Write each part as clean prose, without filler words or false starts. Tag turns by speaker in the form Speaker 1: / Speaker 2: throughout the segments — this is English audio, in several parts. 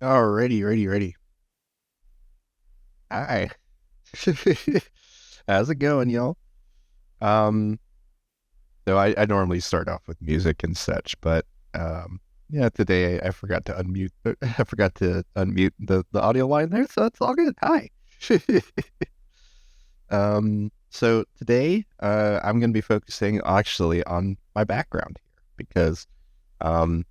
Speaker 1: Alrighty, ready. Hi. How's it going, y'all? Um, I normally start off with music and such, but yeah, today I forgot to unmute. I forgot to unmute the audio line there, so it's all good. Hi. So today, I'm gonna be focusing actually on my background here because um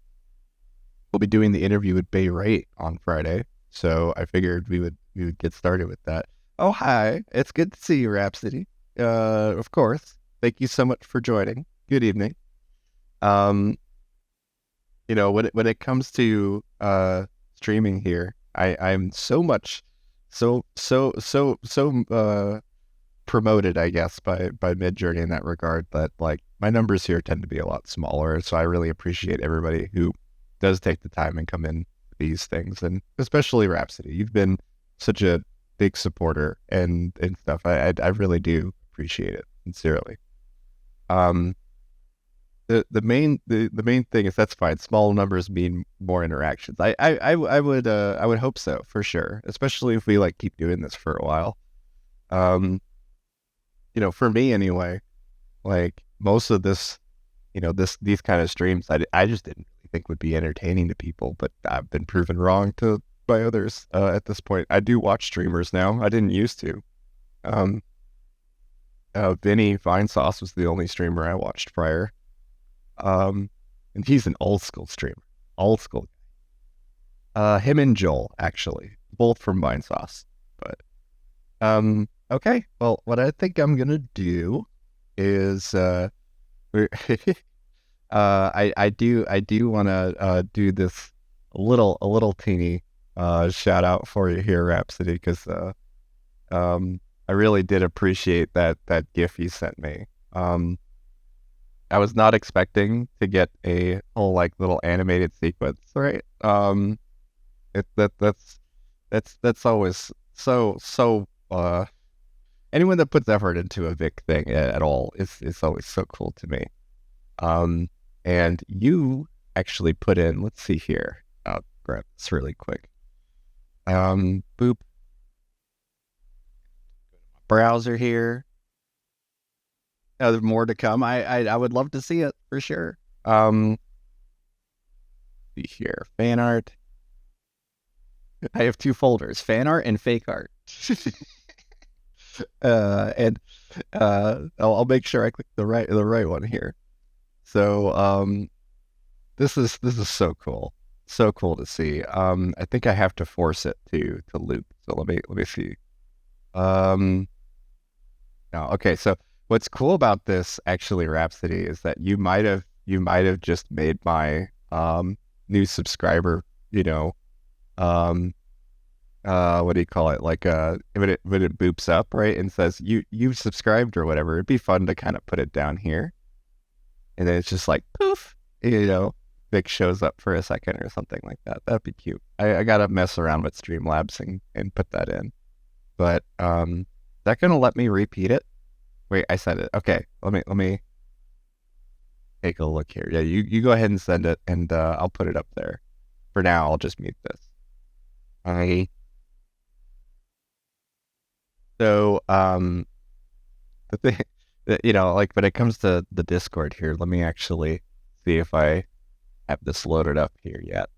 Speaker 1: we'll be doing the interview with Bay Ray on Friday. So I figured we would get started with that. Oh, hi. It's good to see you, Rhapsody. Of course. Thank you so much for joining. Good evening. Um, when it comes to streaming here, I'm so much so promoted, I guess, by Midjourney in that regard, that like my numbers here tend to be a lot smaller. So I really appreciate everybody who does take the time and come in these things, and especially Rhapsody. You've been such a big supporter and stuff. I really do appreciate it sincerely. Um, the main thing is that's fine. Small numbers mean more interactions. I would hope so for sure, especially if we like keep doing this for a while. Um, for me anyway, like most of this, these kind of streams, I just didn't really think would be entertaining to people, but I've been proven wrong to by others at this point. I do watch streamers now. I didn't used to. Um, Vinny Vinesauce was the only streamer I watched prior. Um, and he's an old school streamer, old school. Him and Joel actually, both from Vinesauce. But okay. Well, what I think I'm gonna do is we're I do want to do this a little teeny shout out for you here, Rhapsody, because um I really did appreciate that GIF you sent me. I was not expecting to get a whole like little animated sequence, right? That's always so anyone that puts effort into a Vic thing at all is always so cool to me. Um, and you actually put in, let's see here. I'll grab this really quick. Boop, browser here. There's more to come. I would love to see it for sure. See here, fan art. I have two folders: fan art and fake art. And I'll make sure I click the right one here. So this is so cool. So cool to see. I think I have to force it to loop. So let me see. Um no, okay, so what's cool about this actually, Rhapsody, is that you might have just made my new subscriber, you know, um what do you call it? Like when it boops up, right, and says you've subscribed or whatever, it'd be fun to kind of put it down here. And then it's just like poof, Vic shows up for a second or something like that. That'd be cute. I gotta mess around with Streamlabs and put that in. But is that gonna let me repeat it? Wait, I said it. Okay, let me take a look here. Yeah, you go ahead and send it, and I'll put it up there. For now, I'll just mute this. I so the thing that like when it comes to the Discord here, let me actually see if I have this loaded up here yet.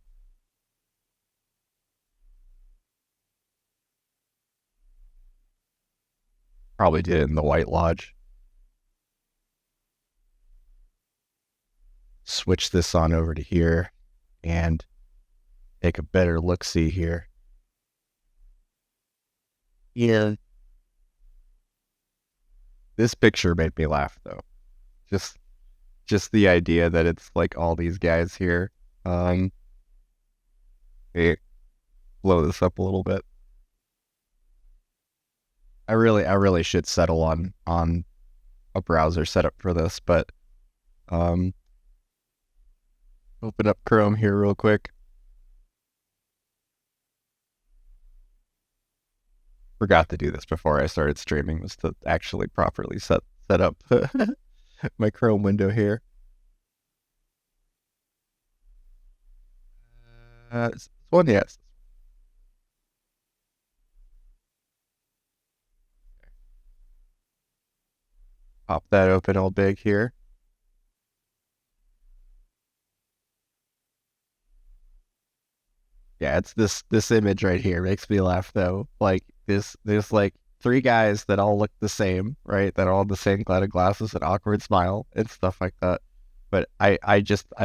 Speaker 1: Probably did it in the White Lodge. Switch this on over to here and take a better look see here. Yeah. This picture made me laugh though. Just just the idea that it's like all these guys here. Um, hey, blow this up a little bit. I really should settle on a browser setup for this, but um, open up Chrome here real quick. Forgot to do this before I started streaming, was to actually properly set up my Chrome window here. This one, yes. pop that open all big here. Yeah, it's this image right here makes me laugh though. Like this, there's like three guys that all look the same, right? That are all the same kind of glasses and awkward smile and stuff like that. But I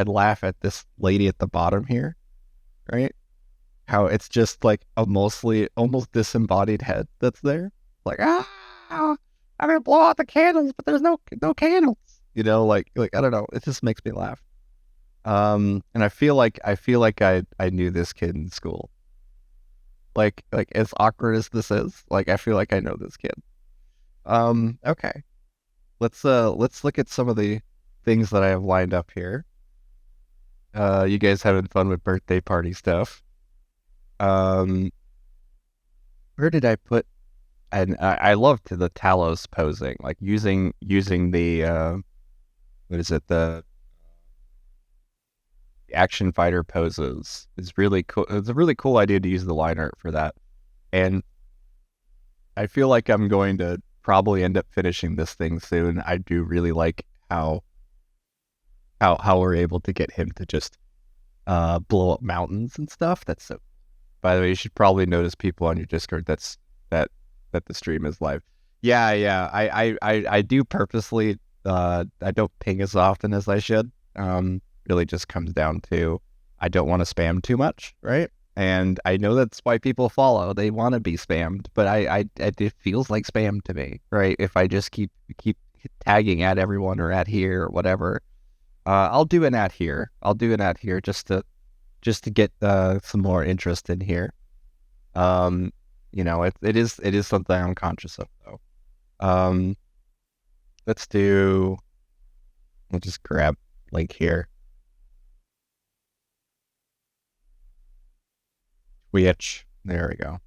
Speaker 1: laugh at this lady at the bottom here, right? How it's just like a mostly almost disembodied head that's there. Like, I'm gonna blow out the candles, but there's no candles. Like I don't know. It just makes me laugh. And I feel like I knew this kid in school. Like as awkward as this is, like I feel like I know this kid. Okay. Let's look at some of the things that I have lined up here. You guys having fun with birthday party stuff. Um, where did I put and I loved the Talos posing, like using the what is it, the action fighter poses is really cool. It's a really cool idea to use the line art for that. And I feel like I'm going to probably end up finishing this thing soon. I do really like how we're able to get him to just blow up mountains and stuff. That's so. By the way, you should probably notice people on your Discord that that the stream is live. Yeah, yeah. I do purposely I don't ping as often as I should. Really just comes down to I don't want to spam too much, right? And I know that's why people follow. They want to be spammed, but it feels like spam to me, right? If I just keep tagging at everyone or at here or whatever, I'll do an at here. I'll do an at here just to get some more interest in here. Um, it is something I'm conscious of though. Um, let's do. We'll just grab link here. Twitch. There we go.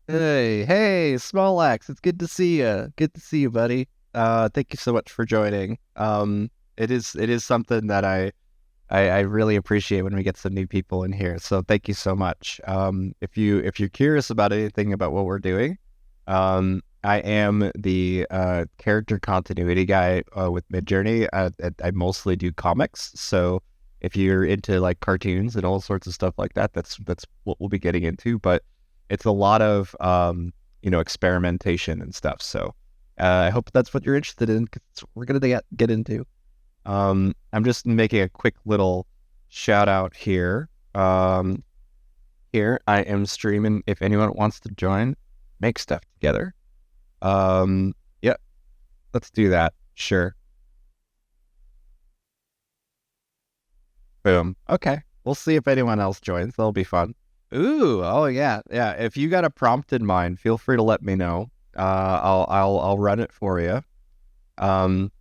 Speaker 1: Hey, Small Axe. It's good to see you. Good to see you, buddy. Thank you so much for joining. It is something that I really appreciate when we get some new people in here. So thank you so much. If you're curious about anything about what we're doing, I am the character continuity guy with Midjourney. I mostly do comics, so if you're into like cartoons and all sorts of stuff like that, that's what we'll be getting into. But it's a lot of experimentation and stuff. So I hope that's what you're interested in, 'cause we're gonna get into. I'm just making a quick little shout out here. Here I am streaming. If anyone wants to join, make stuff together. Yeah, let's do that. Sure. Boom. Okay. We'll see if anyone else joins. That'll be fun. Ooh, oh yeah, yeah. If you got a prompt in mind, feel free to let me know. I'll run it for you. Um,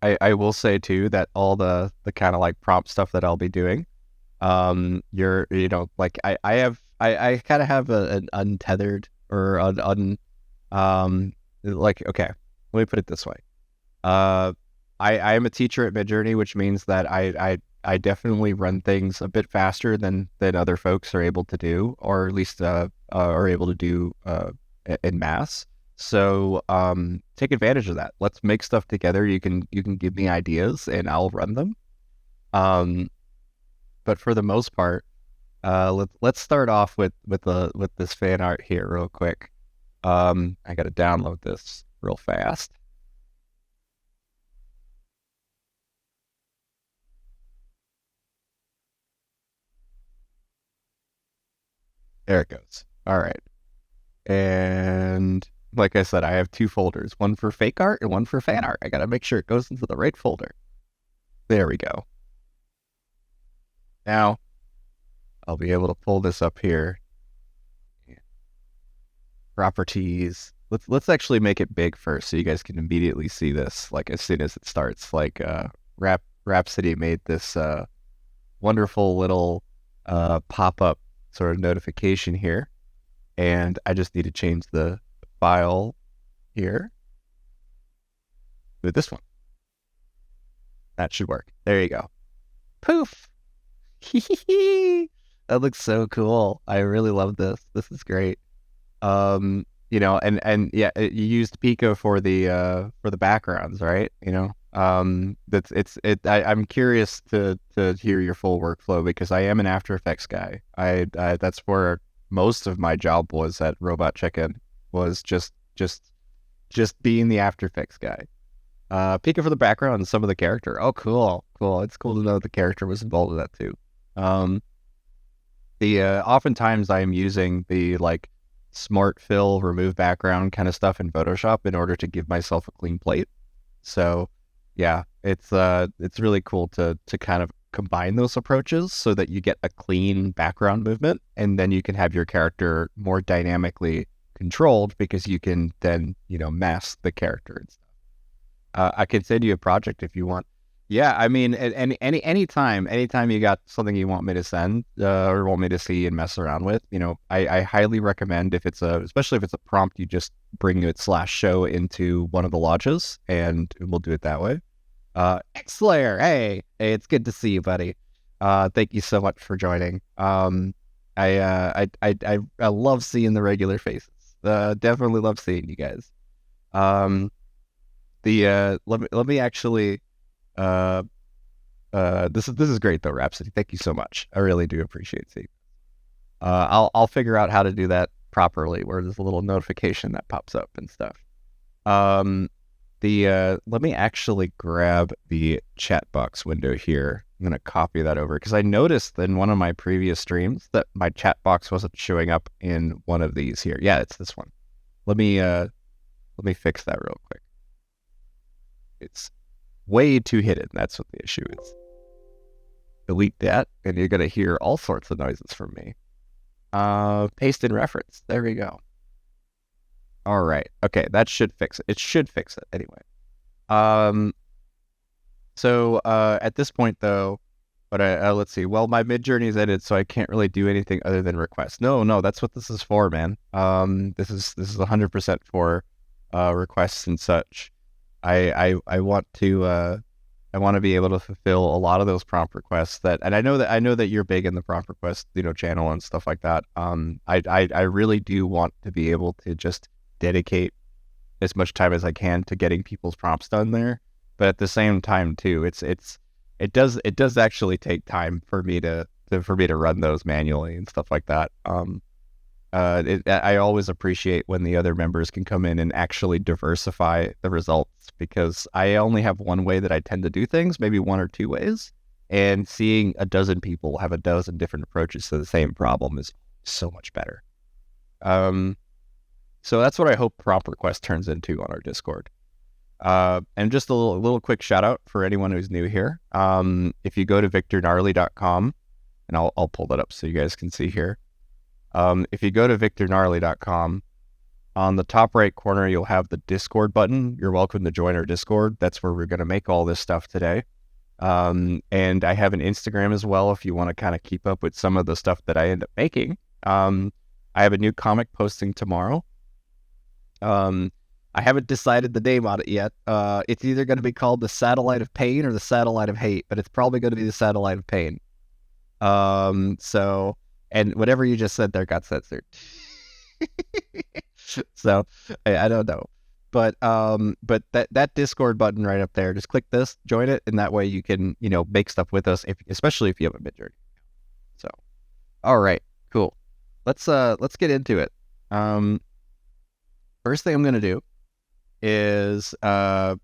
Speaker 1: I will say too that all the kind of like prompt stuff that I'll be doing, like I kind of have an untethered or like, okay, let me put it this way. Uh, I am a teacher at Midjourney, which means that I definitely run things a bit faster than other folks are able to do, or at least are able to do in mass. So take advantage of that. Let's make stuff together. You can give me ideas and I'll run them. Um, but for the most part, let's start off with this fan art here real quick. I got to download this real fast. There it goes. All right. And like I said, I have two folders, one for fake art and one for fan art. I got to make sure it goes into the right folder. There we go. Now I'll be able to pull this up here. Properties. Let's actually make it big first so you guys can immediately see this like as soon as it starts. Like Rhapsody made this wonderful little pop-up sort of notification here. And I just need to change the file here with this one. That should work. There you go. Poof. That looks so cool. I really love this. This is great. And yeah, you used Pico for the backgrounds, right? I'm curious to hear your full workflow because I am an After Effects guy. I that's where most of my job was at Robot Chicken, was just being the After Effects guy. Pico for the background and some of the character. Oh, cool. It's cool to know the character was involved in that too. Oftentimes I'm using the like smart fill, remove background kind of stuff in Photoshop in order to give myself a clean plate. So yeah, it's really cool to kind of combine those approaches so that you get a clean background movement, and then you can have your character more dynamically controlled because you can then, mask the character and stuff. I can send you a project if you want. Yeah, I mean, anytime you got something you want me to send or want me to see and mess around with, I highly recommend, especially if it's a prompt, you just bring it /show into one of the lodges, and we'll do it that way. X-Slayer, hey, it's good to see you, buddy. Thank you so much for joining. I love seeing the regular faces. Definitely love seeing you guys. Let me actually. This is great though, Rhapsody. Thank you so much. I really do appreciate seeing. I'll figure out how to do that properly, where there's a little notification that pops up and stuff. Let me actually grab the chat box window here. I'm gonna copy that over because I noticed in one of my previous streams that my chat box wasn't showing up in one of these here. Yeah, it's this one. Let me fix that real quick. It's way too hidden. That's what the issue is. Delete that, and you're gonna hear all sorts of noises from me. Paste in reference. There we go. All right. Okay, that should fix it. It should fix it anyway. So at this point though, but let's see. Well, my Midjourney is edited, so I can't really do anything other than request. No, that's what this is for, man. This is 100% for requests and such. I want to be able to fulfill a lot of those prompt requests and I know that you're big in the prompt request, channel and stuff like that. I really do want to be able to just dedicate as much time as I can to getting people's prompts done there. But at the same time too, it does actually take time for me to run those manually and stuff like that. I always appreciate when the other members can come in and actually diversify the results, because I only have one way that I tend to do things, maybe one or two ways, and seeing a dozen people have a dozen different approaches to the same problem is so much better. So that's what I hope prompt request turns into on our Discord. And just a little quick shout out for anyone who's new here. If you go to victorgnarly.com, and I'll pull that up so you guys can see here. If you go to victorgnarly.com, on the top right corner, you'll have the Discord button. You're welcome to join our Discord. That's where we're going to make all this stuff today. And I have an Instagram as well if you want to kind of keep up with some of the stuff that I end up making. I have a new comic posting tomorrow. I haven't decided the name on it yet. It's either going to be called the Satellite of Pain or the Satellite of Hate, but it's probably going to be the Satellite of Pain. And whatever you just said there got censored. So I don't know, but that Discord button right up there, just click this, join it, and that way you can make stuff with us, especially if you have a Midjourney. So, all right, cool. Let's get into it. First thing I'm gonna do is I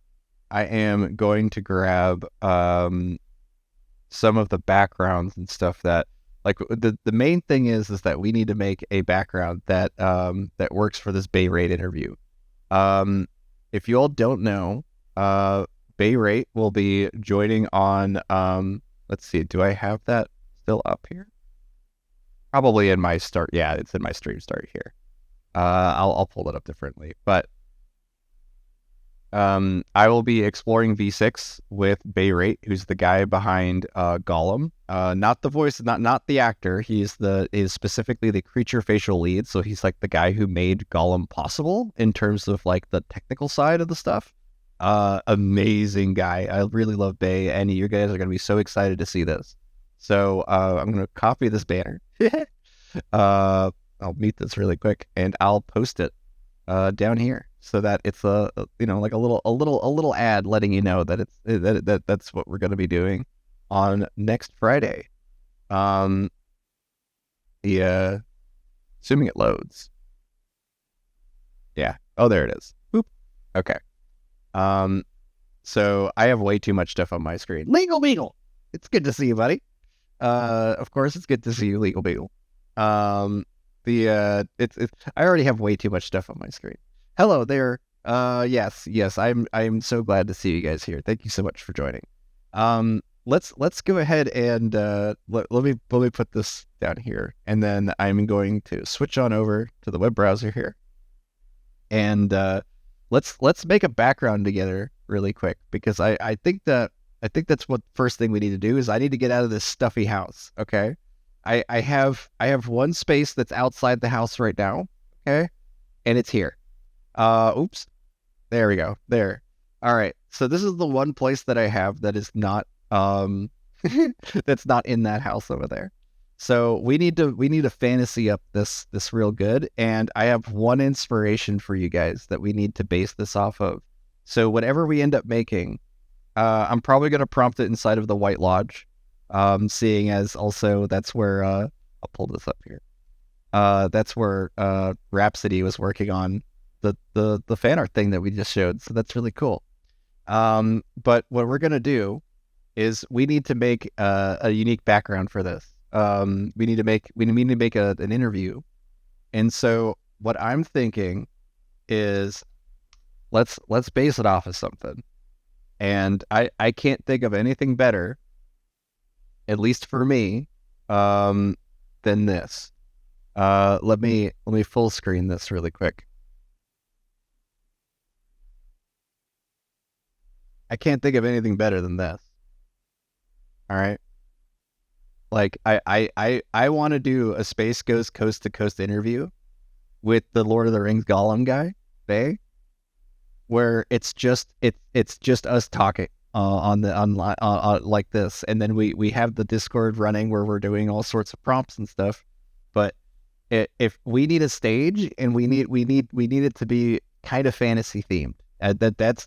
Speaker 1: am going to grab some of the backgrounds and stuff that. Like the main thing is that we need to make a background that works for this Bayrate interview. If you all don't know, Bayrate will be joining on. Let's see, do I have that still up here? Probably in my start. Yeah, it's in my stream start here. I'll pull it up differently, but I will be exploring V6 with Bayrate, who's the guy behind Gollum. Not the voice, not the actor. He's is specifically the creature facial lead. So he's like the guy who made Gollum possible in terms of like the technical side of the stuff. Amazing guy. I really love Bay, and you guys are gonna be so excited to see this. So I'm gonna copy this banner. I'll mute this really quick, and I'll post it down here so that it's like a little ad letting you know that that's what we're going to be doing on next Friday. Yeah, assuming it loads. Yeah. Oh, there it is. Boop. Okay. So I have way too much stuff on my screen. Legal Beagle. It's good to see you, buddy. Of course it's good to see you, Legal Beagle. It's I already have way too much stuff on my screen. Hello there. Yes, I'm so glad to see you guys here. Thank you so much for joining. Let's go ahead and let me put this down here, and then I'm going to switch on over to the web browser here, and let's make a background together really quick, because I think that's what first thing we need to do is I need to get out of this stuffy house. Okay. I have one space that's outside the house right now, okay? And it's here. Oops. There we go. There. All right. So this is the one place that I have that is not that's not in that house over there. So we need to fantasy up this real good, and I have one inspiration for you guys that we need to base this off of. So whatever we end up making, I'm probably going to prompt it inside of the White Lodge. Seeing as also that's where I'll pull this up here. That's where Rhapsody was working on the fan art thing that we just showed. So that's really cool. But what we're gonna do is we need to make a unique background for this. We need to make an interview. And so what I'm thinking is let's base it off of something. And I can't think of anything better, at least for me, than this. Let me full screen this really quick. I can't think of anything better than this. All right. Like I want to do a Space Ghost Coast to Coast interview with the Lord of the Rings Gollum guy, Bay, where it's just us talking on the online like this, and then we have the Discord running where we're doing all sorts of prompts and stuff. But if we need a stage, and we need it to be kind of fantasy themed,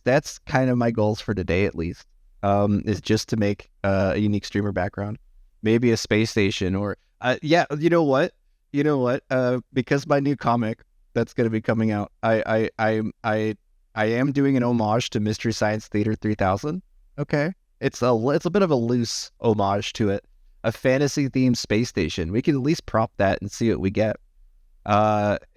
Speaker 1: that's kind of my goals for today, at least, is just to make a unique streamer background, maybe a space station, or yeah, you know what, because my new comic that's going to be coming out, I am doing an homage to Mystery Science Theater 3000. Okay, it's a bit of a loose homage to it, a fantasy themed space station. We can at least prop that and see what we get.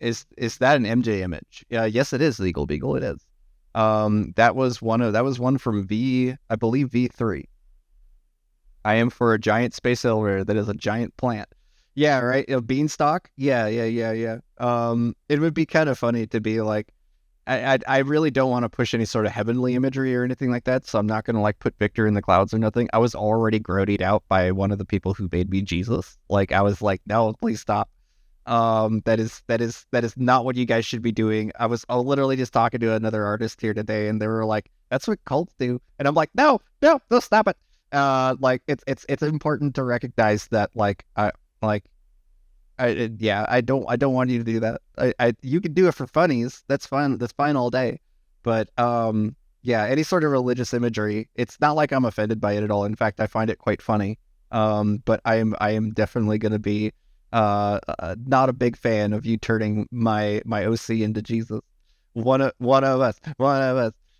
Speaker 1: Is that an MJ image? Yes, it is, Legal Beagle. It is. That was one from I believe V3. I am for a giant space elevator that is a giant plant. Yeah, right. Beanstalk. Yeah. It would be kind of funny to be like, I really don't want to push any sort of heavenly imagery or anything like that, so I'm not going to like put Victor in the clouds or nothing. I was already grodied out by one of the people who made me Jesus. Like, I was like, no, please stop. That is not what you guys should be doing. I was literally just talking to another artist here today, and they were like, that's what cults do. And I'm like, no, stop it. Like it's important to recognize that, I don't want you to do that. You can do it for funnies. That's fine. That's fine all day. But yeah, any sort of religious imagery, it's not like I'm offended by it at all. In fact, I find it quite funny. But I am definitely going to be not a big fan of you turning my OC into Jesus. One of us.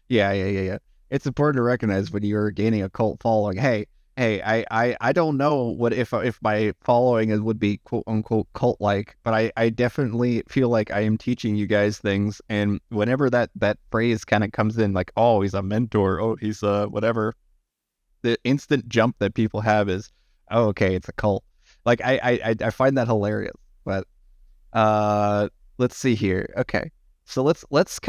Speaker 1: Yeah. It's important to recognize when you're gaining a cult following. Hey, I don't know what if my following would be quote unquote cult like, but I definitely feel like I am teaching you guys things. And whenever that phrase kind of comes in, like, oh, he's a mentor, oh, he's whatever, the instant jump that people have is, oh, okay, it's a cult. Like I find that hilarious. But let's see here. Okay, So let's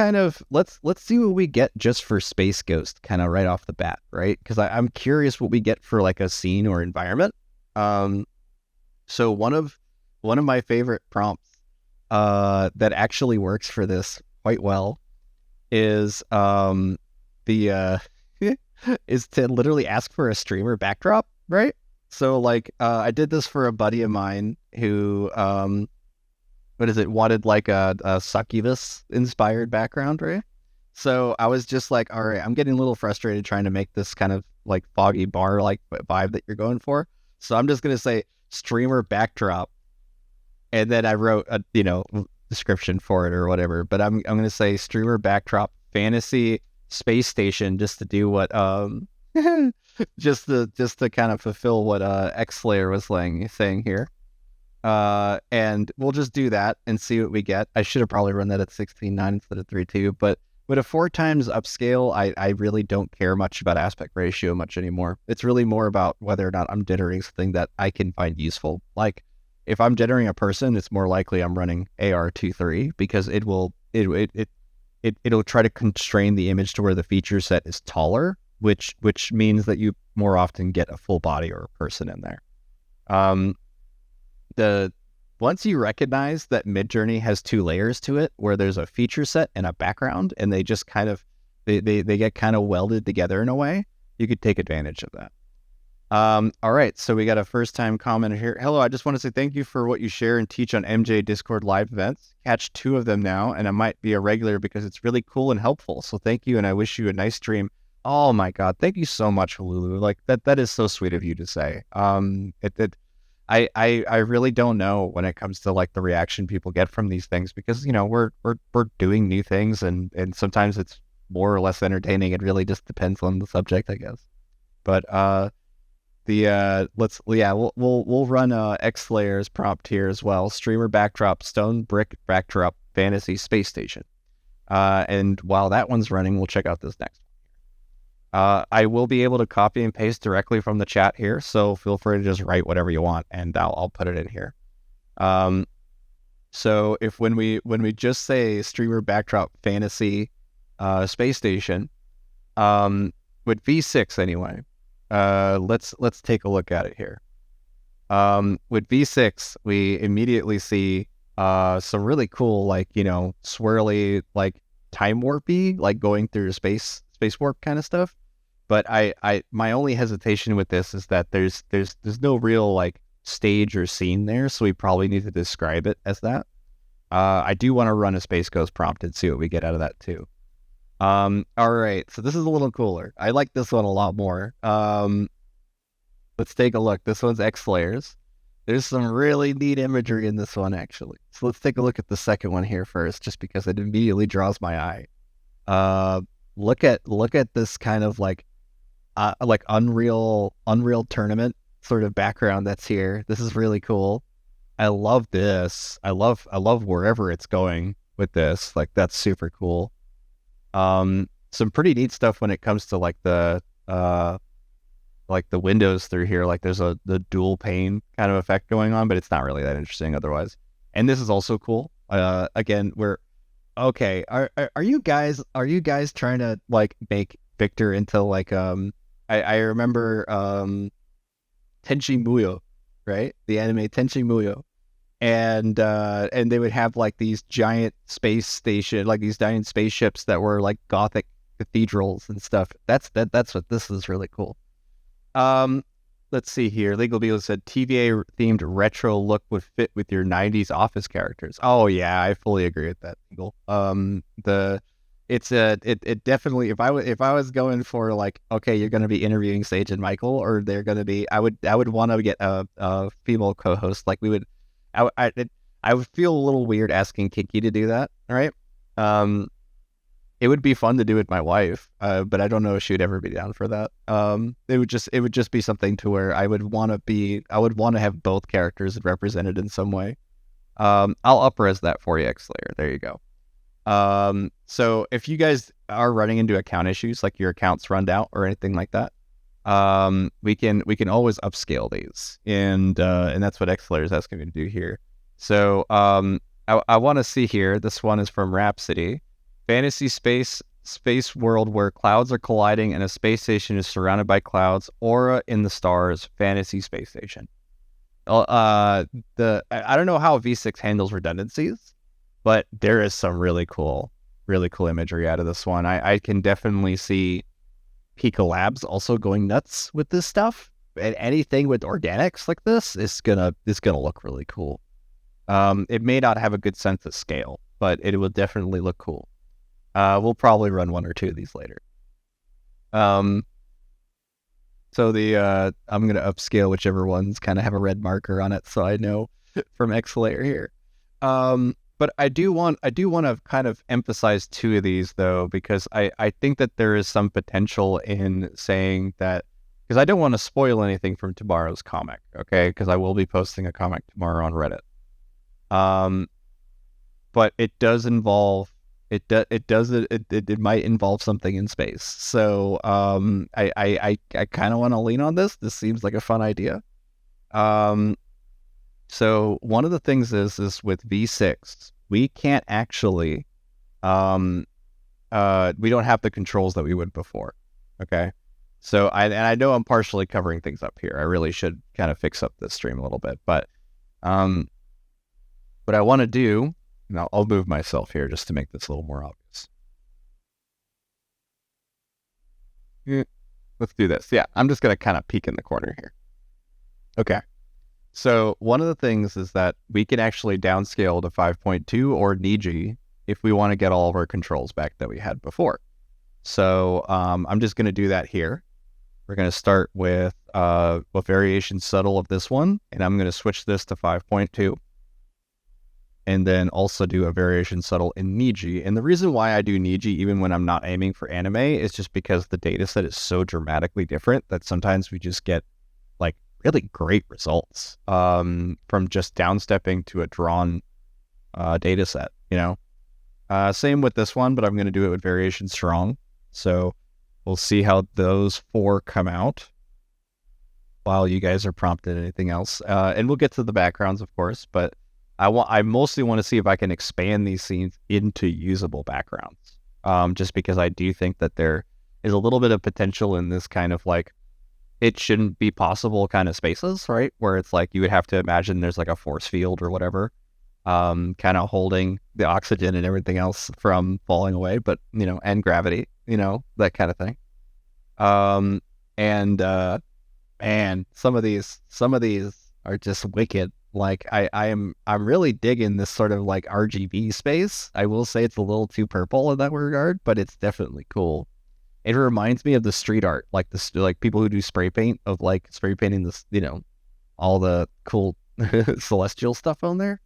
Speaker 1: see what we get just for Space Ghost, kind of right off the bat, right? Because I'm curious what we get for like a scene or environment. Um, so one of my favorite prompts that actually works for this quite well is the is to literally ask for a streamer backdrop, right? So like I did this for a buddy of mine who what is it, wanted like a succubus inspired background, right? So I was just like, all right, I'm getting a little frustrated trying to make this kind of like foggy bar like vibe that you're going for. So I'm just gonna say streamer backdrop, and then I wrote a description for it or whatever. But I'm gonna say streamer backdrop fantasy space station just to do what just to kind of fulfill what X Slayer was saying here. And we'll just do that and see what we get. I should have probably run that at 16:9 instead of 3:2, but with a 4x upscale, I really don't care much about aspect ratio much anymore. It's really more about whether or not I'm generating something that I can find useful. Like if I'm generating a person, it's more likely I'm running AR23 because it'll try to constrain the image to where the feature set is taller, which means that you more often get a full body or a person in there. The Once you recognize that Midjourney has two layers to it, where there's a feature set and a background, and they just kind of they get kind of welded together in a way, you could take advantage of that. All right, so we got a first time comment here. Hello, I just want to say thank you for what you share and teach on MJ Discord live events. Catch 2 of them now, and I might be a regular because it's really cool and helpful. So thank you, and I wish you a nice stream. Oh my God, thank you so much, Lulu. Like that is so sweet of you to say. I really don't know when it comes to like the reaction people get from these things because we're doing new things and sometimes it's more or less entertaining. It really just depends on the subject, I guess. But we'll run X Layers prompt here as well. Streamer backdrop, stone brick backdrop, fantasy space station. And while that one's running, we'll check out this next one. I will be able to copy and paste directly from the chat here, so feel free to just write whatever you want, and I'll put it in here. So if when we just say streamer backdrop fantasy space station, with V6 anyway, let's take a look at it here. With V6, we immediately see some really cool like swirly like time warpy like going through space warp kind of stuff. But my only hesitation with this is that there's no real like stage or scene there, so we probably need to describe it as that. I do want to run a Space Ghost prompt and see what we get out of that too. All right, so this is a little cooler. I like this one a lot more. Let's take a look. This one's X Layers. There's some really neat imagery in this one actually. So let's take a look at the second one here first, just because it immediately draws my eye. Look at this kind of like Unreal Tournament sort of background that's here. This is really cool. I love this. I love wherever it's going with this. Like that's super cool. Some pretty neat stuff when it comes to like the windows through here. Like there's the dual pane kind of effect going on, but it's not really that interesting otherwise. And this is also cool. Again, okay. Are you guys trying to like make Victor into like I remember Tenchi Muyo, right? The anime Tenchi Muyo. And they would have like these giant space station, like these giant spaceships that were like gothic cathedrals and stuff. That's what this is really cool. Let's see here. Legal Beal said TVA themed retro look would fit with your 90s office characters. Oh yeah, I fully agree with that, Legal. It definitely, if I was going for like, okay, you're going to be interviewing Sage and Michael, or they're going to be, I would want to get a female co-host. Like I would feel a little weird asking Kiki to do that. All right. It would be fun to do with my wife, but I don't know if she'd ever be down for that. It would just be something to where I would want to have both characters represented in some way. I'll up-res that for you, X-Slayer. There you go. So if you guys are running into account issues, like your account's run out or anything like that, we can always upscale these, and that's what X-Slayer is asking me to do here. So I want to see here. This one is from Rhapsody. Fantasy space world where clouds are colliding and a space station is surrounded by clouds. Aura in the stars. Fantasy space station. I don't know how V6 handles redundancies, but there is some really cool imagery out of this one. I can definitely see Pika Labs also going nuts with this stuff. And anything with organics like this is gonna look really cool. It may not have a good sense of scale, but it will definitely look cool. We'll probably run one or two of these later. So I'm gonna upscale whichever ones kind of have a red marker on it, so I know from X-Layer here. But I do want to kind of emphasize two of these though, because I think that there is some potential in saying that, because I don't want to spoil anything from tomorrow's comic, okay? Because I will be posting a comic tomorrow on Reddit. But it does involve it might involve something in space. So I kind of want to lean on this. This seems like a fun idea. So one of the things is with V6, we can't actually we don't have the controls that we would before. Okay. So I know I'm partially covering things up here. I really should kind of fix up this stream a little bit, but what I want to do, and I'll move myself here just to make this a little more obvious. Let's do this. Yeah, I'm just going to kind of peek in the corner here. Okay. So one of the things is that we can actually downscale to 5.2 or Niji if we want to get all of our controls back that we had before. So I'm just going to do that here. We're going to start with a variation subtle of this one, and I'm going to switch this to 5.2. And then also do a variation subtle in Niji. And the reason why I do Niji, even when I'm not aiming for anime, is just because the data set is so dramatically different that sometimes we just get like really great results from just downstepping to a drawn data set, you know? Same with this one, but I'm going to do it with variation strong. So we'll see how those four come out while you guys are prompted anything else. And we'll get to the backgrounds, of course, but I mostly want to see if I can expand these scenes into usable backgrounds. Just because I do think that there is a little bit of potential in this kind of like, it shouldn't be possible kind of spaces, right? Where it's like, you would have to imagine there's like a force field or whatever, kind of holding the oxygen and everything else from falling away, but, you know, and gravity, you know, that kind of thing. And some of these are just wicked. Like I'm really digging this sort of like RGB space. I will say it's a little too purple in that regard, but it's definitely cool. It reminds me of the street art, like like people who do spray paint, of like spray painting this, you know, all the cool celestial stuff on there.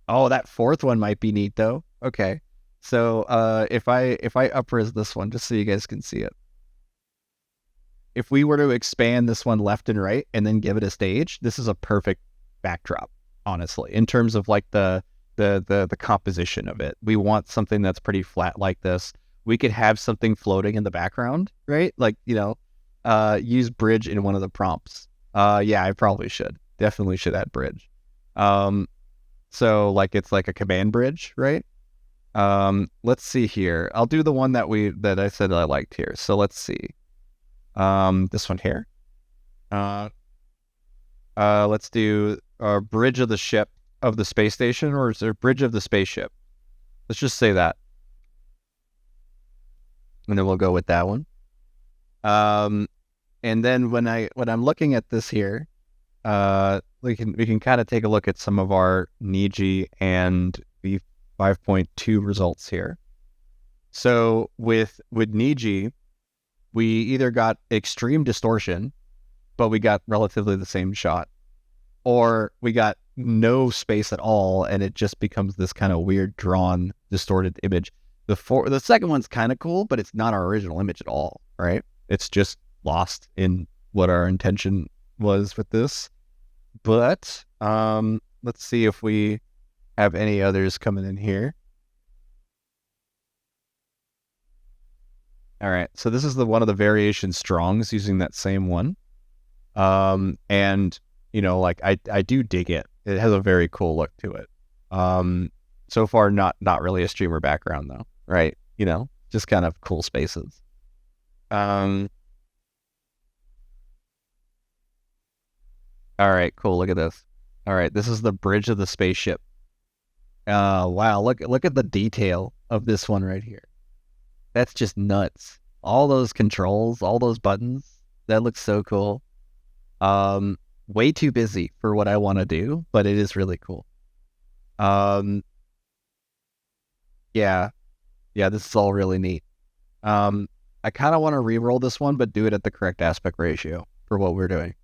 Speaker 1: Oh, that fourth one might be neat though. Okay, so if I upres this one just so you guys can see it. If we were to expand this one left and right and then give it a stage, this is a perfect backdrop, honestly, in terms of like the composition of it. We want something that's pretty flat like this. We could have something floating in the background, right? Like, you know, use bridge in one of the prompts. Yeah, I probably should. Definitely should add bridge. So like it's like a command bridge, right? Let's see here. I'll do the one that I said I liked here. So let's see. This one here. Let's do a bridge of the ship of the space station, or is there bridge of the spaceship? Let's just say that. And then we'll go with that one. And then when I'm looking at this here, we can kind of take a look at some of our Niji and V5.2 results here. So with Niji, we either got extreme distortion, but we got relatively the same shot, or we got no space at all, and it just becomes this kind of weird, drawn, distorted image. The second one's kind of cool, but it's not our original image at all, right? It's just lost in what our intention was with this. But let's see if we have any others coming in here. All right, so this is one of the variation strongs using that same one. And, you know, like I do dig it. It has a very cool look to it. So far, not really a streamer background though, right? Just kind of cool spaces. Um, all right, cool. Look at this. All right, this is the bridge of the spaceship. Wow, look at the detail of this one right here. That's just nuts. All those controls, all those buttons, that looks so cool. Um, Way too busy for what I want to do, but it is really cool. Um, yeah, yeah, this is all really neat. I kind of want to re-roll this one, but do it at the correct aspect ratio for what we're doing.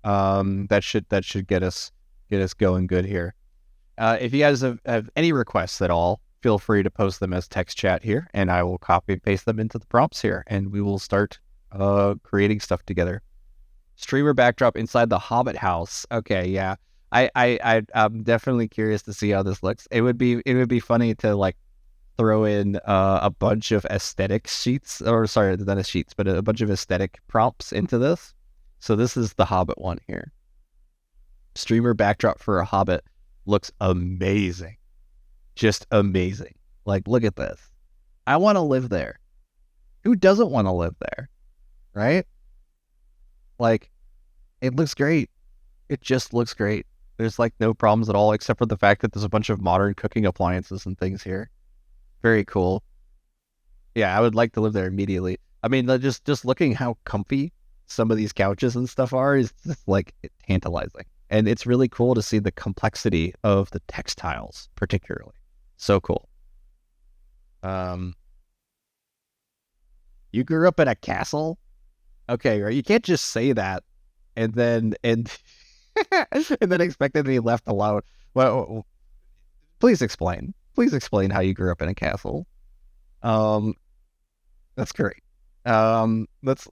Speaker 1: That should get us going good here. If you guys have any requests at all, feel free to post them as text chat here, and I will copy and paste them into the prompts here, and we will start creating stuff together. Streamer backdrop inside the Hobbit house. Okay, yeah. I'm definitely curious to see how this looks. It would be funny to like throw in a bunch of aesthetic sheets, or sorry, not sheets, but a bunch of aesthetic prompts into this. So this is the Hobbit one here. Streamer backdrop for a Hobbit looks amazing. Just amazing. Like, look at this. I want to live there. Who doesn't want to live there? Right? Like, it looks great. It just looks great. There's like no problems at all, except for the fact that there's a bunch of modern cooking appliances and things here. Very cool. Yeah, I would like to live there immediately. I mean, just looking how comfy some of these couches and stuff are is just like tantalizing. And it's really cool to see the complexity of the textiles, particularly. So cool. Um, you grew up in a castle? Okay, right. You can't just say that and then and then expect it to be left alone. Well, please explain. Please explain how you grew up in a castle. Um, that's great. Let's.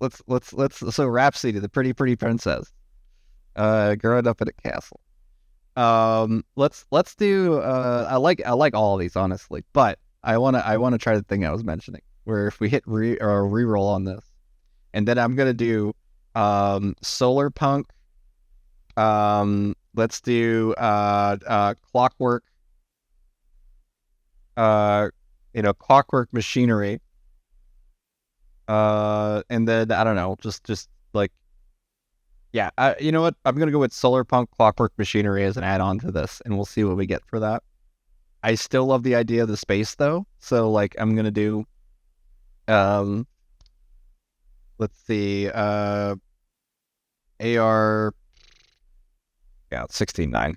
Speaker 1: So Rhapsody, the pretty princess, growing up in a castle. Let's do. I like all of these honestly, but I wanna try the thing I was mentioning, where if we hit re-roll on this, and then I'm gonna do solar punk. Let's do clockwork. Clockwork machinery. And then I don't know, just like, yeah, you know what? I'm gonna go with solar punk clockwork machinery as an add-on to this, and we'll see what we get for that. I still love the idea of the space though, so like I'm gonna do, um, let's see, AR, yeah, 16.9.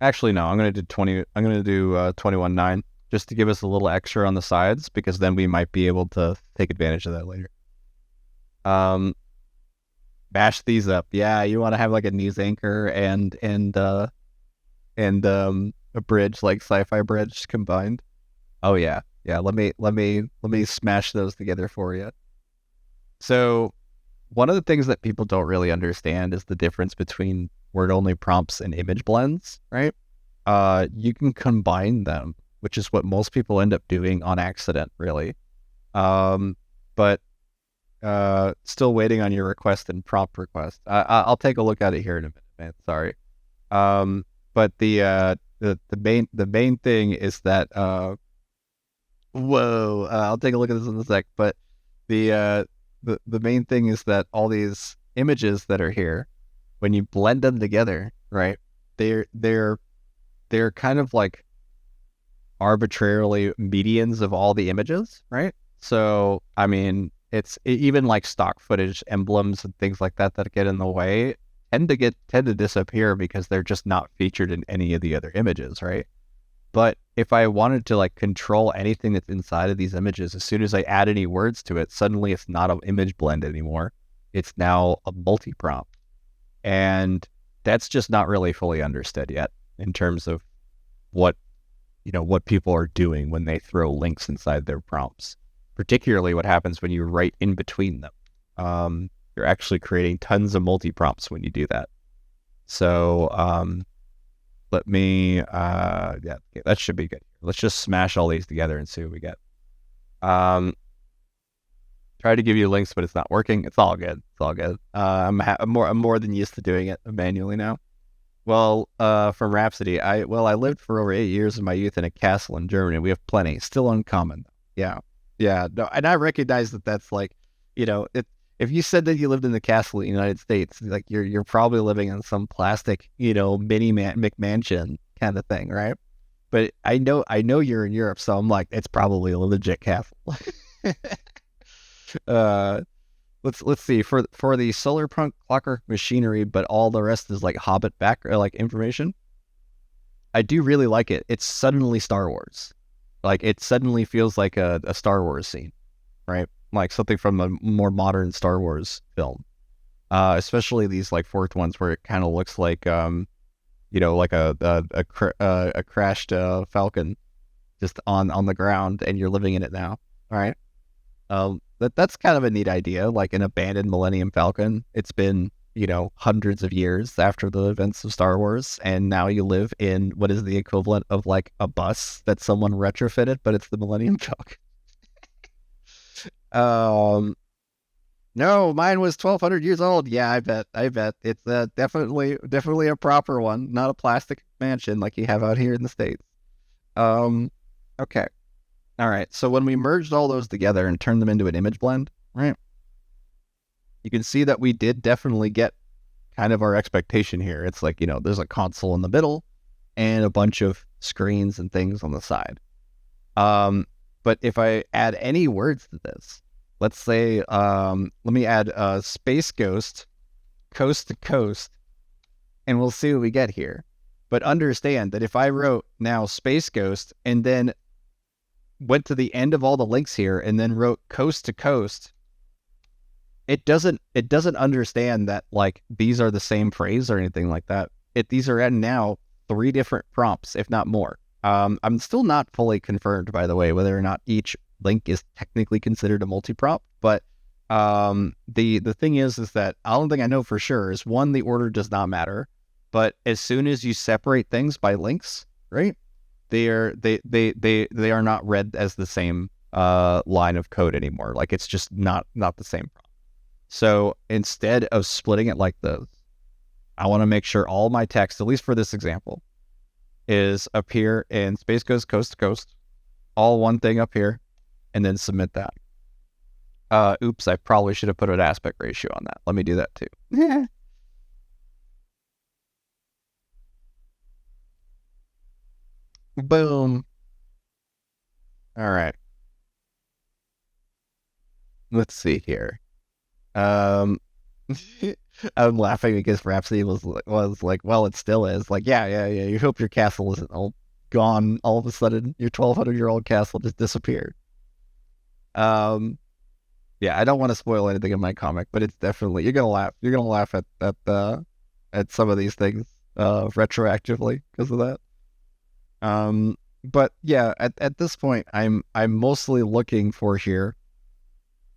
Speaker 1: Actually, no, I'm gonna do 20. I'm gonna do 21.9 just to give us a little extra on the sides, because then we might be able to take advantage of that later. Bash these up. Yeah, you want to have like a news anchor and a bridge, like sci-fi bridge combined. Oh yeah, yeah. Let me smash those together for you. So one of the things that people don't really understand is the difference between word-only prompts and image blends, right? You can combine them, which is what most people end up doing on accident, really. But still waiting on your request and prompt request. I'll take a look at it here in a minute, man. Sorry. But the main thing is that whoa, I'll take a look at this in a sec. But the main thing is that all these images that are here, when you blend them together, right? They're kind of like arbitrarily medians of all the images, right? So I mean, it's even like stock footage emblems and things like that get in the way tend to disappear because they're just not featured in any of the other images, right? But if I wanted to like control anything that's inside of these images, as soon as I add any words to it, suddenly it's not an image blend anymore. It's now a multi-prompt. And that's just not really fully understood yet in terms of what people are doing when they throw links inside their prompts, particularly what happens when you write in between them. You're actually creating tons of multi-prompts when you do that. So let me, yeah, that should be good. Let's just smash all these together and see what we get. Try to give you links, but it's not working. It's all good. It's all good. I'm more than used to doing it manually now. Well, from Rhapsody, I lived for over 8 years of my youth in a castle in Germany. We have plenty, still uncommon. Yeah, yeah. No, and I recognize that that's like, if you said that you lived in the castle in the United States, like you're probably living in some plastic, mini McMansion kind of thing, right? But I know you're in Europe, so I'm like, it's probably a legit castle. uh, let's see for the solar punk clockwork machinery, but all the rest is like Hobbit back or like information. I do really like it. It's suddenly Star Wars. Like it suddenly feels like a Star Wars scene, right? Like something from a more modern Star Wars film. Especially these like fourth ones where it kind of looks like like a crashed Falcon just on the ground, and you're living in it now, right? That's kind of a neat idea, like an abandoned Millennium Falcon. It's been, hundreds of years after the events of Star Wars, and now you live in what is the equivalent of like a bus that someone retrofitted, but it's the Millennium Falcon. Um, no, mine was 1,200 years old. Yeah, I bet it's definitely a proper one, not a plastic mansion like you have out here in the States. Um, okay, all right. So when we merged all those together and turned them into an image blend, right? You can see that we did definitely get kind of our expectation here. It's like, there's a console in the middle and a bunch of screens and things on the side. But if I add any words to this, let's say, let me add Space Ghost, Coast to Coast, and we'll see what we get here. But understand that if I wrote now Space Ghost and then went to the end of all the links here and then wrote Coast to Coast, it doesn't understand that like these are the same phrase or anything like that. These are now three different prompts, if not more. I'm still not fully confirmed, by the way, whether or not each link is technically considered a multi-prompt. But the thing is that the only thing I know for sure is one, the order does not matter. But as soon as you separate things by links, right, they are not read as the same line of code anymore. Like it's just not the same. So instead of splitting it like this, I want to make sure all my text, at least for this example, is up here in Space Ghost Coast to Coast, all one thing up here, and then submit that. Oops, I probably should have put an aspect ratio on that. Let me do that too. Yeah. Boom. All right. Let's see here. Um, I'm laughing because Rhapsody was like, well, it still is. Like, yeah. You hope your castle isn't all gone all of a sudden. Your 1,200-year-old castle just disappeared. Um, yeah, I don't want to spoil anything in my comic, but it's definitely you're gonna laugh. You're gonna laugh at some of these things retroactively because of that. But yeah, at this point, I'm mostly looking for here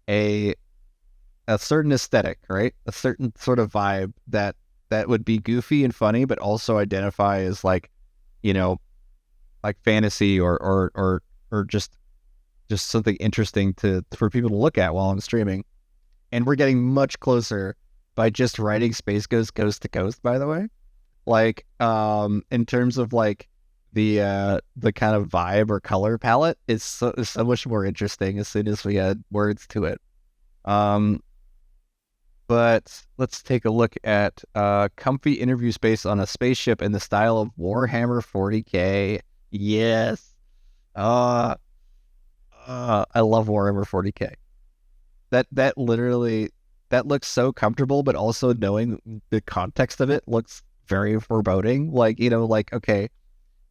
Speaker 1: a a certain aesthetic, right? A certain sort of vibe that would be goofy and funny, but also identify as like, you know, like fantasy or just something interesting to for people to look at while I'm streaming. And we're getting much closer by just writing Space Ghost Coast to Coast, by the way. Like, in terms of like the kind of vibe or color palette is so much more interesting as soon as we add words to it. Um, but let's take a look at comfy interview space on a spaceship in the style of Warhammer 40K. Yes. Uh, I love Warhammer 40K. That literally that looks so comfortable, but also knowing the context of it looks very foreboding. Like, like, okay,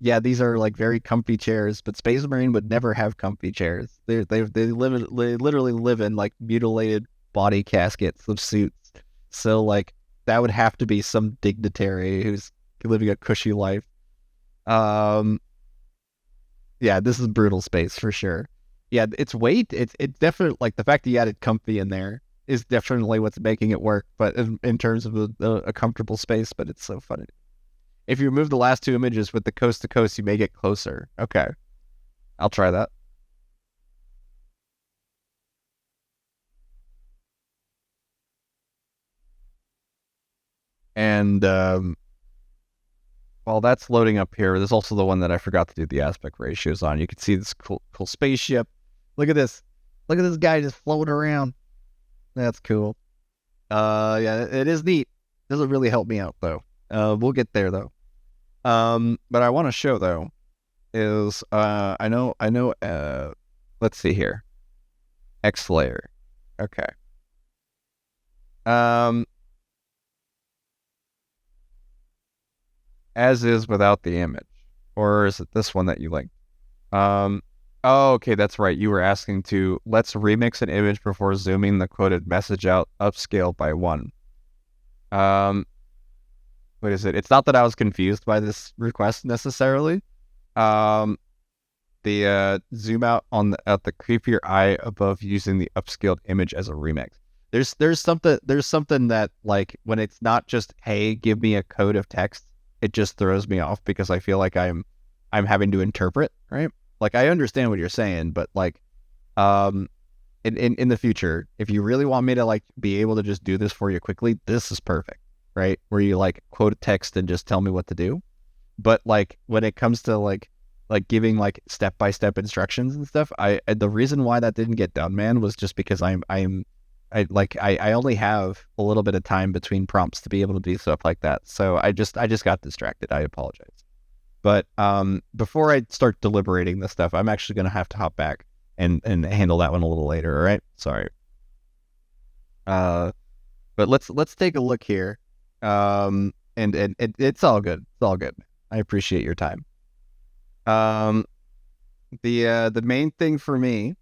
Speaker 1: yeah, these are like very comfy chairs, but Space Marine would never have comfy chairs. They literally live in like mutilated body caskets of suits. So like that would have to be some dignitary who's living a cushy life. Um, yeah, this is brutal space for sure. Yeah, it's weight. It's definitely like the fact that you added comfy in there is definitely what's making it work. But in terms of a comfortable space, but it's so funny. If you remove the last two images with the coast to coast, you may get closer. Okay, I'll try that. And while that's loading up here, there's also the one that I forgot to do the aspect ratios on. You can see this cool spaceship. Look at this. Look at this guy just floating around. That's cool. Yeah, it is neat. Doesn't really help me out though. We'll get there though. But I want to show though is I know let's see here. X layer. Okay. Um as is without the image. Or is it this one that you linked? Oh, okay, that's right. You were asking to let's remix an image before zooming the quoted message out, upscale by 1. Um what is it? It's not that I was confused by this request necessarily. Um the zoom out at the creepier eye above using the upscaled image as a remix. There's something that like when it's not just hey, give me a code of text, it just throws me off because I feel like I'm having to interpret, right? Like I understand what you're saying, but like in the future, if you really want me to like be able to just do this for you quickly, this is perfect, right? Where you like quote a text and just tell me what to do. But like when it comes to like giving like step-by-step instructions and stuff, the reason why that didn't get done, man, was just because I only have a little bit of time between prompts to be able to do stuff like that. So I just got distracted. I apologize. But before I start deliberating this stuff, I'm actually going to have to hop back and handle that one a little later. All right. Sorry. But let's take a look here. And it's all good. It's all good. I appreciate your time. The main thing for me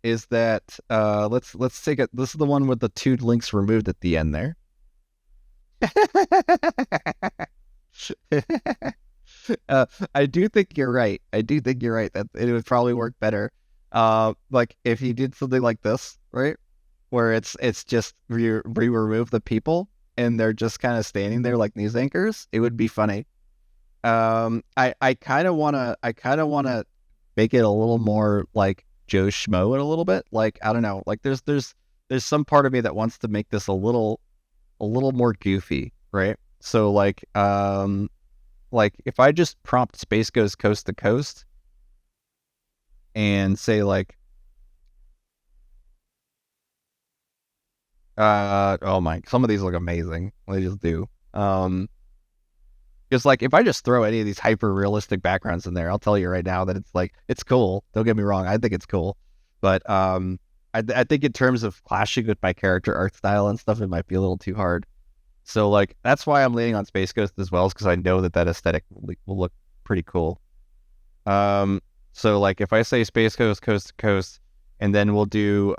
Speaker 1: is that let's take it. This is the one with the 2 links removed at the end there. I do think you're right. I do think you're right that it would probably work better. Like if you did something like this, right, where it's just remove the people and they're just kind of standing there like news anchors, it would be funny. I kind of wanna make it a little more like Joe Schmo a little bit. Like I don't know. Like there's some part of me that wants to make this a little more goofy, right? So like if I just prompt space goes coast to coast and say like oh my, some of these look amazing. They just do. Because like if I just throw any of these hyper realistic backgrounds in there, I'll tell you right now that it's like it's cool. Don't get me wrong, I think it's cool, but I think in terms of clashing with my character art style and stuff, it might be a little too hard. So like that's why I'm leaning on Space Ghost as well, is because I know that aesthetic will look pretty cool. So like if I say Space Ghost coast to coast, and then we'll do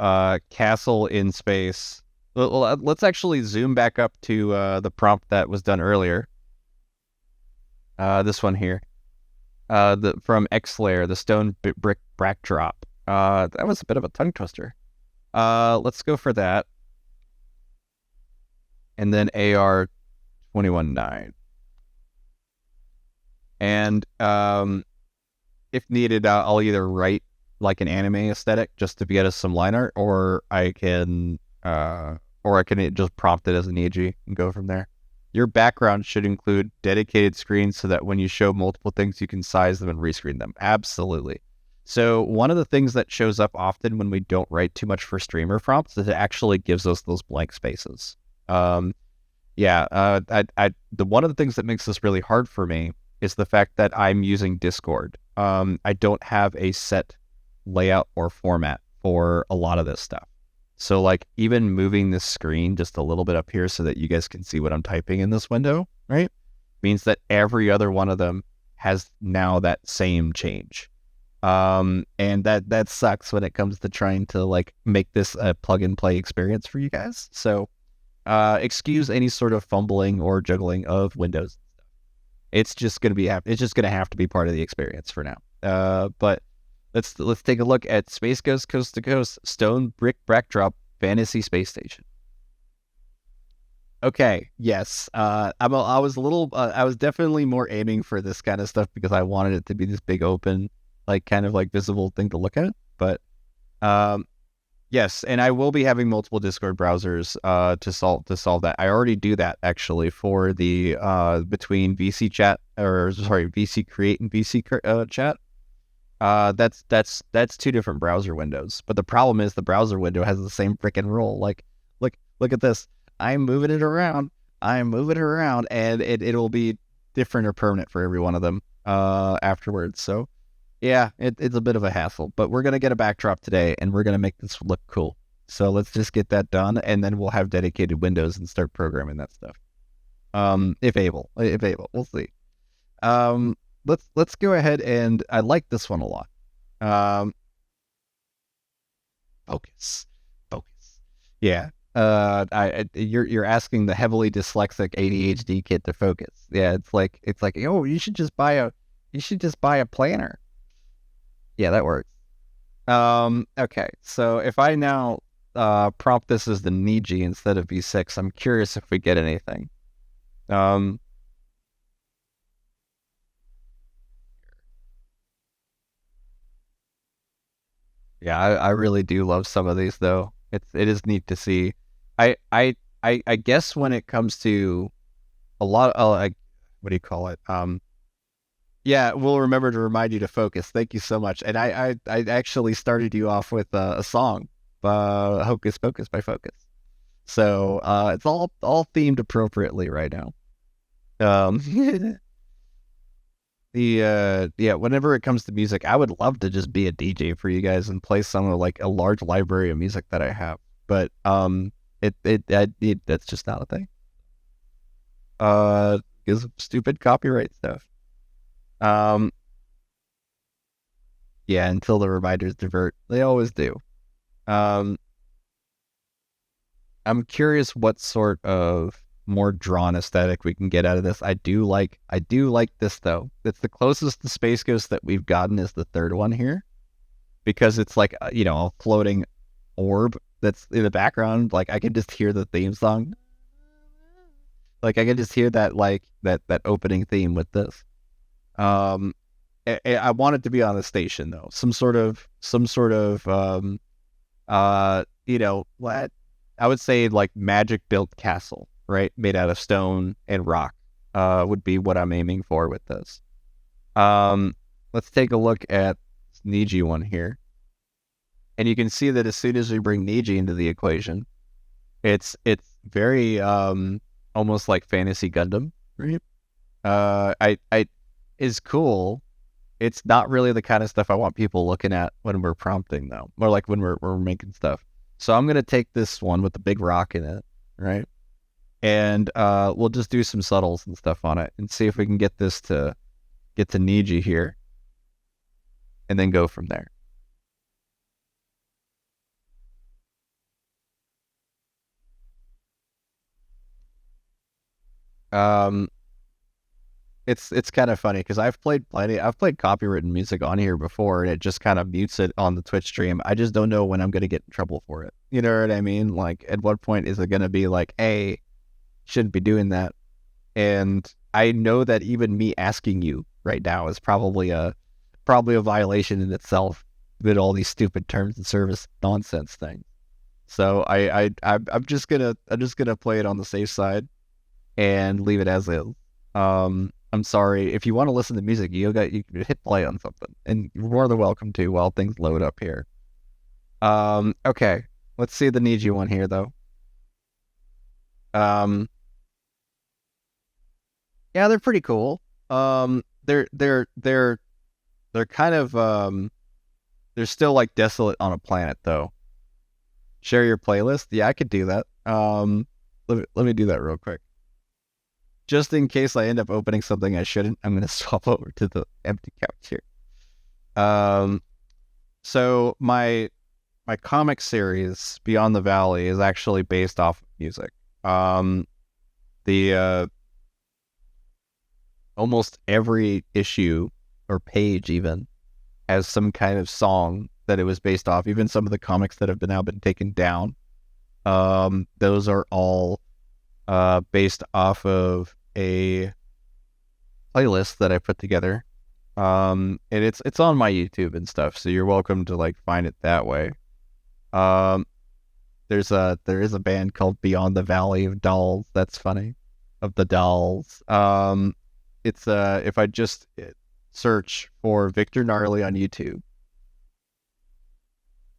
Speaker 1: castle in space. Well, let's actually zoom back up to the prompt that was done earlier. This one here, from X Layer, the stone brick backdrop. That was a bit of a tongue twister. Let's go for that. And then AR 21.9. And if needed, I'll either write like an anime aesthetic just to get us some line art, or I can just prompt it as an EG and go from there. Your background should include dedicated screens so that when you show multiple things, you can size them and rescreen them. Absolutely. So one of the things that shows up often when we don't write too much for streamer prompts is it actually gives us those blank spaces. The one of the things that makes this really hard for me is the fact that I'm using Discord. I don't have a set layout or format for a lot of this stuff. So like even moving this screen just a little bit up here so that you guys can see what I'm typing in this window, right, means that every other one of them has now that same change. And that sucks when it comes to trying to like make this a plug and play experience for you guys. So excuse any sort of fumbling or juggling of windows. It's just gonna have to be part of the experience for now. But let's take a look at Space Ghost Coast to Coast Stone Brick Backdrop Fantasy Space Station. Okay, yes. I was definitely more aiming for this kind of stuff because I wanted it to be this big open, like kind of like visible thing to look at. But Yes, and I will be having multiple Discord browsers to solve that. I already do that actually for the between VC chat or sorry VC create and VC chat. That's two different browser windows. But the problem is the browser window has the same freaking rule. Like, look at this. I'm moving it around. I'm moving it around, and it'll be different or permanent for every one of them afterwards. So yeah, it's a bit of a hassle. But we're gonna get a backdrop today, and we're gonna make this look cool. So let's just get that done, and then we'll have dedicated windows and start programming that stuff. If able, we'll see. Um, let's go ahead and I like this one a lot. Um, focus, focus. Yeah. You're asking the heavily dyslexic ADHD kid to focus. Yeah, it's like oh you should just buy a planner. Yeah, that works. Okay. So if I now prompt this as the Niji instead of V6, I'm curious if we get anything. Um, Yeah, I really do love some of these though. It is neat to see. I guess when it comes to a lot of like what do you call it? Yeah, we'll remember to remind you to focus. Thank you so much. And I actually started you off with a song, Hocus Pocus by Focus. So it's all themed appropriately right now. Um, yeah, whenever it comes to music, I would love to just be a DJ for you guys and play some of like a large library of music that I have. But that's just not a thing. Because of stupid copyright stuff. Um, yeah, until the reminders divert, they always do. Um, I'm curious what sort of more drawn aesthetic we can get out of this. I do like this though. It's the closest to Space Ghost that we've gotten is the third one here because it's like a floating orb that's in the background. Like I can just hear the theme song. Like I can just hear that that opening theme with this. Um, I want it to be on a station though. Some sort of what I would say like magic built castle, right? Made out of stone and rock, would be what I'm aiming for with this. Um, let's take a look at this Niji one here. And you can see that as soon as we bring Niji into the equation, it's very almost like Fantasy Gundam, right? I is cool. It's not really the kind of stuff I want people looking at when we're prompting though. More like when we're making stuff. So I'm gonna take this one with the big rock in it, right? And we'll just do some subtles and stuff on it and see if we can get to Niji here and then go from there. Um, it's kind of funny because I've played copywritten music on here before and it just kind of mutes it on the Twitch stream. I just don't know when I'm gonna get in trouble for it. You know what I mean? Like at what point is it gonna be like, hey, shouldn't be doing that? And I know that even me asking you right now is probably a violation in itself with all these stupid terms and service nonsense things. So I'm just gonna play it on the safe side and leave it as is. I'm sorry if you want to listen to music, you can hit play on something, and you're more than welcome to while things load up here. Okay, let's see the Niji one here though. Um, yeah, they're pretty cool. They're kind of they're still like desolate on a planet though. Share your playlist. Yeah, I could do that. Let me do that real quick. Just in case I end up opening something I shouldn't, I'm gonna swap over to the empty couch here. Um, so my comic series Beyond the Valley is actually based off of music. Um, the almost every issue or page even has some kind of song that it was based off. Even some of the comics that have been now been taken down, those are all based off of a playlist that I put together. And it's on my YouTube and stuff, so you're welcome to like find it that way. Um, there is a band called Beyond the Valley of Dolls. That's funny. Of the Dolls. It's if I just search for Victor Gnarly on YouTube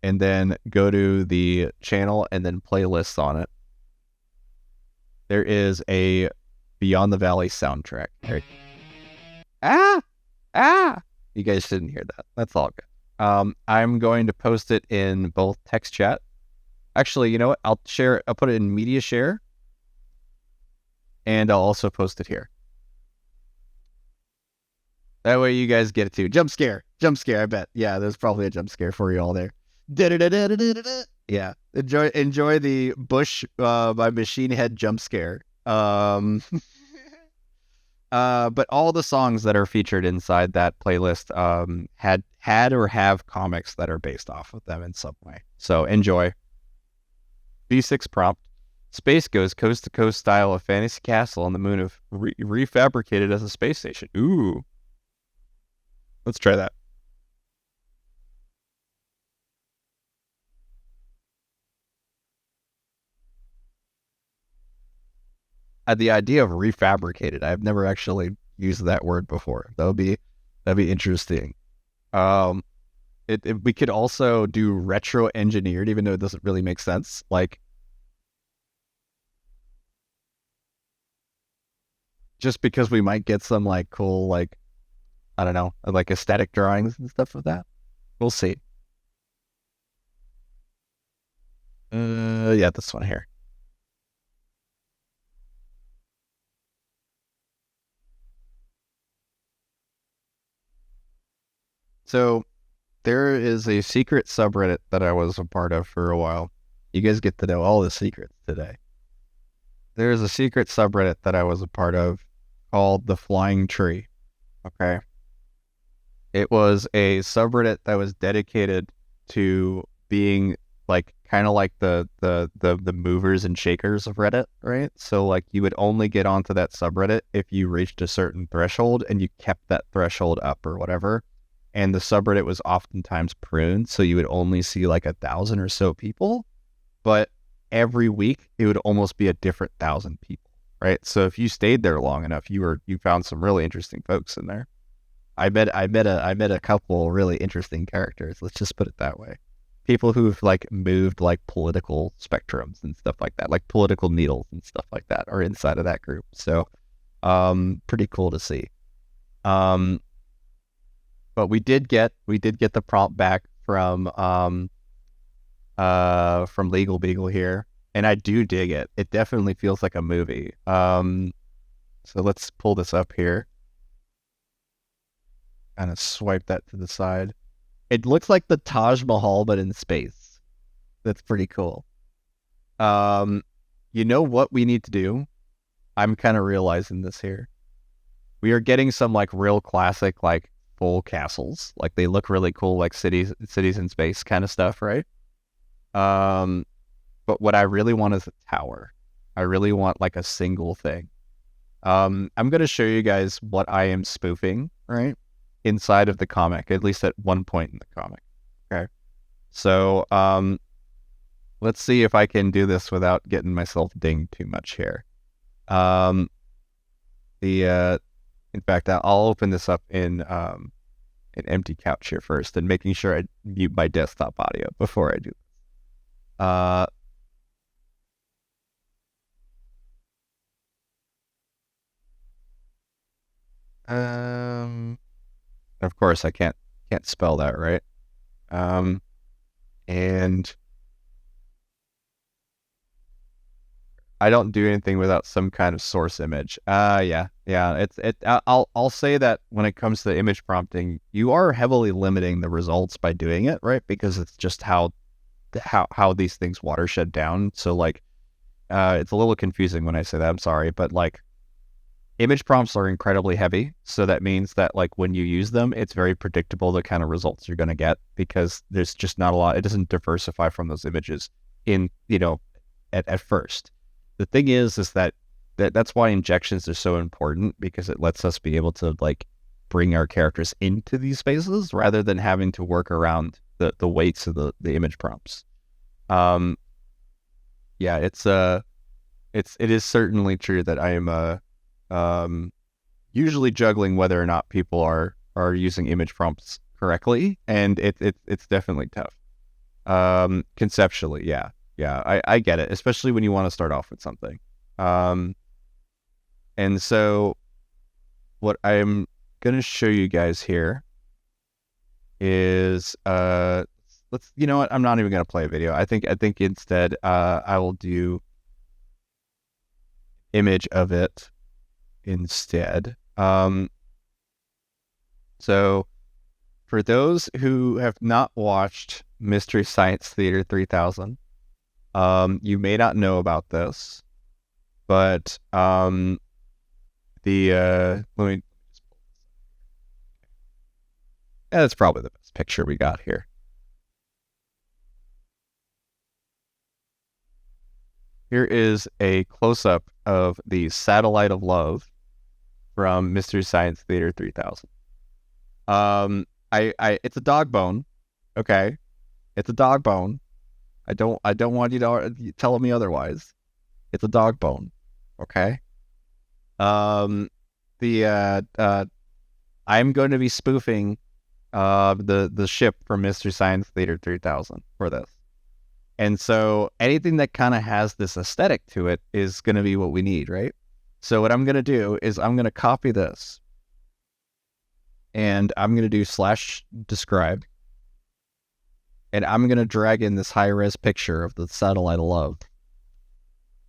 Speaker 1: and then go to the channel and then playlists on it, there is a Beyond the Valley soundtrack. Right. Ah, ah. You guys didn't hear that. That's all good. I'm going to post it in both text chat. Actually, you know what? I'll put it in media share, and I'll also post it here. That way you guys get it too. Jump scare, I bet. Yeah, there's probably a jump scare for you all there. Yeah, enjoy the Bush by Machine Head jump scare. But all the songs that are featured inside that playlist had or have comics that are based off of them in some way. So enjoy. B6 prompt. Space goes coast to coast style of fantasy castle on the moon of refabricated as a space station. Ooh. Let's try that. The idea of refabricated, I've never actually used that word before. That'd be interesting. We could also do retro engineered, even though it doesn't really make sense. Like, just because we might get some like cool, like, I don't know, like aesthetic drawings and stuff with that. We'll see. Yeah, this one here. So there is a secret subreddit that I was a part of for a while. You guys get to know all the secrets today. There's a secret subreddit that I was a part of called The Flying Tree. Okay. It was a subreddit that was dedicated to being like kind of like the movers and shakers of Reddit, right? So like you would only get onto that subreddit if you reached a certain threshold and you kept that threshold up or whatever. And the subreddit was oftentimes pruned, so you would only see like 1,000 or so people, but every week it would almost be a different 1,000 people, right? So if you stayed there long enough, you found some really interesting folks in there. I met a couple really interesting characters. Let's just put it that way. People who've like moved like political spectrums and stuff like that, like political needles and stuff like that, are inside of that group. So, pretty cool to see. But we did get the prompt back from Legal Beagle here, and I do dig it. It definitely feels like a movie. So let's pull this up here. Kind of swipe that to the side. It looks like the Taj Mahal, but in space. That's pretty cool. You know what we need to do? I'm kind of realizing this here. We are getting some like real classic, like full castles. Like they look really cool, like cities in space kind of stuff, right? But what I really want is a tower. I really want like a single thing. I'm going to show you guys what I am spoofing, right? Inside of the comic, at least at one point in the comic. Okay. So, let's see if I can do this without getting myself dinged too much here. In fact, I'll open this up in an empty couch here first, and making sure I mute my desktop audio before I do this. Of course, I can't spell that right. And I don't do anything without some kind of source image. Yeah. I'll say that when it comes to image prompting, you are heavily limiting the results by doing it, right? Because it's just how these things watershed down. So like, it's a little confusing when I say that. I'm sorry, but like, image prompts are incredibly heavy. So that means that like when you use them, it's very predictable the kind of results you're going to get, because there's just not a lot. It doesn't diversify from those images at first. The thing is that's why injections are so important, because it lets us be able to like bring our characters into these spaces rather than having to work around the weights of the image prompts. Um, yeah, it is certainly true that I am um usually juggling whether or not people are using image prompts correctly, and it's definitely tough. Conceptually, yeah, yeah, I get it, especially when you want to start off with something. Um, and so what I'm gonna show you guys here is let's you know what, I'm not even gonna play a video. I think instead I will do image of it instead. So for those who have not watched Mystery Science Theater 3000, you may not know about this, but let me. Yeah, that's probably the best picture we got here. Here is a close-up of the Satellite of Love from Mystery Science Theater 3000. It's a dog bone. Okay, it's a dog bone. I don't want you to tell me otherwise. It's a dog bone. Okay. Um, the I'm going to be spoofing the ship from Mystery Science Theater 3000 for this. And so anything that kind of has this aesthetic to it is going to be what we need, right? So what I'm going to do is I'm going to copy this and I'm going to do /describe, and I'm going to drag in this high-res picture of the Satellite of Love.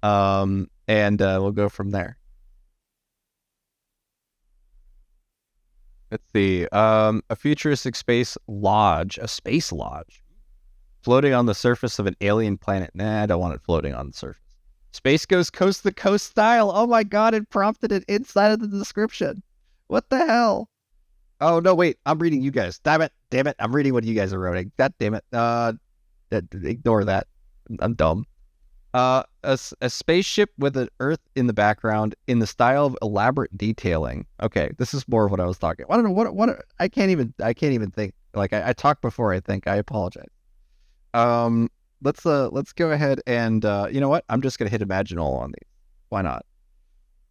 Speaker 1: And we'll go from there. Let's see. A futuristic space lodge, floating on the surface of an alien planet. Nah, I don't want it floating on the surface. Space goes coast to coast style. Oh my god, it prompted it inside of the description. What the hell? Oh no, wait, I'm reading you guys. Damn it. I'm reading what you guys are writing. God damn it. Ignore that. I'm dumb. A spaceship with an Earth in the background in the style of elaborate detailing. Okay, this is more of what I was talking. I don't know what I can't even think. Like I talked before. I think I apologize. Let's go ahead and you know what? I'm just gonna hit Imagine All on these. Why not?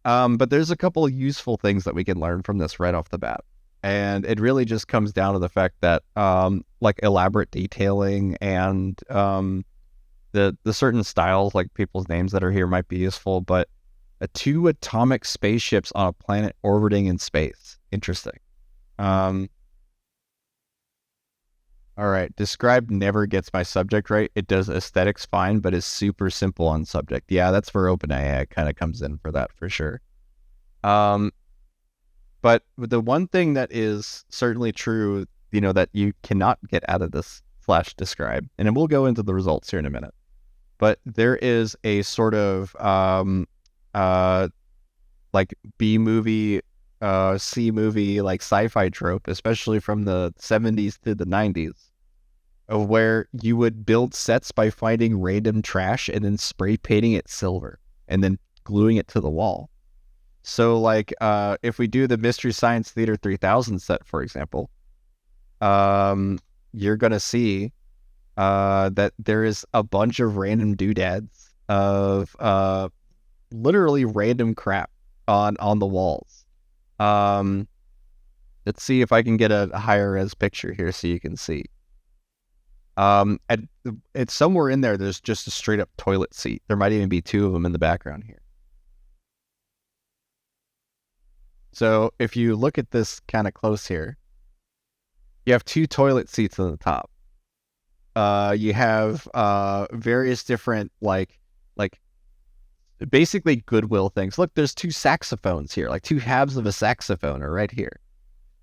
Speaker 1: But there's a couple of useful things that we can learn from this right off the bat, and it really just comes down to the fact that like elaborate detailing and the certain styles, like people's names that are here, might be useful, but two atomic spaceships on a planet orbiting in space. Interesting. All right. Describe never gets my subject right. It does aesthetics fine, but is super simple on subject. Yeah, that's where OpenAI kind of comes in for that for sure. But the one thing that is certainly true, that you cannot get out of this /describe, and we'll go into the results here in a minute, but there is a sort of like B movie, C movie, like sci-fi trope, especially from the 70s to the 90s, of where you would build sets by finding random trash and then spray painting it silver and then gluing it to the wall. So like if we do the Mystery Science Theater 3000 set, for example, you're going to see that there is a bunch of random doodads of literally random crap on the walls. Let's see if I can get a higher res picture here so you can see. It's somewhere in there. There's just a straight up toilet seat. There might even be two of them in the background here. So if you look at this kind of close here, you have two toilet seats on the top. You have various different like basically Goodwill things. Look, there's two saxophones here, like two halves of a saxophone are right here.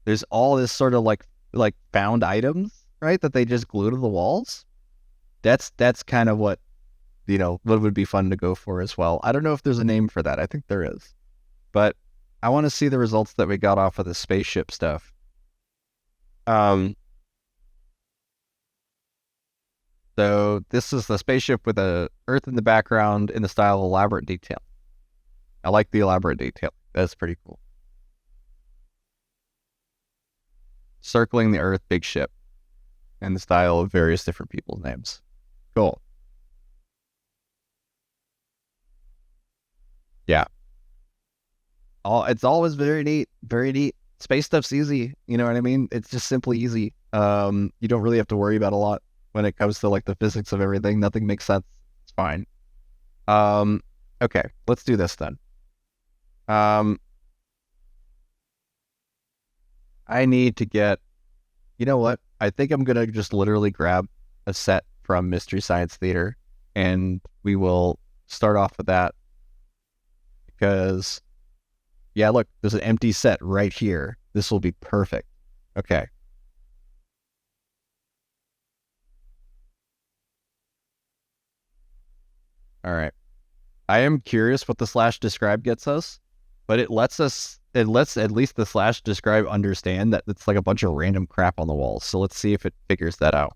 Speaker 1: There's all this sort of like found items, right, that they just glue to the walls. That's kind of what what would be fun to go for as well. I don't know if there's a name for that. I think there is, but I want to see the results that we got off of the spaceship stuff. So this is the spaceship with a Earth in the background in the style of elaborate detail. I like the elaborate detail. That's pretty cool. Circling the Earth big ship in the style of various different people's names. Cool. Yeah. It's always very neat, very neat. Space stuff's easy. You know what I mean? It's just simply easy. You don't really have to worry about a lot when it comes to like the physics of everything. Nothing makes sense. It's fine. Um, okay, let's do this then. Um, I need to get, you know what? I think I'm gonna just literally grab a set from Mystery Science Theater and we will start off with that because yeah, look, there's an empty set right here. This will be perfect. Okay. All right. I am curious what the slash describe gets us, but it lets at least the slash describe understand that it's like a bunch of random crap on the walls. So let's see if it figures that out.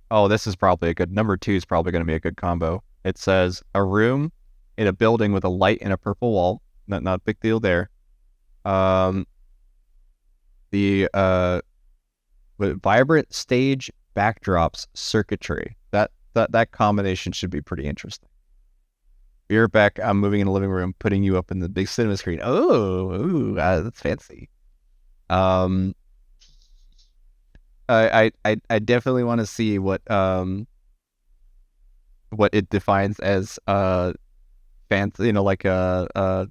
Speaker 1: Oh, this is probably a good number two is probably going to be a good combo. It says a room in a building with a light and a purple wall. Not a big deal there. Um, the with vibrant stage backdrops circuitry. That combination should be pretty interesting. You're back. I'm moving in the living room, putting you up in the big cinema screen. Oh, ooh, that's fancy. Um, I definitely want to see what it defines as fancy. You know, like the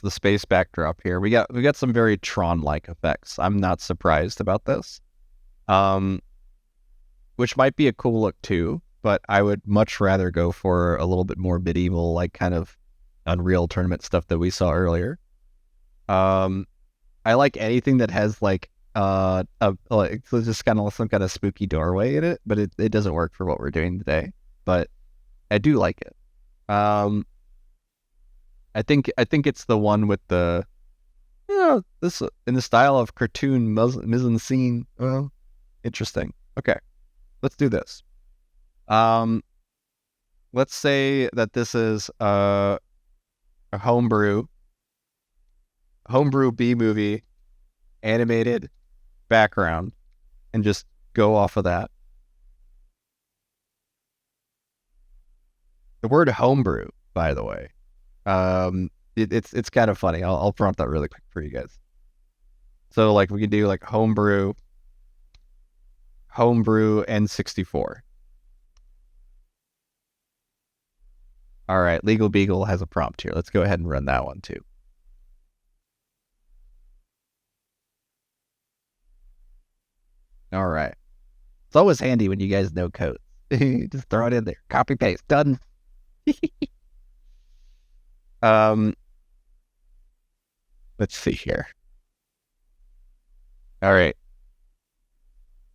Speaker 1: space backdrop here. We got some very Tron like effects. I'm not surprised about this. Um, which might be a cool look too, but I would much rather go for a little bit more medieval, like kind of Unreal Tournament stuff that we saw earlier. Um, I like anything that has like a like so just kind of some kind of spooky doorway in it, but it doesn't work for what we're doing today. But I do like it. Um, I think it's the one with the this in the style of cartoon mise en scene. Well, interesting. Okay, let's do this. Um, let's say that this is a homebrew B movie animated background and just go off of that. The word homebrew, by the way, it's kind of funny. I'll prompt that really quick for you guys. So like we can do like homebrew N64. All right, Legal Beagle has a prompt here. Let's go ahead and run that one too. All right. It's always handy when you guys know code. Just throw it in there. Copy paste. Done. um, let's see here. All right.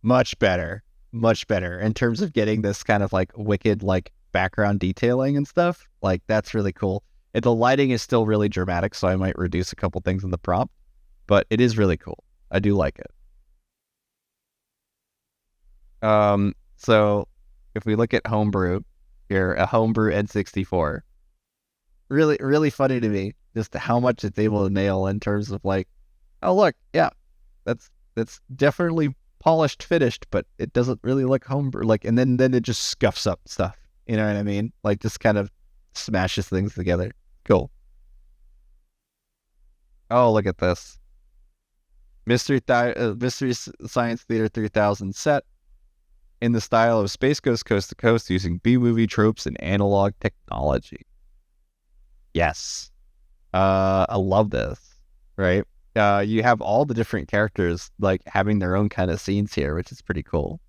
Speaker 1: Much better. Much better in terms of getting this kind of like wicked like background detailing and stuff. Like that's really cool. And the lighting is still really dramatic, so I might reduce a couple things in the prompt, but it is really cool. I do like it. So if we look at homebrew here, a homebrew N64, really, really funny to me just how much it's able to nail in terms of like, oh look, yeah, that's definitely polished, finished, but it doesn't really look homebrew. Like, and then it just scuffs up stuff. You know what I mean? Like, just kind of smashes things together. Cool. Oh, look at this Mystery Science Theater 3000 set in the style of Space Ghost Coast to Coast using B movie tropes and analog technology. Yes. I love this. Right? You have all the different characters like having their own kind of scenes here, which is pretty cool.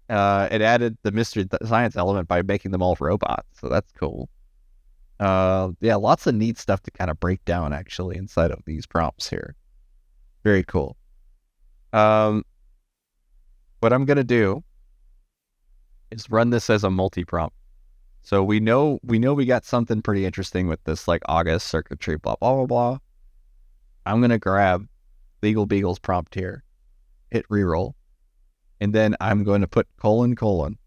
Speaker 1: It added the mystery science element by making them all robots, so that's cool. Yeah, lots of neat stuff to kind of break down actually inside of these prompts here. Very cool. Um, what I'm gonna do is run this as a multi-prompt. So we got something pretty interesting with this like August circuitry, blah blah blah blah. I'm gonna grab Legal Beagle's prompt here hit reroll, and then I'm going to put colon, colon,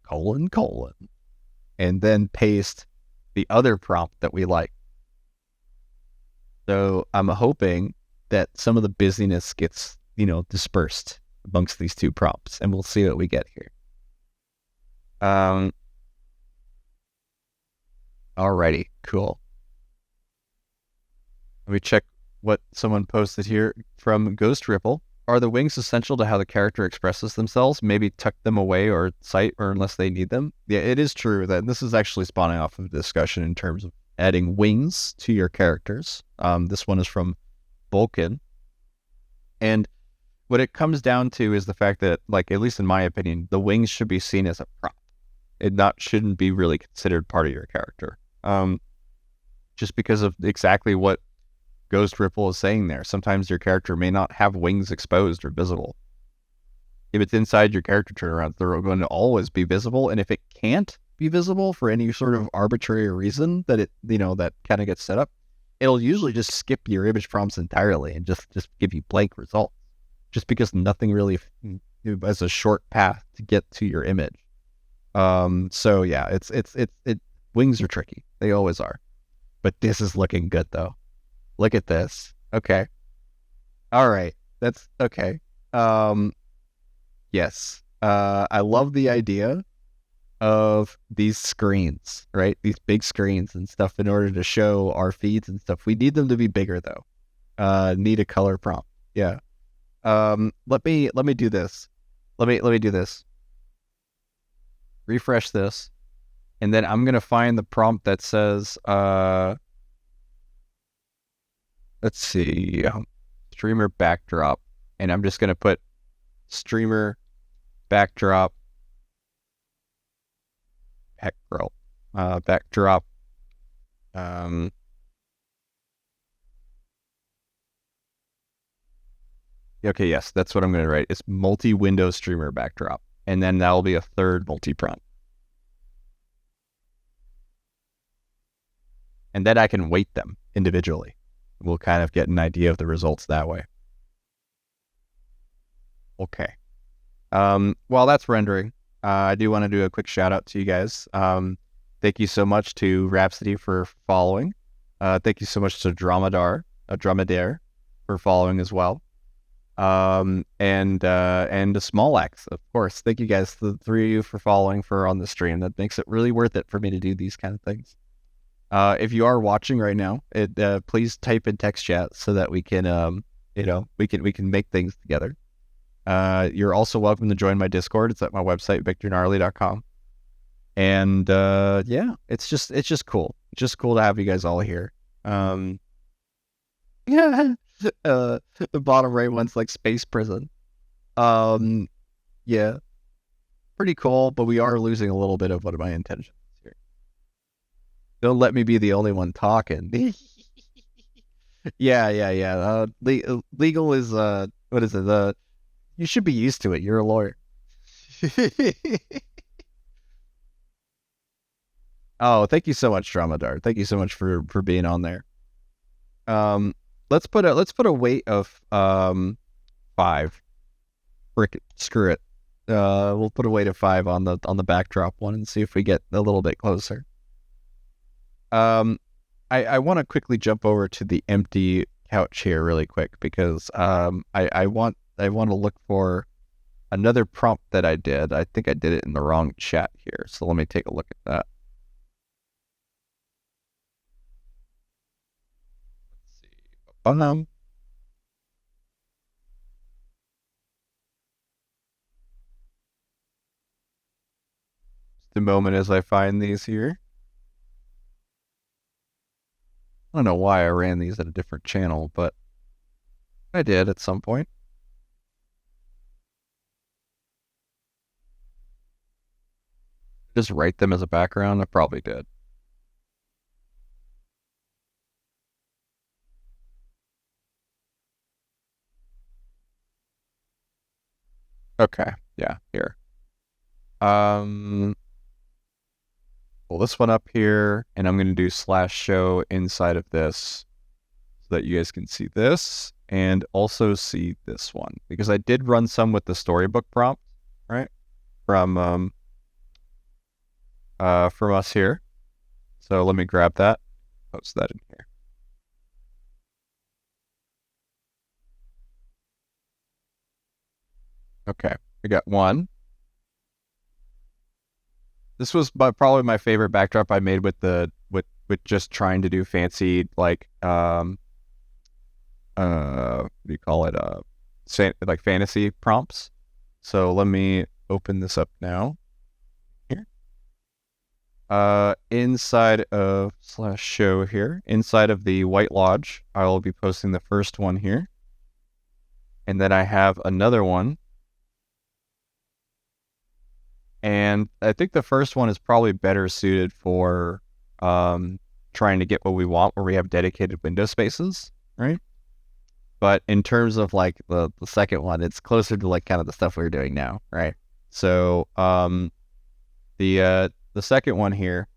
Speaker 1: colon, colon, and then paste the other prompt that we like. So I'm hoping that some of the busyness gets, dispersed amongst these two prompts, and we'll see what we get here. Alrighty, cool. Let me check what someone posted here from Ghost Ripple. Are the wings essential to how the character expresses themselves? Maybe tuck them away or sight, or unless they need them. Yeah, it is true that this is actually spawning off of a discussion in terms of adding wings to your characters. This one is from Vulcan. And what it comes down to is the fact that, like, at least in my opinion, the wings should be seen as a prop. It shouldn't be really considered part of your character. Just because of exactly what Ghost Ripple is saying there. Sometimes your character may not have wings exposed or visible. If it's inside your character turnaround, they're going to always be visible. And if it can't be visible for any sort of arbitrary reason that it, that kind of gets set up, it'll usually just skip your image prompts entirely and just give you blank results. Just because nothing really has a short path to get to your image. So yeah, wings are tricky. They always are. But this is looking good though. Look at this. Okay. All right. That's okay. Yes. I love the idea of these screens, right? These big screens and stuff in order to show our feeds and stuff. We need them to be bigger though. Need a color prompt. Yeah. Let me do this. Let me do this. Refresh this. And then I'm going to find the prompt that says, let's see, streamer backdrop. And I'm just going to put streamer backdrop, backdrop. Okay, yes, that's what I'm going to write. It's multi-window streamer backdrop. And then that'll be a third multi-prompt. And then I can weight them individually. We'll kind of get an idea of the results that way. Okay. While that's rendering, I do want to do a quick shout out to you guys. Thank you so much to Rhapsody for following. Thank you so much to Dromedare for following as well. And to Small X, of course. Thank you guys, the three of you, for following on the stream. That makes it really worth it for me to do these kind of things. If you are watching right now, please type in text chat so that we can, we can make things together. You're also welcome to join my Discord. It's at my website, victorgnarly.com. And yeah, it's just cool. It's just cool to have you guys all here. Yeah. The bottom right one's like space prison. Yeah, pretty cool, but we are losing a little bit of what my intentions here. Don't let me be the only one talking. Yeah. Legal is what is it? You should be used to it. You're a lawyer. Oh, thank you so much, Dromedare. Thank you so much for being on there. Let's put a weight of 5. Frick it, screw it. We'll put a weight of 5 on the backdrop one and see if we get a little bit closer. I want to quickly jump over to the empty couch here really quick because I want to look for another prompt that I did. I think I did it in the wrong chat here, so let me take a look at that. Just a moment as I find these here. I don't know why I ran these at a different channel, but I did at some point. Just write them as a background? I probably did. Okay, yeah, here. Pull this one up here, and I'm going to do /show inside of this. that you guys can see this and also see this one, because I did run some with the storybook prompt, right? From us here. So let me grab that, post that in here. Okay, we got one. This was probably my favorite backdrop I made with with just trying to do fancy, like what do you call it, like fantasy prompts. So let me open this up now here. Inside of /show here, inside of the White Lodge, I will be posting the first one here, and then I have another one, and I think the first one is probably better suited for trying to get what we want, where we have dedicated window spaces, right? But in terms of like the second one, it's closer to like kind of the stuff we're doing now, right? So the second one here,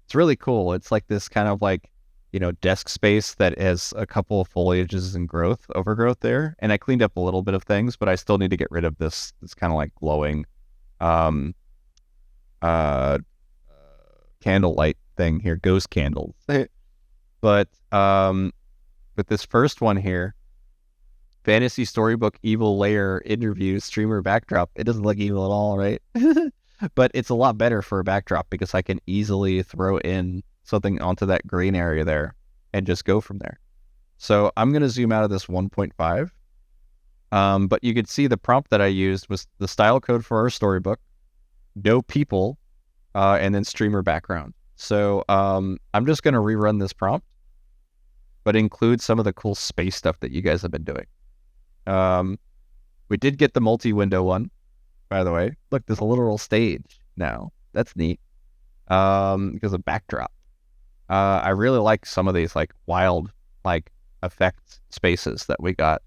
Speaker 1: it's really cool. It's like this kind of like, desk space that has a couple of foliages and overgrowth there. And I cleaned up a little bit of things, but I still need to get rid of this kind of like glowing candlelight thing here, ghost candles. But with this first one here, fantasy storybook evil layer interview streamer backdrop, it doesn't look evil at all, right? But it's a lot better for a backdrop because I can easily throw in something onto that green area there and just go from there. So I'm going to zoom out of this 1.5. But you could see the prompt that I used was the style code for our storybook, no people, and then streamer background. So I'm just going to rerun this prompt, but include some of the cool space stuff that you guys have been doing. We did get the multi-window one, by the way. Look, there's a literal stage now. That's neat. Because of backdrop. I really like some of these like wild like effect spaces that we got.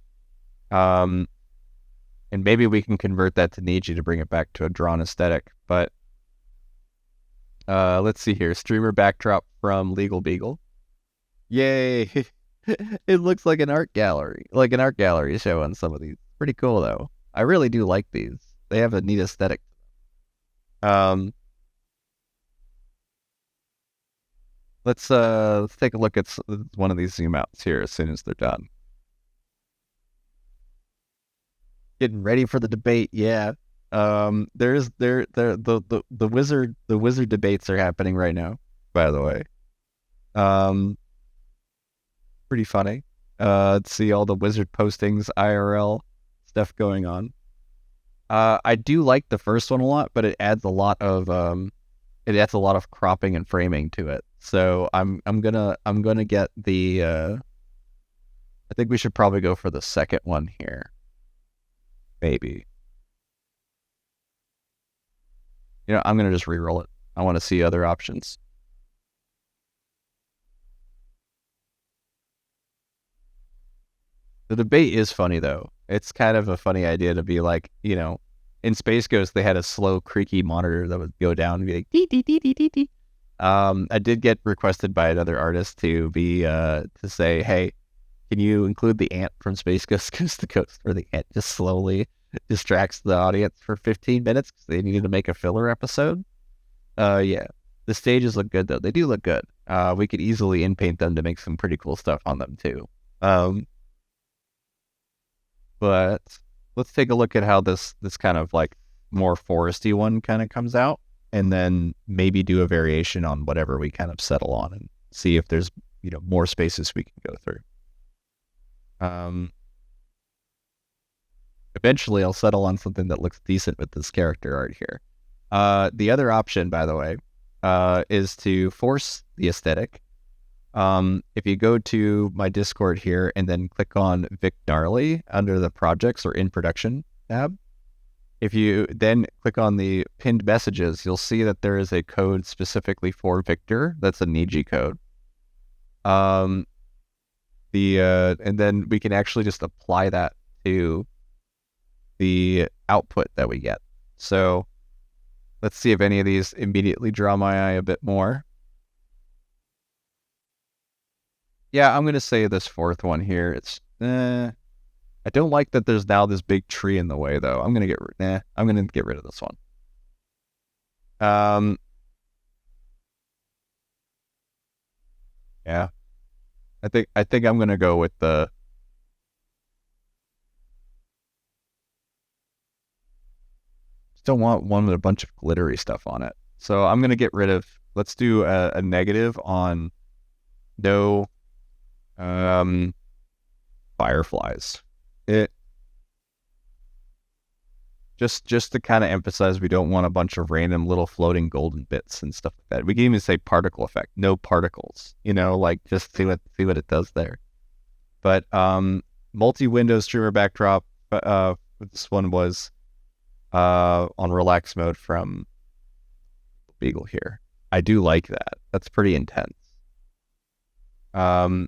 Speaker 1: And maybe we can convert that to Niji to bring it back to a drawn aesthetic. But let's see here. Streamer backdrop from Legal Beagle. Yay! It looks like an art gallery show on some of these. Pretty cool though. I really do like these. They have a neat aesthetic. Let's take a look at one of these zoom outs here as soon as they're done. Getting ready for the debate, yeah. The wizard debates are happening right now, by the way. Pretty funny. Let's see all the wizard postings, IRL stuff going on. I do like the first one a lot, but it adds a lot of cropping and framing to it. So I'm gonna get the I think we should probably go for the second one here. Maybe. I'm gonna just re-roll it. I want to see other options. The debate is funny though. It's kind of a funny idea to be like, in Space Ghost they had a slow, creaky monitor that would go down and be like dee dee dee dee dee dee. I did get requested by another artist to be to say, hey, can you include the ant from Space Ghost Coast to Coast, where the ant just slowly distracts the audience for 15 minutes because they needed to make a filler episode. Yeah, the stages look good though. They do look good. We could easily in-paint them to make some pretty cool stuff on them too. But let's take a look at how this kind of like more foresty one kind of comes out, and then maybe do a variation on whatever we kind of settle on and see if there's, more spaces we can go through. Eventually I'll settle on something that looks decent with this character art here. The other option, by the way, is to force the aesthetic. If you go to my Discord here and then click on Vic Gnarly under the projects or in production tab, if you then click on the pinned messages, you'll see that there is a code specifically for Victor. That's a Niji code. And then we can actually just apply that to the output that we get. So let's see if any of these immediately draw my eye a bit more. Yeah, I'm gonna say this fourth one here. I don't like that there's now this big tree in the way though. I'm gonna get rid of this one. Um, yeah, I think I'm gonna go with the. Still want one with a bunch of glittery stuff on it. So I'm gonna get rid of. Let's do a negative on no um fireflies. It just to kind of emphasize we don't want a bunch of random little floating golden bits and stuff like that. We can even say particle effect, no particles. Like just see what it does there. But multi-window streamer backdrop. This one was on relax mode from Beagle here. I do like that. That's pretty intense. Um,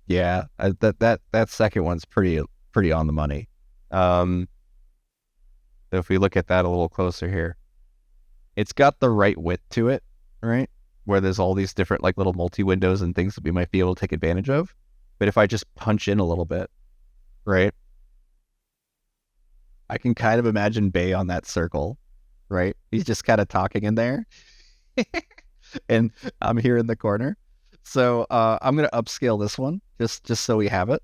Speaker 1: yeah, that second one's pretty on the money. So if we look at that a little closer here, it's got the right width to it, right? Where there's all these different like little multi-windows and things that we might be able to take advantage of. But if I just punch in a little bit, right? I can kind of imagine Bay on that circle, right? He's just kind of talking in there. And I'm here in the corner. So I'm gonna upscale this one just so we have it.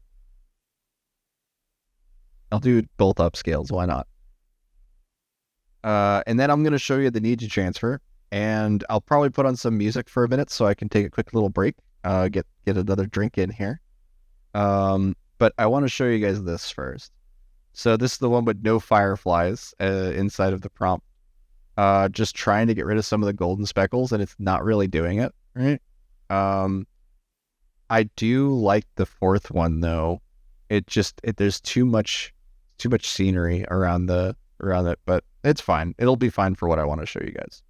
Speaker 1: I'll do both upscales, why not? And then I'm gonna show you the need to transfer, and I'll probably put on some music for a minute so I can take a quick little break, get another drink in here. But I want to show you guys this first. So this is the one with no fireflies inside of the prompt. Just trying to get rid of some of the golden speckles, and it's not really doing it, right? I do like the fourth one though. There's too much scenery around it, but it's fine. It'll be fine for what I want to show you guys.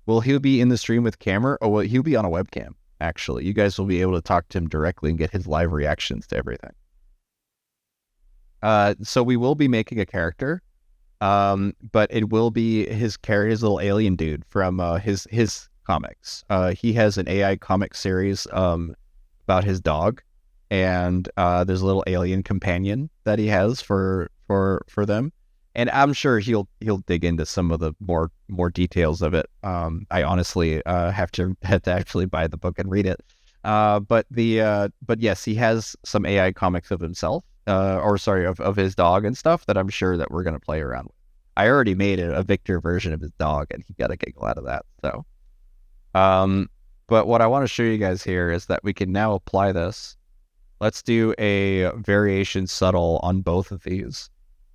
Speaker 1: Will he be in the stream with camera, or will he be on a webcam? Actually, you guys will be able to talk to him directly and get his live reactions to everything. So we will be making a character, but it will be his little alien dude from his comics. He has an AI comic series about his dog, and there's a little alien companion that he has for them. And I'm sure he'll dig into some of the more details of it. I honestly have to actually buy the book and read it. But yes, he has some AI comics of himself, of his dog and stuff that I'm sure that we're gonna play around with. I already made a Victor version of his dog, and he got a giggle out of that. So, but what I want to show you guys here is that we can now apply this. Let's do a variation subtle on both of these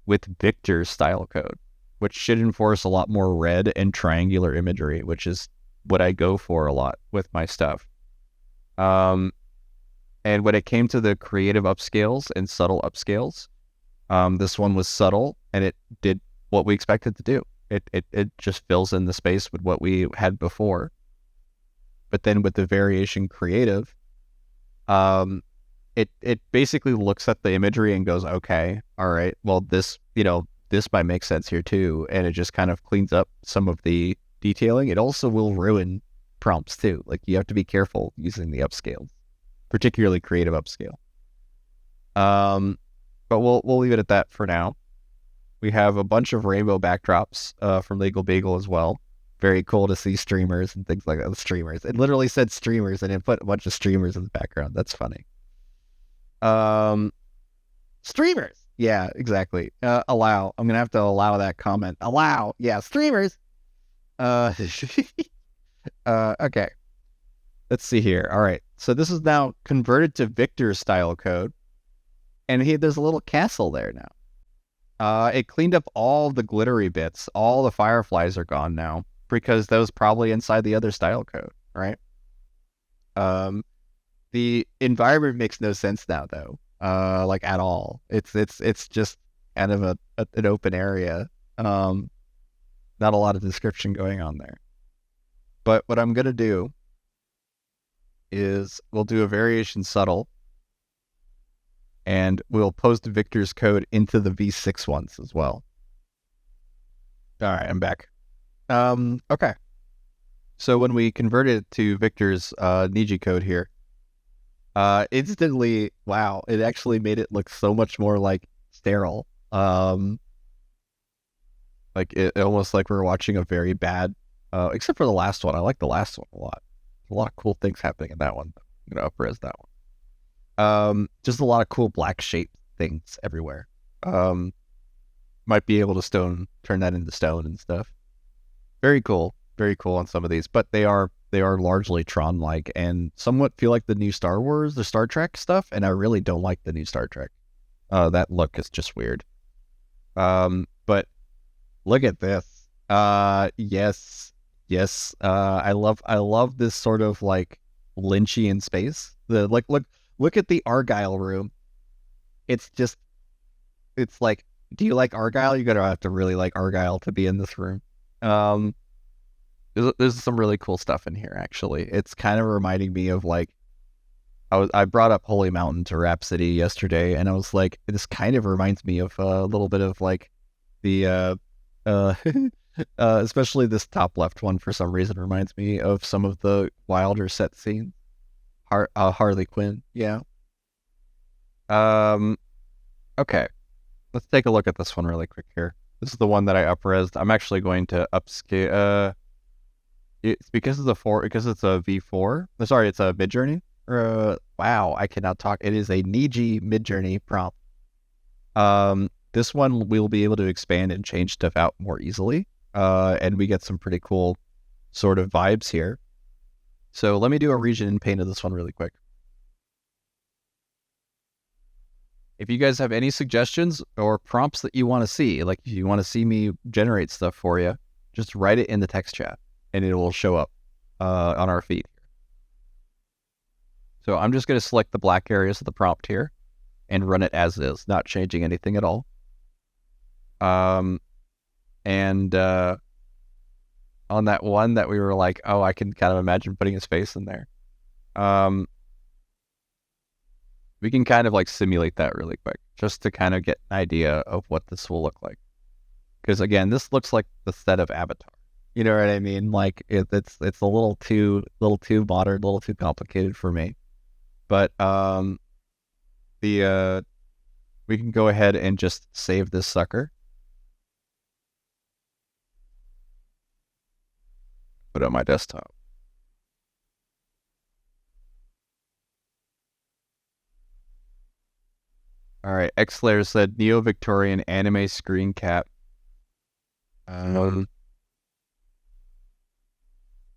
Speaker 1: with Victor's style code, which should enforce a lot more red and triangular imagery, which is what I go for a lot with my stuff. And when it came to the creative upscales and subtle upscales, this one was subtle, and it did what we expected to do. It just fills in the space with what we had before. But then with the variation creative, it basically looks at the imagery and goes, okay, all right, well, this might make sense here too. And it just kind of cleans up some of the detailing. It also will ruin prompts too. Like, you have to be careful using the upscale, particularly creative upscale. But we'll leave it at that for now. We have a bunch of rainbow backdrops from Legal Beagle as well. Very cool to see streamers and things like that. Streamers. It literally said streamers, and it put a bunch of streamers in the background. That's funny. Streamers. Yeah, exactly. Allow. I'm gonna have to allow that comment. Allow. Yeah, streamers. Okay. Let's see here. All right. So this is now converted to Victor's style code, and there's a little castle there now. It cleaned up all the glittery bits. All the fireflies are gone now because those probably inside the other style code, right? The environment makes no sense now, though. Like at all. It's just kind of an open area. Not a lot of description going on there. But what I'm gonna do is we'll do a variation subtle, and we'll post Victor's code into the V6 ones as well. All right, I'm back. Okay. So when we converted it to Victor's Niji code here, Instantly, wow, it actually made it look so much more like sterile. Like it almost like we are watching a very bad, except for the last one. I like the last one a lot. A lot of cool things happening in that one. I'm gonna upres that one. Just a lot of cool black shaped things everywhere. Um, might be able to turn that into stone and stuff. Very cool on some of these, but they are largely Tron like and somewhat feel like the new Star Wars, the Star Trek stuff, and I really don't like the new Star Trek. That look is just weird. But look at this. Yes, yes. I love this sort of like Lynchian space. The like look at the Argyle room. It's just it's like, do you like Argyle? You're gonna have to really like Argyle to be in this room. Um, there's some really cool stuff in here actually. It's kind of reminding me of like I brought up Holy Mountain to Rhapsody yesterday, and I was like, this kind of reminds me of a little bit of like the uh especially this top left one for some reason reminds me of some of the Wilder set scenes. Harley Quinn, yeah. Um, okay, let's take a look at this one really quick here. This is the one that I upresed. I'm actually going to upscale. It's because it's a four, because it's a V4. Sorry, it's a Midjourney. Wow, I cannot talk. It is a Niji Midjourney prompt. This one we'll be able to expand and change stuff out more easily. And we get some pretty cool sort of vibes here. So let me do a region and paint of this one really quick. If you guys have any suggestions or prompts that you want to see, like if you want to see me generate stuff for you, just write it in the text chat and it will show up on our feed. So I'm just going to select the black areas of the prompt here and run it as is, not changing anything at all. And on that one that we were like, oh, I can kind of imagine putting his face in there. We can kind of like simulate that really quick just to kind of get an idea of what this will look like. Because again, this looks like the set of Avatar. You know what I mean? Like it's a little too modern, a little too complicated for me. But the we can go ahead and just save this sucker. Put it on my desktop. All right, Xlayer said neo-Victorian anime screen cap.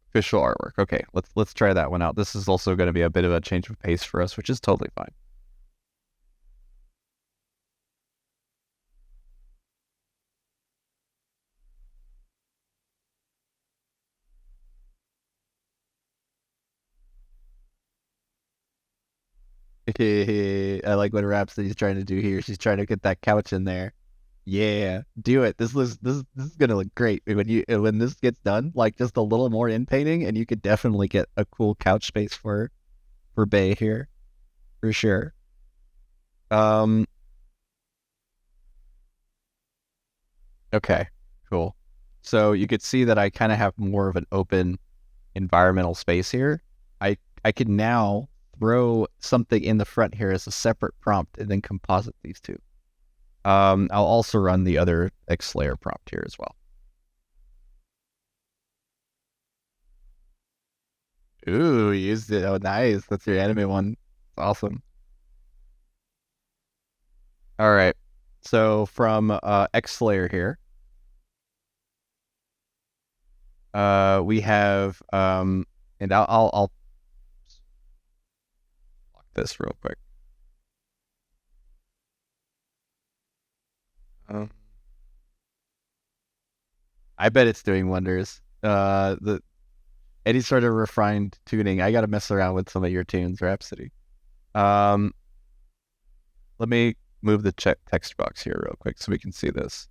Speaker 1: Official artwork. Okay, let's try that one out. This is also going to be a bit of a change of pace for us, which is totally fine. I like what Rhapsody's trying to do here. She's trying to get that couch in there. Yeah, do it. This is gonna look great when this gets done. Like just a little more in painting, and you could definitely get a cool couch space for Bay here for sure. Um. Okay. Cool. So you could see that I kind of have more of an open environmental space here. I can now throw something in the front here as a separate prompt and then composite these two. I'll also run the other Xlayer prompt here as well. Ooh, you used it. Oh, nice. That's your anime one. Awesome. All right. So from Xlayer here, we have and I'll lock this real quick. I bet it's doing wonders. The any sort of refined tuning. I got to mess around with some of your tunes, Rhapsody. Um, let me move the text box here real quick so we can see this.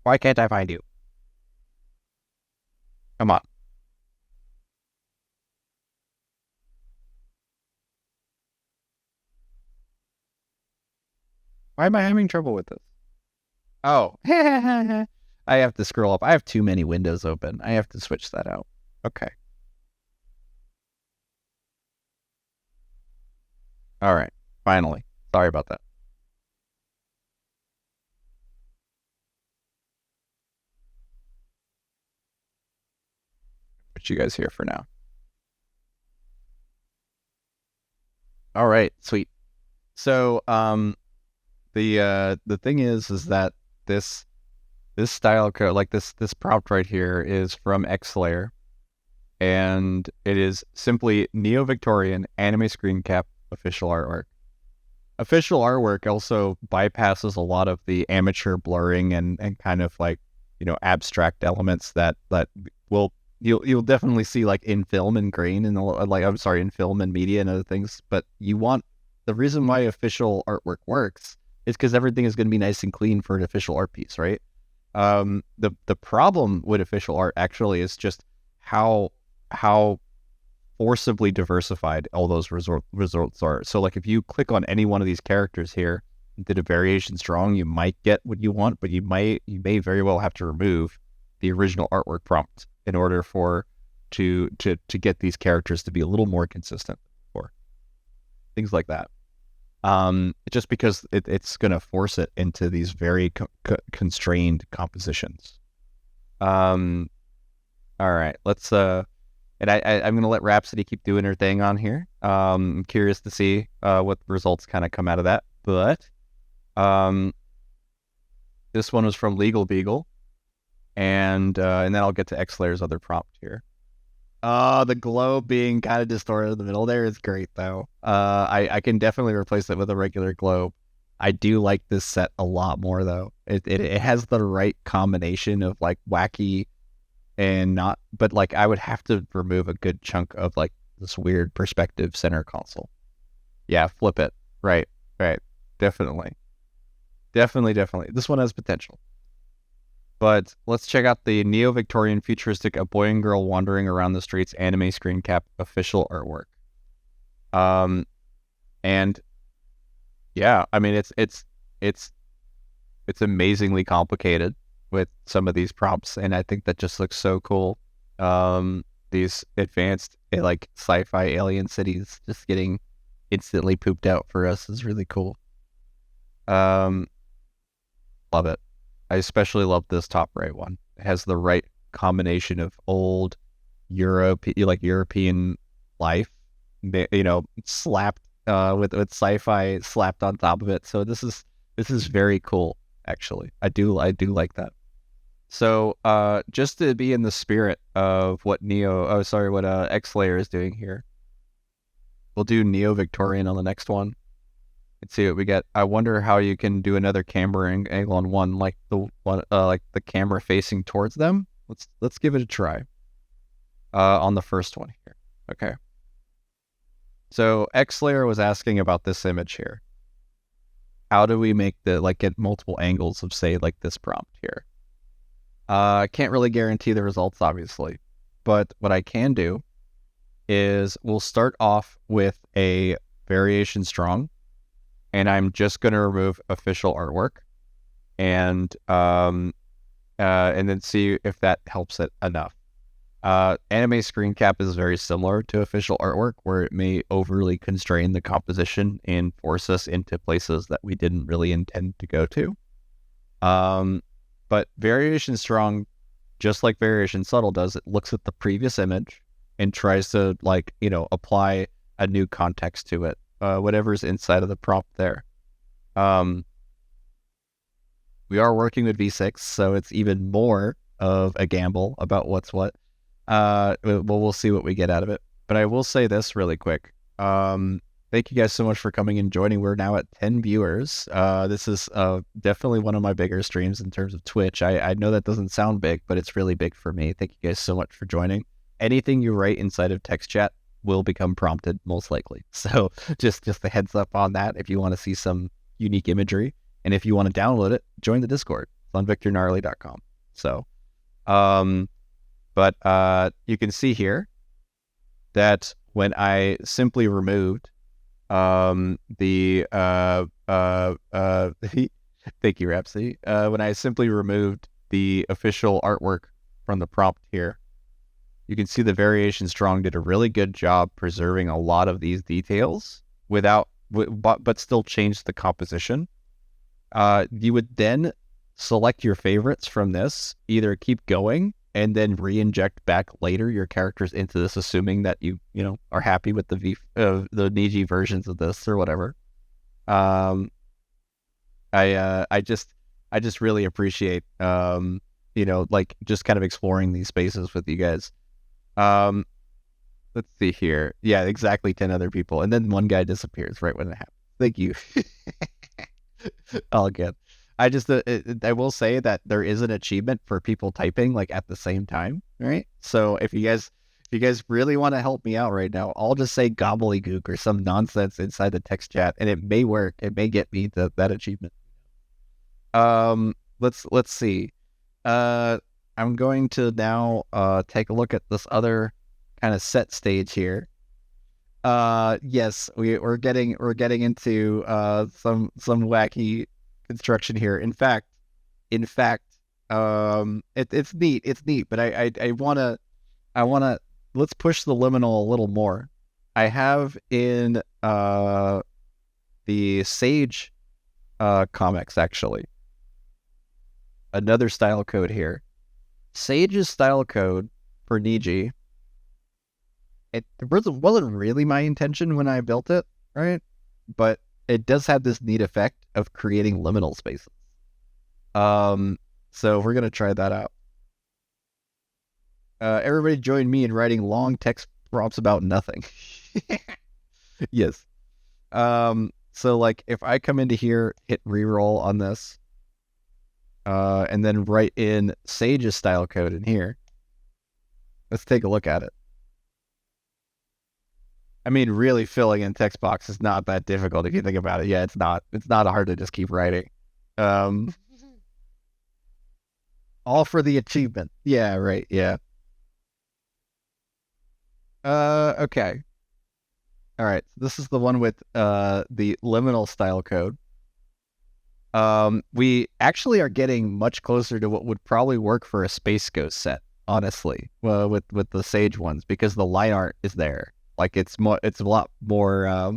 Speaker 1: Why can't I find you? Come on. Why am I having trouble with this?
Speaker 2: Oh, I have to scroll up. I have too many windows open. I have to switch that out. Okay. All right. Finally. Sorry about that. Put you guys here for now. All right. Sweet. So, the thing is that this this style code, like this prompt right here, is from Xlayer, and it is simply neo-Victorian anime screen cap official artwork. Official artwork also bypasses a lot of the amateur blurring and kind of like, abstract elements that will you'll definitely see like in film and grain and like, I'm sorry, in film and media and other things. But the reason why official artwork works is because everything is going to be nice and clean for an official art piece, right? The problem with official art actually is just how forcibly diversified all those results are. So like if you click on any one of these characters here and did a variation strong, you might get what you want, but you may very well have to remove the original artwork prompt in order for to get these characters to be a little more consistent, or things like that. Just because it's going to force it into these very constrained compositions. Um, all right, let's and I'm going to let Rhapsody keep doing her thing on here. I'm curious to see what results kind of come out of that. But um, this one was from Legal Beagle, and then I'll get to Xlayer's other prompt here. The glow being kind of distorted in the middle there is great, though. I can definitely replace it with a regular globe. I do like this set a lot more, though. It has the right combination of like wacky and not, but like I would have to remove a good chunk of like this weird perspective center console. Yeah, flip it. Right, right. Definitely. Definitely, definitely. This one has potential. But let's check out the neo-Victorian futuristic A Boy and Girl Wandering Around the Streets anime screen cap official artwork. Um, and yeah, I mean it's amazingly complicated with some of these prompts, and I think that just looks so cool. These advanced like sci-fi alien cities just getting instantly pooped out for us is really cool. Um, love it. I especially love this top right one. It has the right combination of old European life, slapped with sci-fi slapped on top of it. So this is very cool, actually. I do like that. So just to be in the spirit of what Xlayer is doing here, we'll do Neo Victorian on the next one. Let's see what we get. I wonder how you can do another camera angle on one, like the one, like the camera facing towards them. Let's give it a try. On the first one here. Okay. So Xlayer was asking about this image here. How do we make get multiple angles of, say, like this prompt here? I can't really guarantee the results, obviously, but what I can do is we'll start off with a variation strong, and I'm just going to remove official artwork, and then see if that helps it enough. Anime screen cap is very similar to official artwork, where it may overly constrain the composition and force us into places that we didn't really intend to go to. But variation strong, just like variation subtle does, it looks at the previous image and tries to apply a new context to it, whatever's inside of the prompt there. We are working with V6, so it's even more of a gamble about what's what. We'll see what we get out of it. But I will say this really quick. Thank you guys so much for coming and joining. We're now at 10 viewers. This is definitely one of my bigger streams in terms of Twitch. I know that doesn't sound big, but it's really big for me. Thank you guys so much for joining. Anything you write inside of text chat will become prompted, most likely. So just a heads up on that if you want to see some unique imagery. And if you want to download it, join the Discord. It's on victorgnarly.com. So, but you can see here that when I simply removed the Thank you, Rhapsody. When I simply removed the official artwork from the prompt here, you can see the Variation Strong did a really good job preserving a lot of these details but still changed the composition. You would then select your favorites from this, either keep going and then re-inject back later your characters into this, assuming that you know are happy with the Niji versions of this or whatever. Um, I just really appreciate like just kind of exploring these spaces with you guys. Um, let's see here. Yeah, exactly 10 other people, and then one guy disappears right when it happens. Thank you. All good. I will say that there is an achievement for people typing like at the same time, right? So if you guys really want to help me out right now, I'll just say gobbledygook or some nonsense inside the text chat, and it may work. It may get me that achievement. Let's see. Uh, I'm going to now take a look at this other kind of set stage here. Yes, we're getting into some wacky construction here. In fact, it's neat. It's neat, but I wanna let's push the liminal a little more. I have in the Sage comics actually another style code here. Sage's style code for Niji. It wasn't really my intention when I built it, right? But it does have this neat effect of creating liminal spaces. So we're gonna try that out. Everybody join me in writing long text prompts about nothing. Yes. So like if I come into here, hit reroll on this, and then write in Sage's style code in here. Let's take a look at it. I mean, really filling in text box is not that difficult if you think about it. Yeah, it's not. It's not hard to just keep writing. Um, all for the achievement. Yeah, right. Yeah. Okay. All right. This is the one with the liminal style code. We actually are getting much closer to what would probably work for a Space Ghost set, honestly. Well, with the Sage ones, because the line art is there. Like it's a lot more. I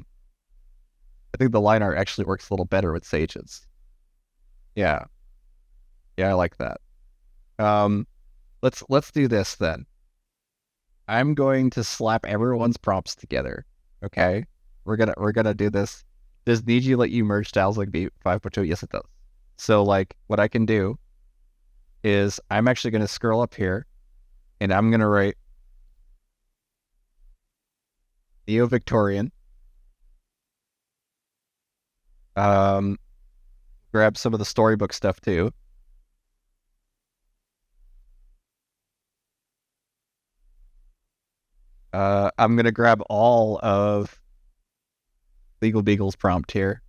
Speaker 2: think the line art actually works a little better with Sages. Yeah, yeah, I like that. Um, let's do this then. I'm going to slap everyone's prompts together. Okay, we're gonna do this. Does Niji let you merge styles like B5.2? Yes, it does. So like what I can do is I'm actually gonna scroll up here and I'm gonna write Neo-Victorian. Um, grab some of the storybook stuff too. I'm gonna grab all of Legal Beagle's prompt here.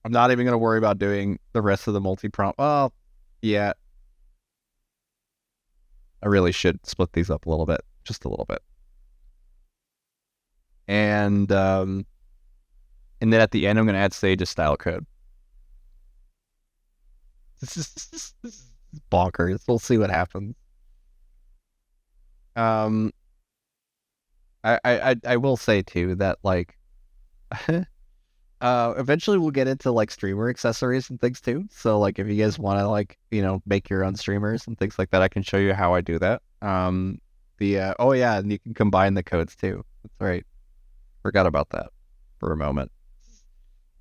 Speaker 2: I'm not even gonna worry about doing the rest of the multi-prompt. Well, yeah, I really should split these up a little bit, just a little bit. And then at the end, I'm gonna add Sage's style code. This is bonkers. We'll see what happens. Um, I will say too that like eventually we'll get into like streamer accessories and things too. So like if you guys want to like, make your own streamers and things like that, I can show you how I do that. Oh yeah, and you can combine the codes too. That's right. Forgot about that for a moment.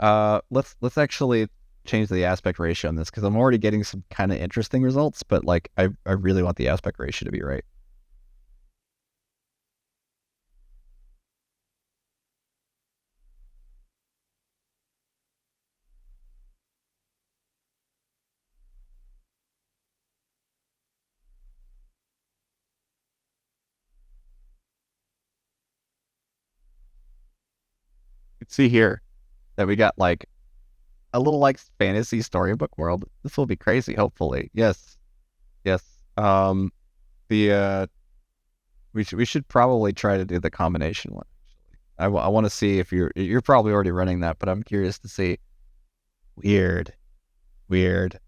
Speaker 2: Let's actually change the aspect ratio on this because I'm already getting some kind of interesting results, but like I really want the aspect ratio to be right. You can see here that we got like a little like fantasy storybook world. This will be crazy, hopefully. Yes. Yes. The we should probably try to do the combination one. I want to see if you're probably already running that, but I'm curious to see. Weird, weird.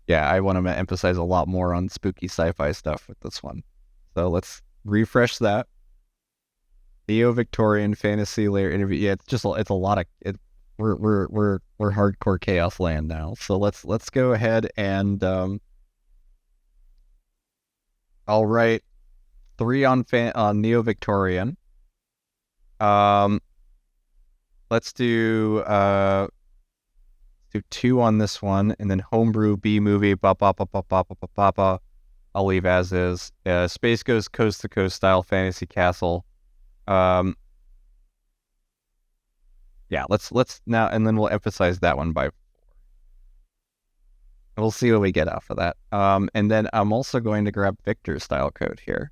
Speaker 2: Yeah, I want to emphasize a lot more on spooky sci-fi stuff with this one. So let's refresh that. Neo-Victorian fantasy layer interview. Yeah, it's a lot of it. We're hardcore chaos land now. So let's go ahead and I'll write 3 on Neo-Victorian. Um, let's do 2 on this one, and then homebrew B movie. Ba ba ba ba ba ba ba ba ba. I'll leave as is. Space Ghost Coast to Coast style fantasy castle. Um, yeah, let's now, and then we'll emphasize that one by 4. We'll see what we get off of that. And then I'm also going to grab Victor's style code here.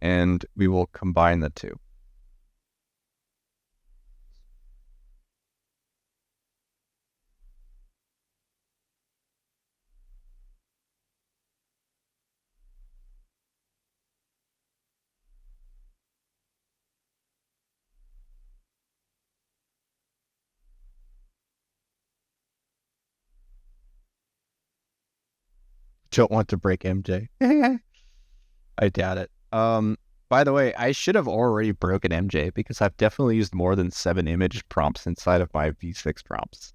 Speaker 2: And we will combine the 2. Don't want to break MJ. I doubt it. By the way, I should have already broken MJ because I've definitely used more than 7 image prompts inside of my V6 prompts.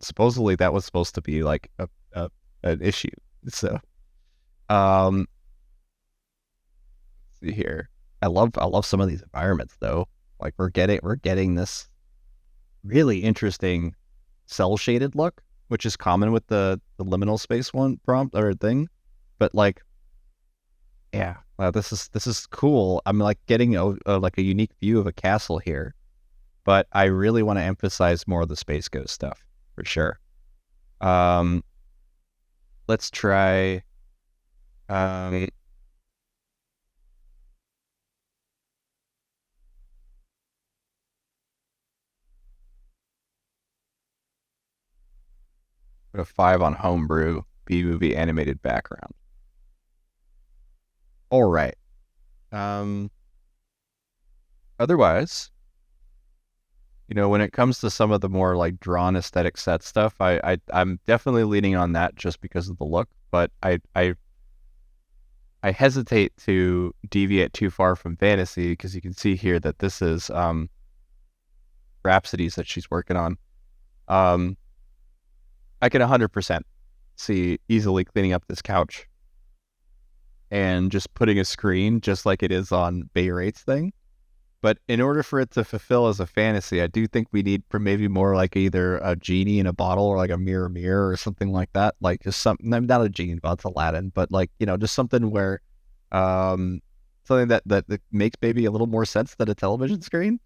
Speaker 2: Supposedly that was supposed to be like an issue. So, let's see here. I love some of these environments though. Like we're getting this really interesting cell shaded look, which is common with the liminal space one prompt or thing. But like, yeah, wow, this is cool. I'm like getting like a unique view of a castle here, but I really want to emphasize more of the Space Ghost stuff for sure. Um, let's try. Um, put a 5 on homebrew B movie animated background. All right. Um, otherwise, when it comes to some of the more like drawn aesthetic set stuff, I'm definitely leaning on that just because of the look, but I hesitate to deviate too far from fantasy because you can see here that this is Rhapsodies that she's working on. I can 100% see easily cleaning up this couch and just putting a screen just like it is on Bay Rate's thing. But in order for it to fulfill as a fantasy, I do think we need maybe more like either a genie in a bottle or like a mirror or something like that. Like just something, not a genie, but it's Aladdin, but like, just something where, something that makes maybe a little more sense than a television screen.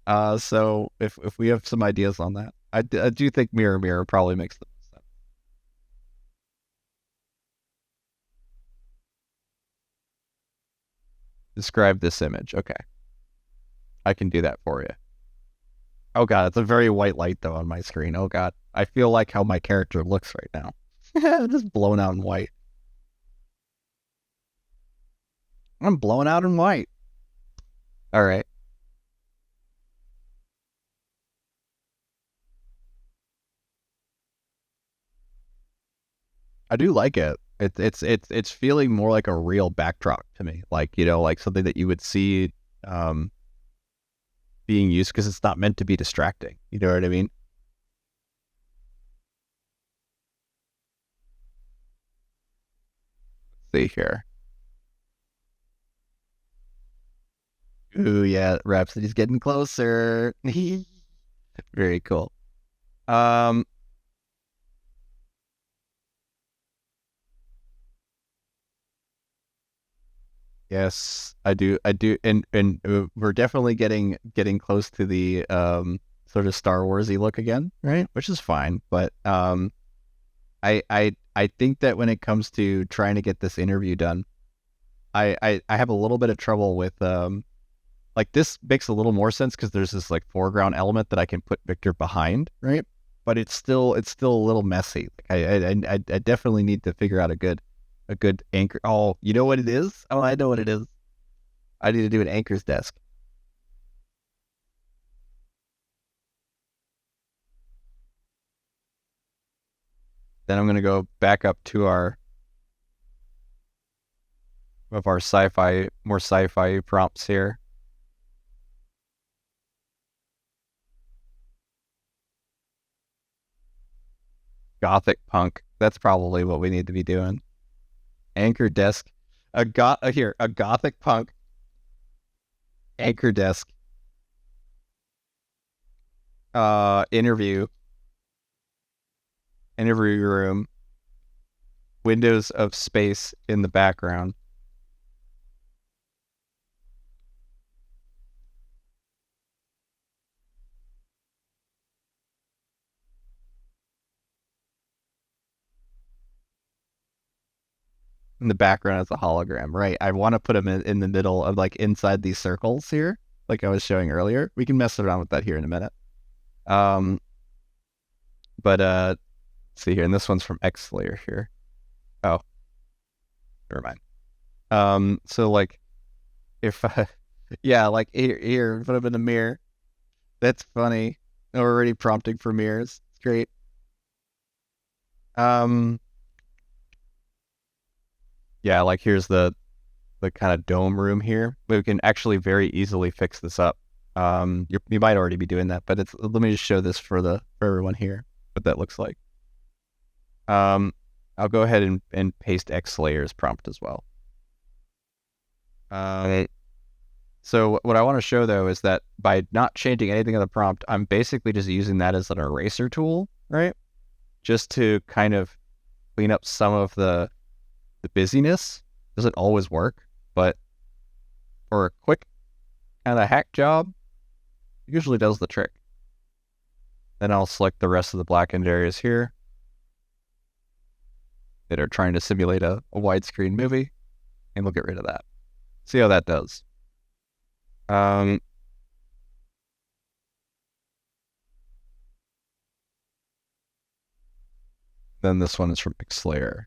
Speaker 2: So if we have some ideas on that, I do think mirror probably makes the most sense. Describe this image. Okay. I can do that for you. Oh god, it's a very white light though on my screen. Oh god, I feel like how my character looks right now. Just blown out in white. I'm blown out in white. All right. I do like it. It's feeling more like a real backdrop to me. Like, like something that you would see being used because it's not meant to be distracting. You know what I mean? Let's see here. Ooh, yeah, Rhapsody's getting closer. Very cool. Um, yes, I do. And we're definitely getting close to the sort of Star Warsy look again, right? Which is fine, but I think that when it comes to trying to get this interview done, I have a little bit of trouble with like this makes a little more sense because there's this like foreground element that I can put Victor behind, right? But it's still a little messy. I definitely need to figure out a good a good anchor. Oh, you know what it is? Oh, I know what it is. I need to do an anchor's desk. Then I'm going to go back up to our sci-fi, more sci-fi prompts here. Gothic punk. That's probably what we need to be doing. Anchor desk. A gothic punk anchor desk. Interview room. Windows of space in the background. In the background as a hologram, right? I want to put them in the middle of like inside these circles here, like I was showing earlier. We can mess around with that here in a minute. But let's see here, and this one's from Xlayer here. Oh, never mind. So like if yeah, like here, put them in a mirror. That's funny. We're already prompting for mirrors. It's great. Yeah, like here's the kind of dome room here. We can actually very easily fix this up. You might already be doing that, but let me just show this for everyone here, what that looks like. I'll go ahead and paste Xlayer's prompt as well. So what I want to show though is that by not changing anything in the prompt, I'm basically just using that as an eraser tool, right? Just to kind of clean up some of the busyness. Doesn't always work, but for a quick kind of hack job, it usually does the trick. Then I'll select the rest of the blackened areas here that are trying to simulate a widescreen movie, and we'll get rid of that. See how that does. Then this one is from Xlayer.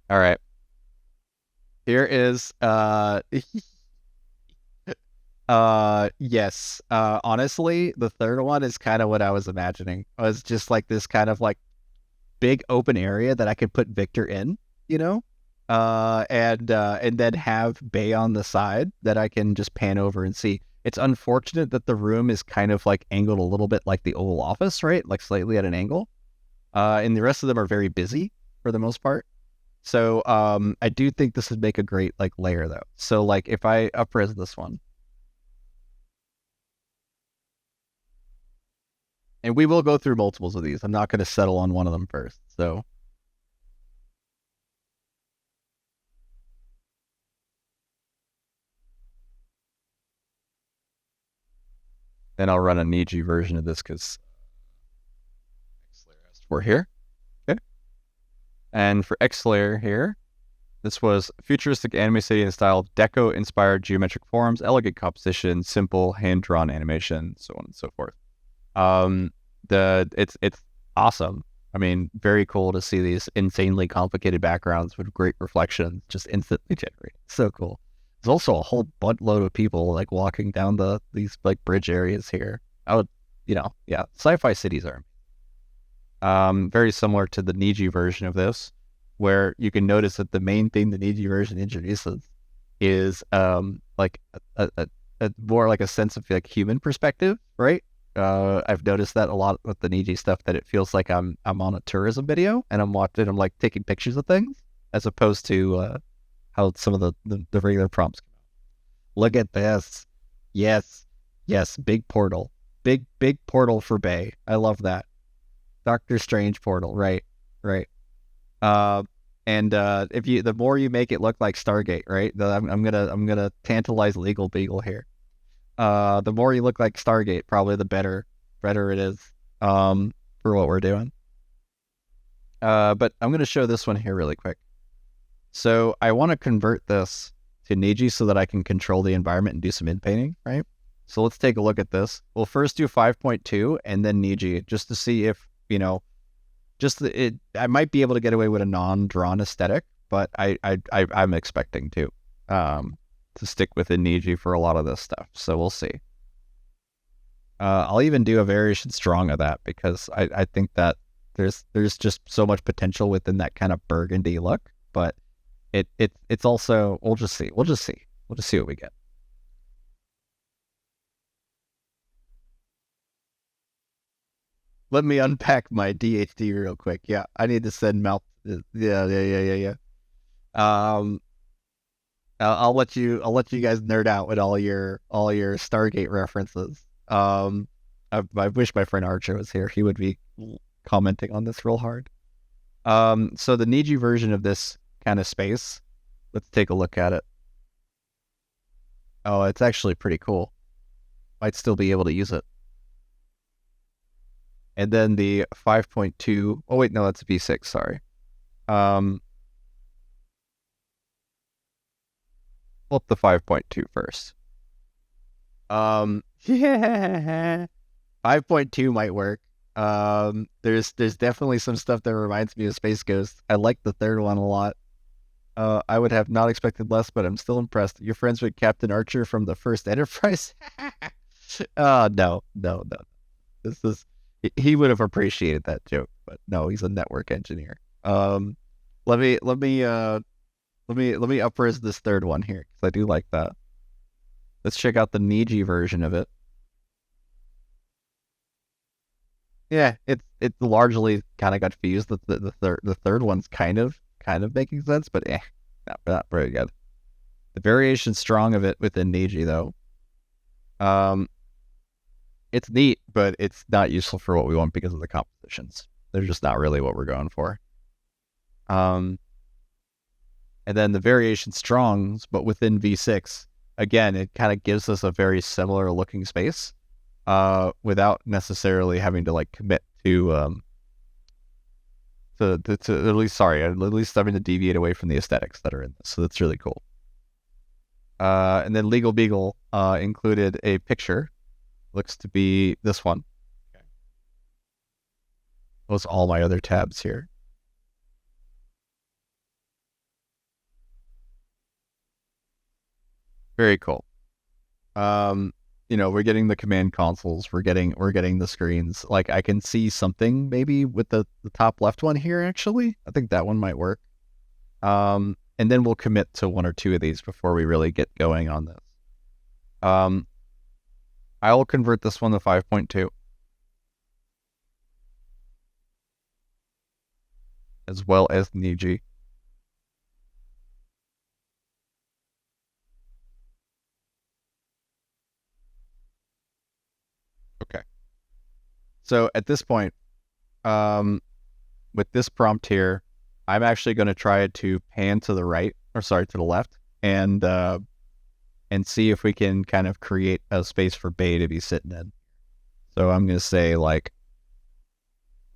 Speaker 2: All right. Here is yes. Honestly, the third one is kind of what I was imagining. It was just like this kind of like big open area that I could put Victor in, you know? And then have Bay on the side that I can just pan over and see. It's unfortunate that the room is kind of like angled a little bit like the Oval Office, right? Like slightly at an angle. And the rest of them are very busy for the most part. So I do think this would make a great like layer though. So like if I up-res this one, and we will go through multiples of these. I'm not going to settle on one of them first. So then I'll run a Niji version of this because Xlayer asked for here. Okay. And for Xlayer here, this was futuristic anime city in style, deco-inspired geometric forms, elegant composition, simple hand-drawn animation, so on and so forth. It's awesome. I mean, very cool to see these insanely complicated backgrounds with great reflections just instantly generated. So cool. There's also a whole buttload of people like walking down these like bridge areas here. I would, yeah, sci-fi cities are very similar to the Niji version of this, where you can notice that the main thing the Niji version introduces is like a more like a sense of like human perspective, right? I've noticed that a lot with the Niji stuff, that it feels like I'm on a tourism video and I'm like taking pictures of things, as opposed to how some of the regular prompts come out. Look at this. Yes, big portal. Big portal for Bay. I love that. Doctor Strange portal, right. And if the more you make it look like Stargate, right? I'm gonna tantalize Legal Beagle here. The more you look like Stargate, probably the better it is for what we're doing. But I'm gonna show this one here really quick. So I want to convert this to Niji so that I can control the environment and do some in-painting, right? So let's take a look at this. We'll first do 5.2 and then Niji, just to see if, just I might be able to get away with a non-drawn aesthetic, but I'm expecting to stick within Niji for a lot of this stuff. So we'll see. I'll even do a variation strong of that because I think that there's just so much potential within that kind of burgundy look, but it's also we'll just see. We'll just see what we get. Let me unpack my DHD real quick. Yeah, I need to send Mal. Yeah. Um, I'll let you guys nerd out with all your Stargate references. I wish my friend Archer was here. He would be commenting on this real hard. So the Niji version of this kind of space, let's take a look at it. Oh, it's actually pretty cool. Might still be able to use it. And then the 5.2. Oh wait, no, that's V6. Sorry. Pull up the 5.2 first. Yeah, 5.2 might work. There's definitely some stuff that reminds me of Space Ghost. I like the third one a lot. I would have not expected less, but I'm still impressed. You're friends with Captain Archer from the first Enterprise? No. This is he would have appreciated that joke, but no, he's a network engineer. Let me upres this third one here because I do like that. Let's check out the Niji version of it. Yeah, it's largely kind of got fused. The third one's kind of making sense, but not very good. The variation strong of it within Niji though. It's neat, but it's not useful for what we want because of the compositions. They're just not really what we're going for. And then the variation strongs, but within V6, again, it kind of gives us a very similar looking space, without necessarily having to like commit to at least having to deviate away from the aesthetics that are in this. So that's really cool. And then Legal Beagle included a picture. Looks to be this one. Okay. Those all my other tabs here. Very cool. We're getting the command consoles. We're getting the screens. Like I can see something maybe with the top left one here. Actually, I think that one might work. And then we'll commit to one or two of these before we really get going on this. I will convert this one to 5.2. As well as Niji. Okay. So at this point, with this prompt here, I'm actually going to try to pan to the right, or sorry, to the left, and see if we can kind of create a space for Bay to be sitting in. So I'm going to say like,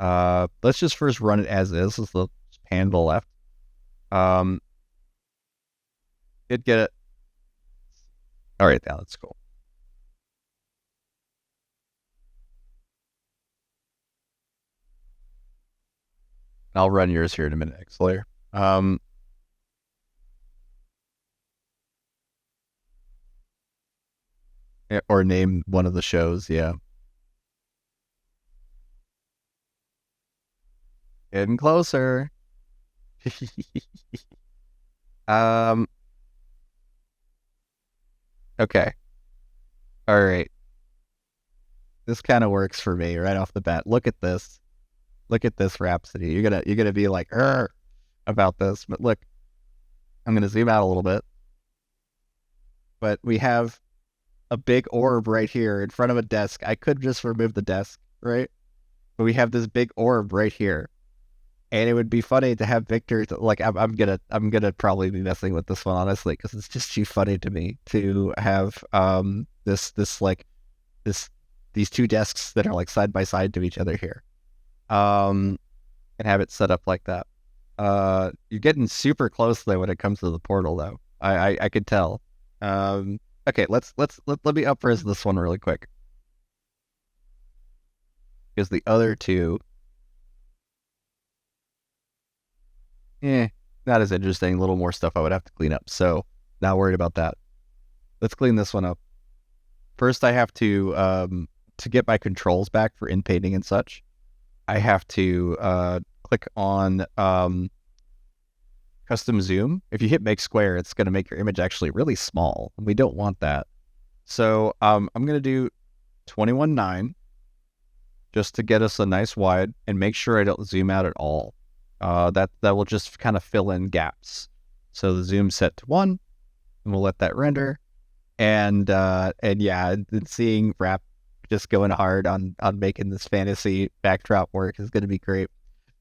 Speaker 2: let's just first run it as is. Let's pan to the left. Did get it. All right, now that's cool. I'll run yours here in a minute, X-Layer. Or name one of the shows, yeah. Getting closer. Okay. All right. This kind of works for me right off the bat. Look at this. Look at this Rhapsody. You're gonna be like about this, but look, I'm gonna zoom out a little bit. But we have a big orb right here in front of a desk. I could just remove the desk, right? But we have this big orb right here. And it would be funny to have Victor like I'm gonna probably be messing with this one honestly because it's just too funny to me to have these two desks that are like side by side to each other here, and have it set up like that. You're getting super close though when it comes to the portal though. I could tell. Okay, let me up-res this one really quick because the other two not as interesting. A little more stuff I would have to clean up. So not worried about that. Let's clean this one up. First, I have to get my controls back for inpainting and such. I have to click on custom zoom. If you hit make square, it's going to make your image actually really small. We don't want that. So I'm going to do 21:9 just to get us a nice wide and make sure I don't zoom out at all. That will just kind of fill in gaps. So the zoom set to 1, and we'll let that render. And yeah, seeing Wrap just going hard on making this fantasy backdrop work is going to be great.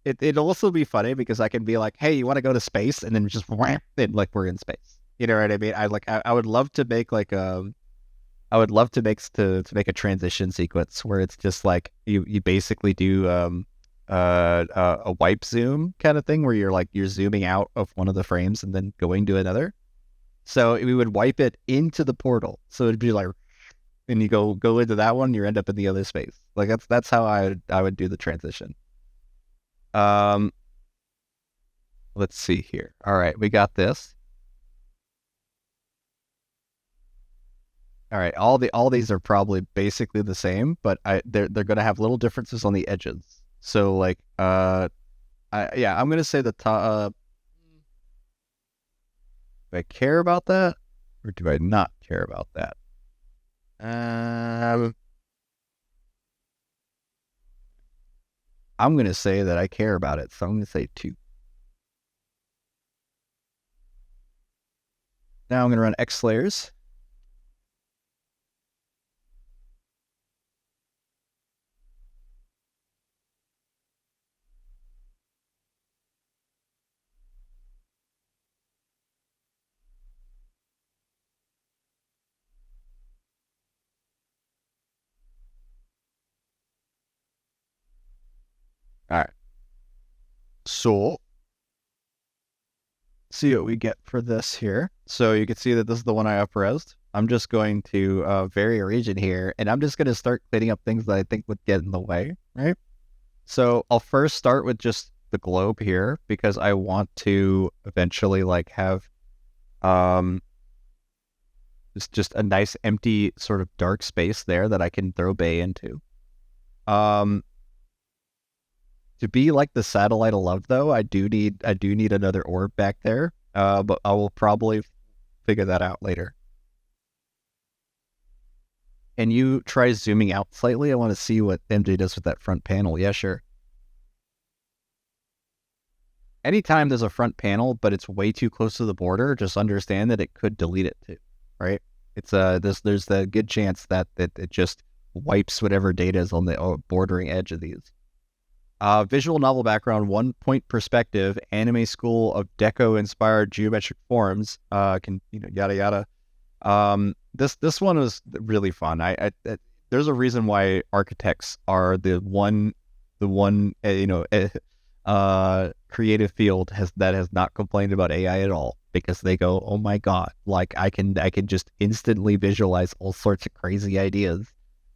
Speaker 2: It'll also be funny because I can be like, hey, you want to go to space? And then just wham, and like we're in space. You know what I mean? I would love to make like I would love to make a transition sequence where it's just like you basically do a wipe zoom kind of thing where you're zooming out of one of the frames and then going to another. So we would wipe it into the portal. So it'd be like, and you go into that one, you end up in the other space. Like that's how I would do the transition. Let's see here. All right, we got this. All right, all these are probably basically the same, but they're gonna have little differences on the edges. So like I'm gonna say the top. Do I care about that, or do I not care about that? I'm gonna say that I care about it, so I'm gonna say 2. Now I'm gonna run X layers. All right. So, see what we get for this here. So you can see that this is the one I up-resed. I'm just going to vary a region here, and I'm just going to start cleaning up things that I think would get in the way, right? So I'll first start with just the globe here because I want to eventually like have just a nice empty sort of dark space there that I can throw Bay into. To be like the satellite of love, though, I do need another orb back there. But I will probably figure that out later. And you try zooming out slightly. I want to see what MJ does with that front panel. Yeah, sure. Anytime there's a front panel, but it's way too close to the border, just understand that it could delete it too, right? It's there's the good chance that it just wipes whatever data is on the bordering edge of these. Visual novel background, 1-point perspective, anime school of deco-inspired geometric forms. Yada yada. This one was really fun. There's a reason why architects are the one creative field that has not complained about AI at all, because they go, oh my god, like I can just instantly visualize all sorts of crazy ideas,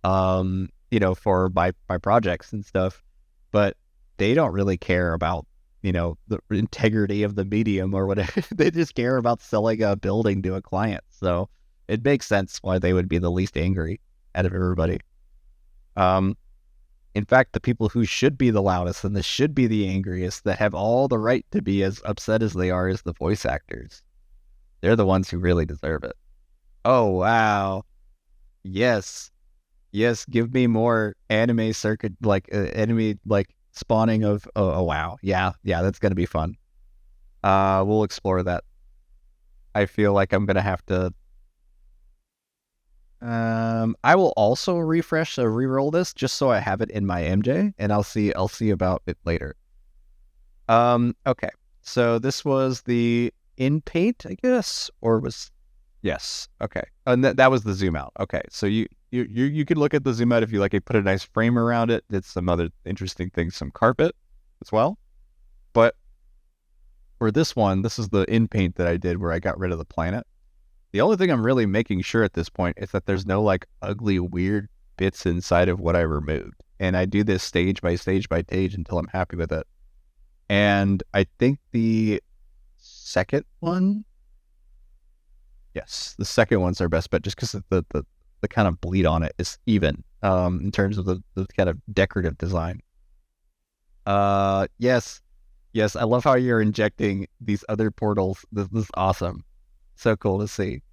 Speaker 2: for my projects and stuff. But they don't really care about, the integrity of the medium or whatever. They just care about selling a building to a client. So it makes sense why they would be the least angry out of everybody. In fact, the people who should be the loudest and should be the angriest, that have all the right to be as upset as they are, is the voice actors. They're the ones who really deserve it. Oh, wow. Yes. Yes, give me more anime circuit, enemy, spawning of, oh, wow. Yeah, that's going to be fun. We'll explore that. I feel like I'm going to have to... I will also re-roll this just so I have it in my MJ, and I'll see about it later. Okay. So this was the in paint, I guess, or was... Yes. Okay. And that was the zoom out. Okay. So you could look at the zoom out if you like. It put a nice frame around it. Did some other interesting things, some carpet as well. But for this one, this is the in paint that I did where I got rid of the planet. The only thing I'm really making sure at this point is that there's no ugly, weird bits inside of what I removed. And I do this stage by stage by stage until I'm happy with it. And I think the second one, yes, the second one's our best bet, just because the kind of bleed on it is even in terms of the kind of decorative design. Yes, yes, I love how you're injecting these other portals. This is awesome. So cool to see.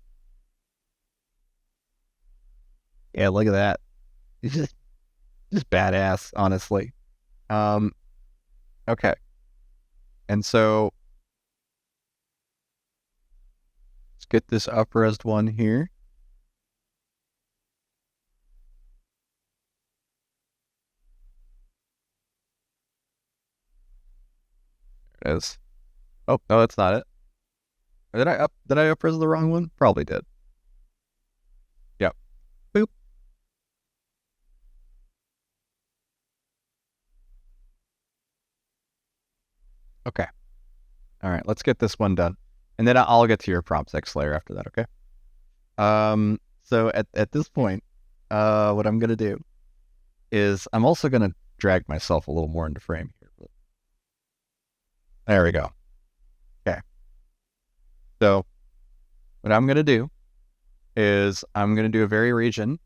Speaker 2: Yeah, look at that. It's just badass, honestly. Um, okay. And so let's get this up-res one here. There it is. Oh, no, that's not it. Did I up-res the wrong one? Probably did. Yep. Boop. Okay. All right, let's get this one done. And then I'll get to your prompts X layer after that, okay? So at this point, what I'm gonna do is I'm also gonna drag myself a little more into frame here. There we go. Okay. So what I'm gonna do is I'm gonna do a very region,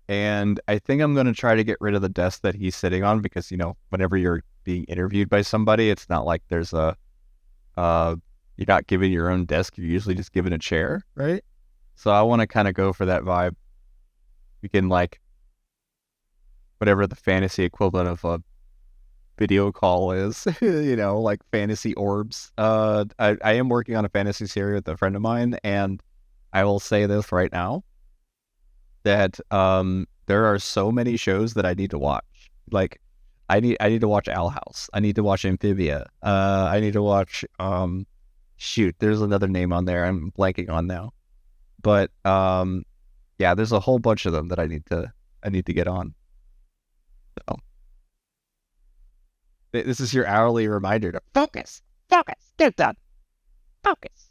Speaker 2: and I think I'm gonna try to get rid of the desk that he's sitting on because whenever you're being interviewed by somebody, it's not like there's a you're not given your own desk. You're usually just given a chair, right? So I want to kind of go for that vibe. We can like whatever the fantasy equivalent of a video call is, like fantasy orbs. I am working on a fantasy series with a friend of mine, and I will say this right now that there are so many shows that I need to watch. Like I need to watch Owl House. I need to watch Amphibia. I need to watch shoot, there's another name on there I'm blanking on now. But yeah, there's a whole bunch of them that I need to get on. So this is your hourly reminder to focus, get done, focus.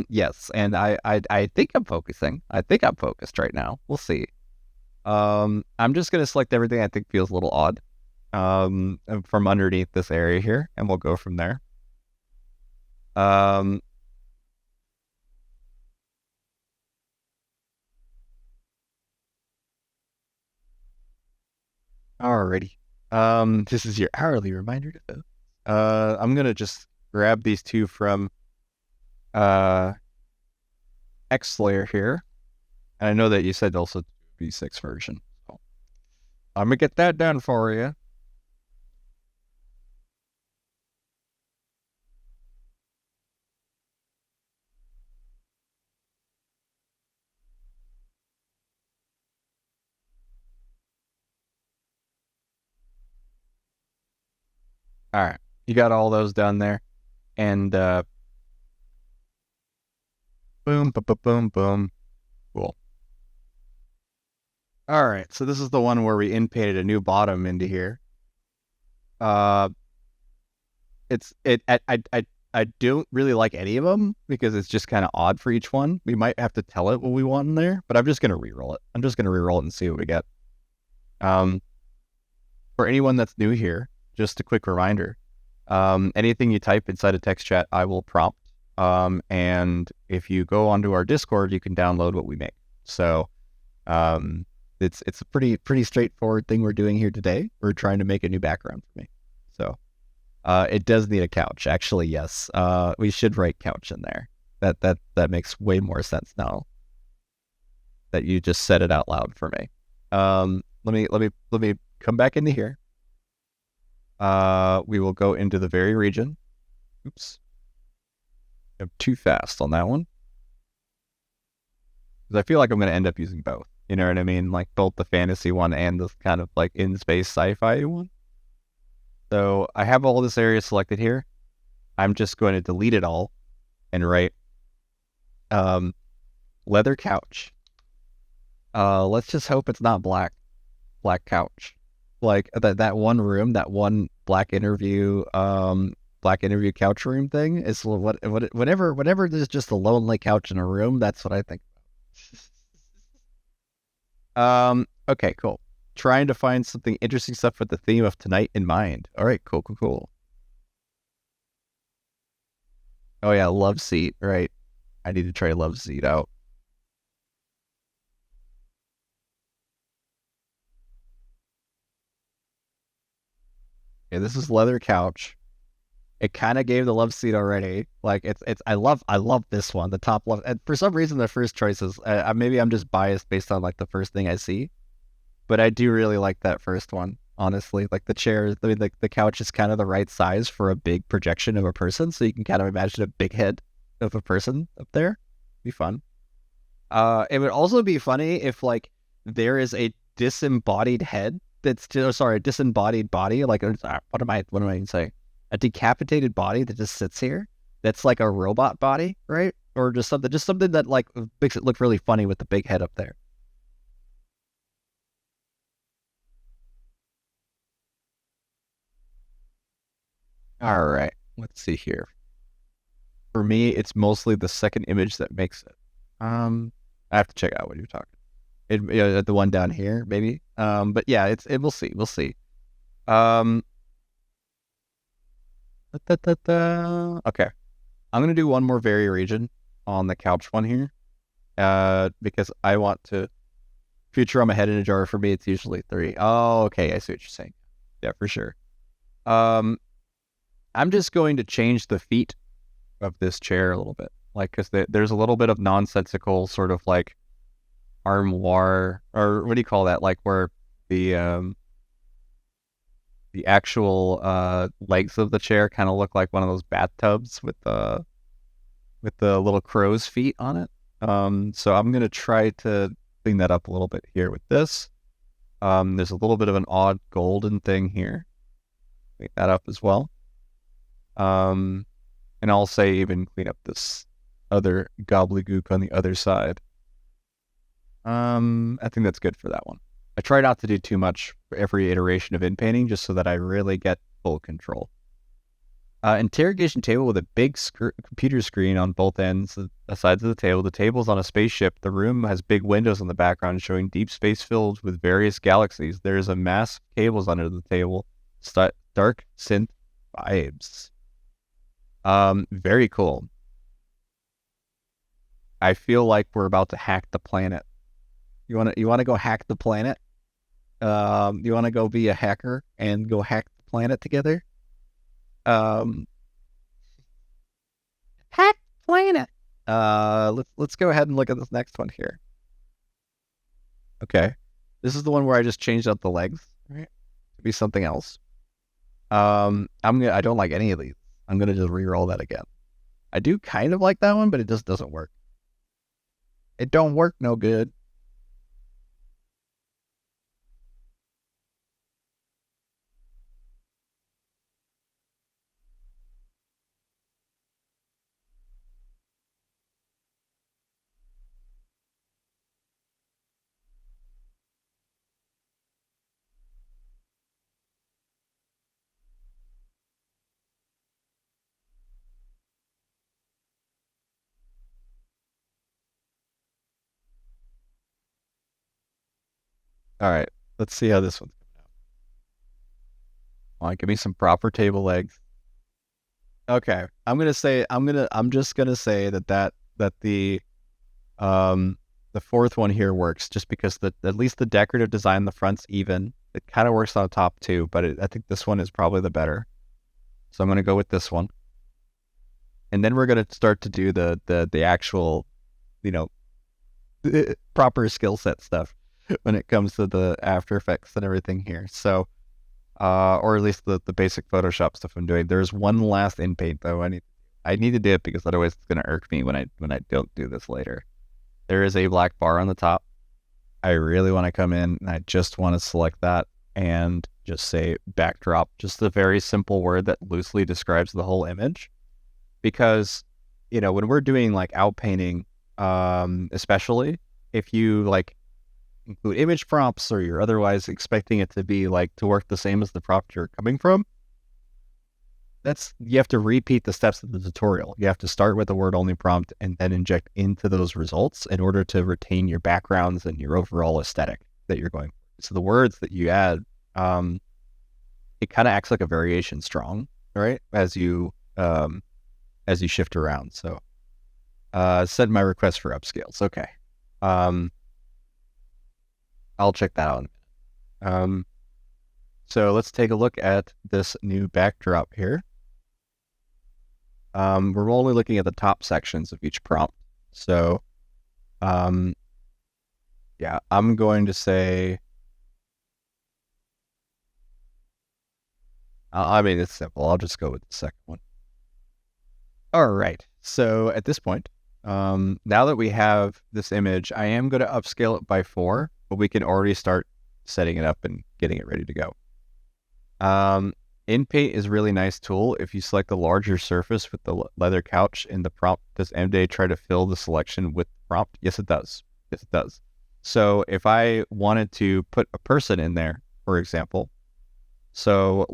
Speaker 2: Yes, and I think I'm focusing. I think I'm focused right now. We'll see. I'm just gonna select everything I think feels a little odd from underneath this area here, and we'll go from there. Alrighty. This is your hourly reminder to vote. I'm gonna just grab these two from X layer here, and I know that you said also V6 version, so I'm gonna get that done for you. All right, you got all those done there, and boom, boom, boom, boom, boom. Cool. All right, so this is the one where we inpainted a new bottom into here. I don't really like any of them because it's just kind of odd for each one. We might have to tell it what we want in there, but I'm just gonna re-roll it. I'm just gonna re-roll it and see what we get. For anyone that's new here, just a quick reminder. Anything you type inside a text chat, I will prompt. And if you go onto our Discord, you can download what we make. So it's a pretty straightforward thing we're doing here today. We're trying to make a new background for me. So it does need a couch. Actually, yes. We should write couch in there. That makes way more sense now that you just said it out loud for me. Let me come back into here. We will go into the very region. Oops. I'm too fast on that one. Because I feel like I'm going to end up using both. You know what I mean? Like both the fantasy one and this kind of like in-space sci-fi one. So I have all this area selected here. I'm just going to delete it all and write leather couch. Let's just hope it's not black couch. Like that one room, that one black interview couch room thing is whenever there's just a lonely couch in a room, that's what I think. Okay, cool. Trying to find something interesting stuff with the theme of tonight in mind. All right, cool. Oh yeah, love seat, right? I need to try love seat out. Okay, this is leather couch. It kind of gave the love seat already. Like it's I love this one, the top left. And for some reason, the first choice is maybe I'm just biased based on like the first thing I see, but I do really like that first one. Honestly, like the chair, I mean, like the couch is kind of the right size for a big projection of a person, so you can kind of imagine a big head of a person up there. Be fun. It would also be funny if like there is a disembodied head that's still sorry, a disembodied body. Like what am I even saying? A decapitated body that just sits here. That's like a robot body, right? Or just something that like makes it look really funny with the big head up there. All right, let's see here. For me, it's mostly the second image that makes it. I have to check out what you're talking. The one down here, maybe. But yeah, we'll see. We'll see. Um, okay. I'm gonna do one more variation on the couch one here. Because I want to future on my head in a jar. For me, it's usually three. Oh, okay. I see what you're saying. Yeah, for sure. Um, I'm just going to change the feet of this chair a little bit, like because there's a little bit of nonsensical sort of like armoire or what do you call that? Like where the um the actual legs of the chair kind of look like one of those bathtubs with the little crow's feet on it. So I'm gonna try to clean that up a little bit here with this. There's a little bit of an odd golden thing here. Clean that up as well. Um, and I'll say even clean up this other gobbledygook on the other side. I think that's good for that one. I try not to do too much for every iteration of inpainting just so that I really get full control. Interrogation table with a big computer screen on both ends, the sides of the table. The table's on a spaceship. The room has big windows in the background showing deep space filled with various galaxies. There's a mass of cables under the table. Dark synth vibes. Very cool. I feel like we're about to hack the planet. You wanna go hack the planet? You wanna go be a hacker and go hack the planet together? Um, hack planet. Let's go ahead and look at this next one here. Okay, this is the one where I just changed out the legs, right, to be something else. I don't like any of these. I'm gonna just re-roll that again. I do kind of like that one, but it just doesn't work. It don't work no good. All right, let's see how this one's coming out. All right, give me some proper table legs. Okay, I'm just gonna say that the fourth one here works just because the at least the decorative design the front's even. It kind of works on the top too, but I think this one is probably the better. So I'm gonna go with this one, and then we're gonna start to do the actual, you know, proper skill set stuff when it comes to the After Effects and everything here. So or at least the basic Photoshop stuff I'm doing. There's one last in paint though. I need to do it because otherwise it's gonna irk me when I don't do this later. There is a black bar on the top. I really want to come in and I just want to select that and just say backdrop, just a very simple word that loosely describes the whole image. Because, when we're doing like outpainting, especially if you like include image prompts or you're otherwise expecting it to be like to work the same as the prompt you're coming from, you have to repeat the steps of the tutorial. You have to start with the word only prompt and then inject into those results in order to retain your backgrounds and your overall aesthetic that you're going for. So the words that you add, it kind of acts like a variation strong, right? as you shift around. So send my request for upscales. Okay. Um, I'll check that out. Um, so let's take a look at this new backdrop here. We're only looking at the top sections of each prompt. So, yeah, I'm going to say, I mean, it's simple. I'll just go with the second one. All right. So at this point, now that we have this image, I am going to upscale it by 4, but we can already start setting it up and getting it ready to go. InPaint is a really nice tool. If you select the larger surface with the leather couch in the prompt, does MDay try to fill the selection with the prompt? Yes, it does. Yes, it does. So if I wanted to put a person in there, for example, so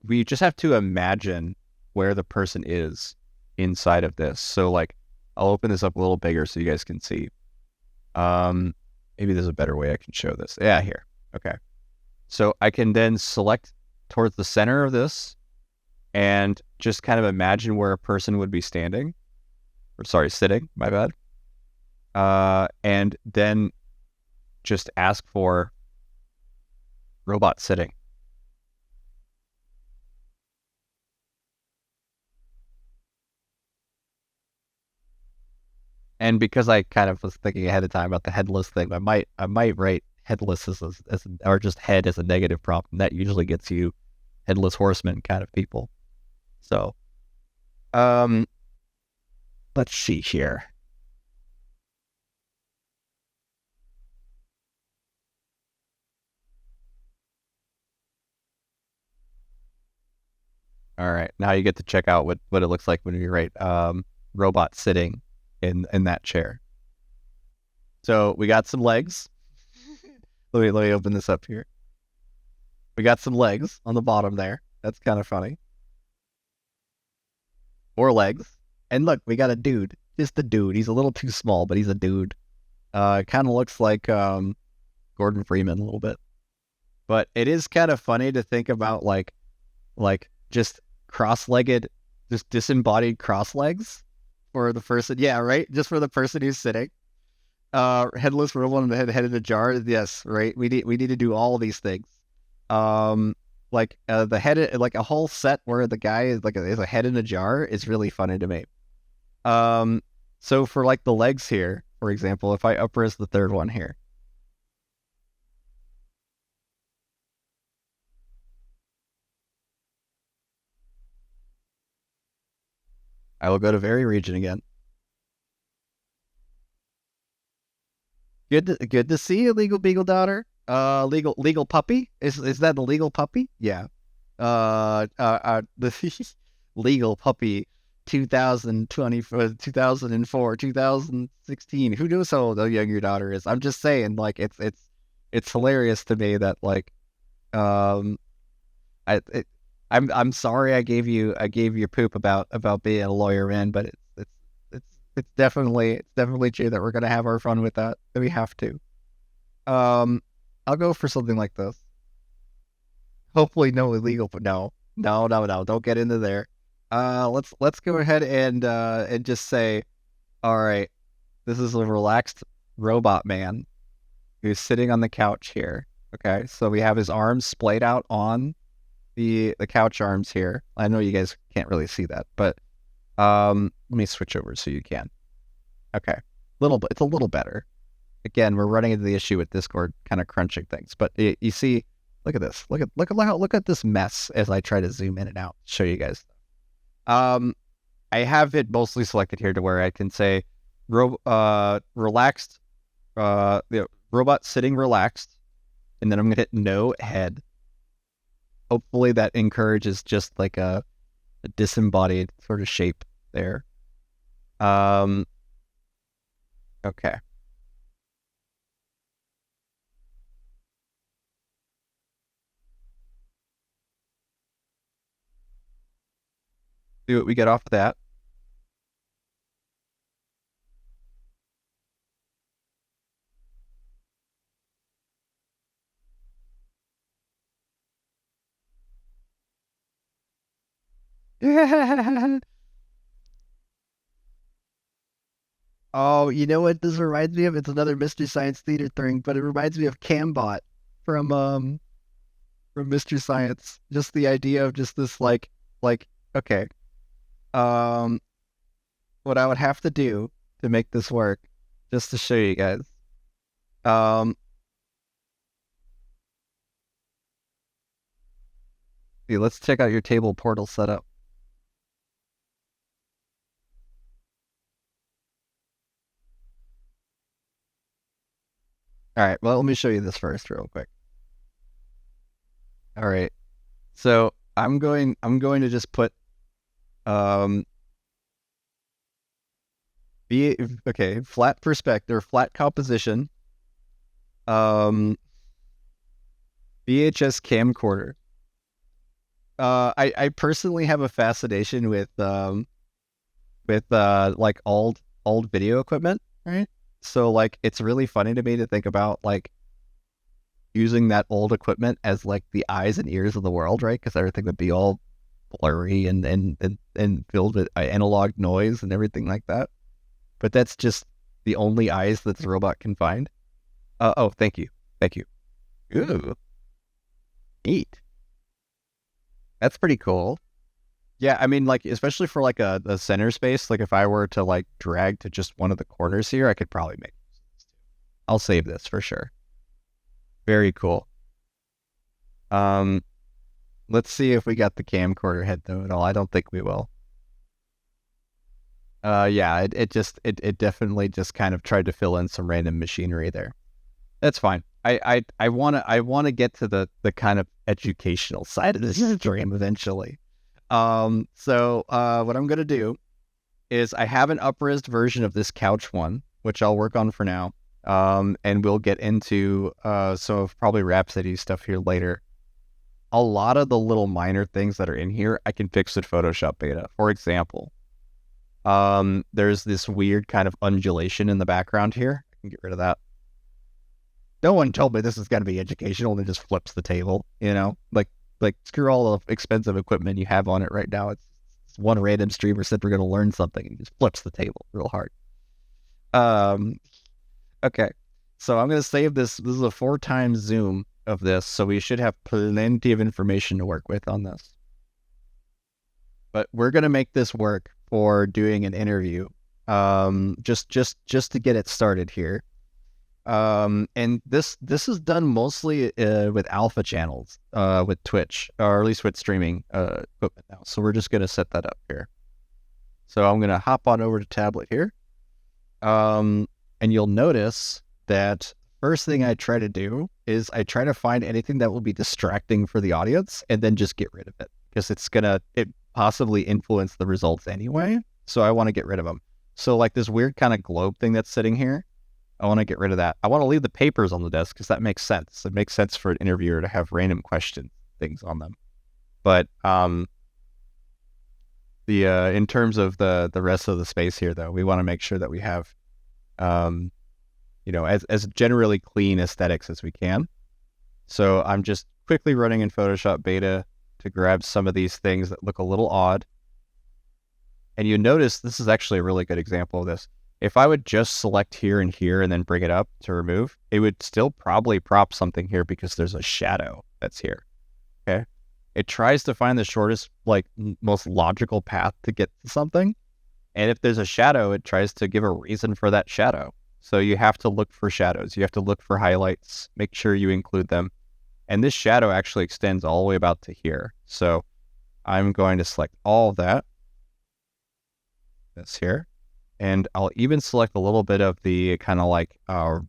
Speaker 2: we just have to imagine where the person is inside of this. So like, I'll open this up a little bigger so you guys can see. Maybe there's a better way I can show this. Yeah, here. Okay. So I can then select towards the center of this and just kind of imagine where a person would be standing, or sorry, sitting, my bad. And then just ask for robot sitting. And because I kind of was thinking ahead of time about the headless thing, I might write headless or just head as a negative prompt, and that usually gets you headless horseman kind of people. So, let's see here. All right, now you get to check out what it looks like when you write robot sitting in that chair. So we got some legs. Let me open this up here. We got some legs on the bottom there. That's kind of funny. More legs. And look, we got a dude. Just a dude. He's a little too small, but he's a dude. Kind of looks like Gordon Freeman a little bit. But it is kind of funny to think about like just cross-legged, just disembodied cross legs for the person. Yeah, right. Just for the person who's sitting. Headless robot on the head in a jar. Yes, right. We need to do all these things. The head, like a whole set where the guy is is a head in a jar is really funny to me. So for like the legs here, for example, if I upres the third one here, I will go to Very Region again. Good to see you, legal beagle daughter. Legal puppy. Is that the legal puppy? Yeah. The legal puppy 2020, 2004, 2016. Who knows how old young your daughter is? I'm just saying, like, it's hilarious to me that like, um, I, it, I'm sorry I gave you poop about being a lawyer, man, but it's definitely true that we're gonna have our fun with that. That we have to. Um, I'll go for something like this. Hopefully no illegal, but no, don't get into there. Let's go ahead and just say, all right, this is a relaxed robot man who's sitting on the couch here. Okay, so we have his arms splayed out on the couch arms here. I know you guys can't really see that, but let me switch over so you can. Okay, it's a little better. Again, we're running into the issue with Discord kind of crunching things, but you see, look at this. Look at this mess as I try to zoom in and out, show you guys. I have it mostly selected here to where I can say, relaxed, the robot sitting relaxed, and then I'm gonna hit no head. Hopefully that encourages just like a disembodied sort of shape there. Okay. See what we get off of that.
Speaker 1: Oh, you know what this reminds me of? It's another Mystery Science Theater thing, but it reminds me of Cambot from Mystery Science. Just the idea of just this like okay, um, what I would have to do to make this work, just to show you guys. Um, see, let's check out your table portal setup. All right, well, let me show you this first real quick. All right. So I'm going to just put um be okay, flat perspective, flat composition, um VHS camcorder. I personally have a fascination with like old video equipment, right? So like it's really funny to me to think about like using that old equipment as like the eyes and ears of the world, right? Because everything would be all blurry and filled with analog noise and everything like that. But that's just the only eyes that the robot can find. Oh, thank you, thank you. Ooh, neat. That's pretty cool. Yeah, I mean, like especially for like a center space, like if I were to like drag to just one of the corners here, I could probably make. I'll save this for sure. Very cool. Um, let's see if we got the camcorder head though at all. I don't think we will. Yeah, it definitely just kind of tried to fill in some random machinery there. That's fine. I wanna get to the kind of educational side of this stream eventually. So what I'm gonna do is I have an up-resed version of this couch one, which I'll work on for now. And we'll get into some of probably Rhapsody stuff here later. A lot of the little minor things that are in here I can fix with Photoshop Beta. For example, there's this weird kind of undulation in the background here. I can get rid of that. No one told me this is going to be educational and it just flips the table, you know? Like screw all the expensive equipment you have on it right now. It's one random streamer said we're going to learn something and he just flips the table real hard. Um, okay. So I'm going to save this. This is a 4x zoom of this, so we should have plenty of information to work with on this. But we're going to make this work for doing an interview. Just to get it started here. And this is done mostly with alpha channels, with Twitch, or at least with streaming equipment now. So we're just gonna set that up here. So I'm gonna hop on over to tablet here, and you'll notice that first thing I try to do is I try to find anything that will be distracting for the audience, and then just get rid of it because it possibly influence the results anyway. So I want to get rid of them. So like this weird kind of globe thing that's sitting here. I want to get rid of that. I want to leave the papers on the desk because that makes sense. It makes sense for an interviewer to have random question things on them. But in terms of the rest of the space here, though, we want to make sure that we have, as generally clean aesthetics as we can. So I'm just quickly running in Photoshop Beta to grab some of these things that look a little odd. And you notice this is actually a really good example of this. If I would just select here and here and then bring it up to remove, it would still probably prop something here because there's a shadow that's here. Okay. It tries to find the shortest, like most logical path to get to something. And if there's a shadow, it tries to give a reason for that shadow. So you have to look for shadows. You have to look for highlights, make sure you include them. And this shadow actually extends all the way about to here. So I'm going to select all of that. This here. And I'll even select a little bit of the kind of like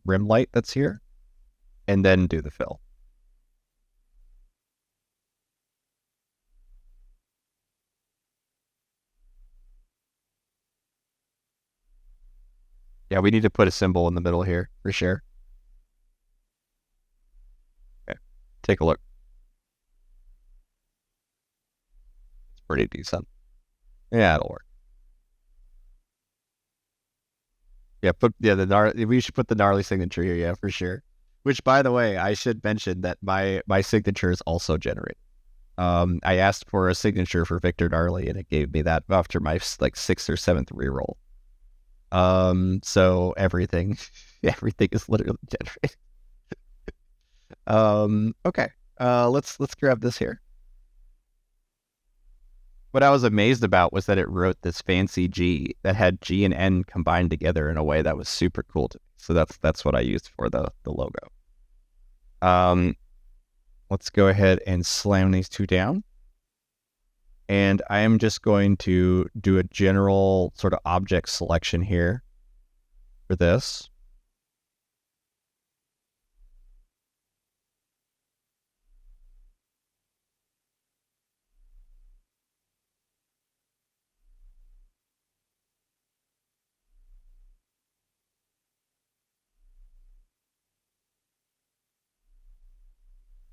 Speaker 1: rim light that's here and then do the fill. Yeah, we need to put a symbol in the middle here for sure. Okay, take a look. It's pretty decent. Yeah, it'll work. Yeah, we should put the gnarly signature here, yeah, for sure. Which, by the way, I should mention that my signature is also generated. I asked for a signature for Victor Gnarly, and it gave me that after my like 6th or 7th reroll.
Speaker 2: So everything, everything is literally generated. Okay. Let's grab this here. What I was amazed about was that it wrote this fancy G that had G and N combined together in a way that was super cool to me. So that's what I used for the logo. Um, let's go ahead and slam these two down. And I am just going to do a general sort of object selection here for this.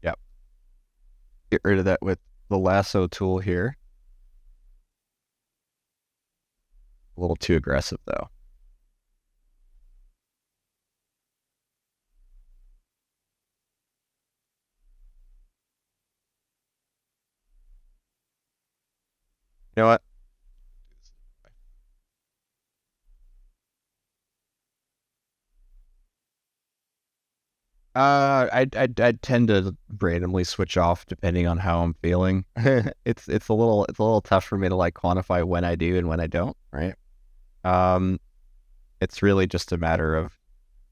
Speaker 2: Yep. Get rid of that with the lasso tool here. A little too aggressive though. You know what? I tend to randomly switch off depending on how I'm feeling. It's a little tough for me to like quantify when I do and when I don't, right? Um, it's really just a matter of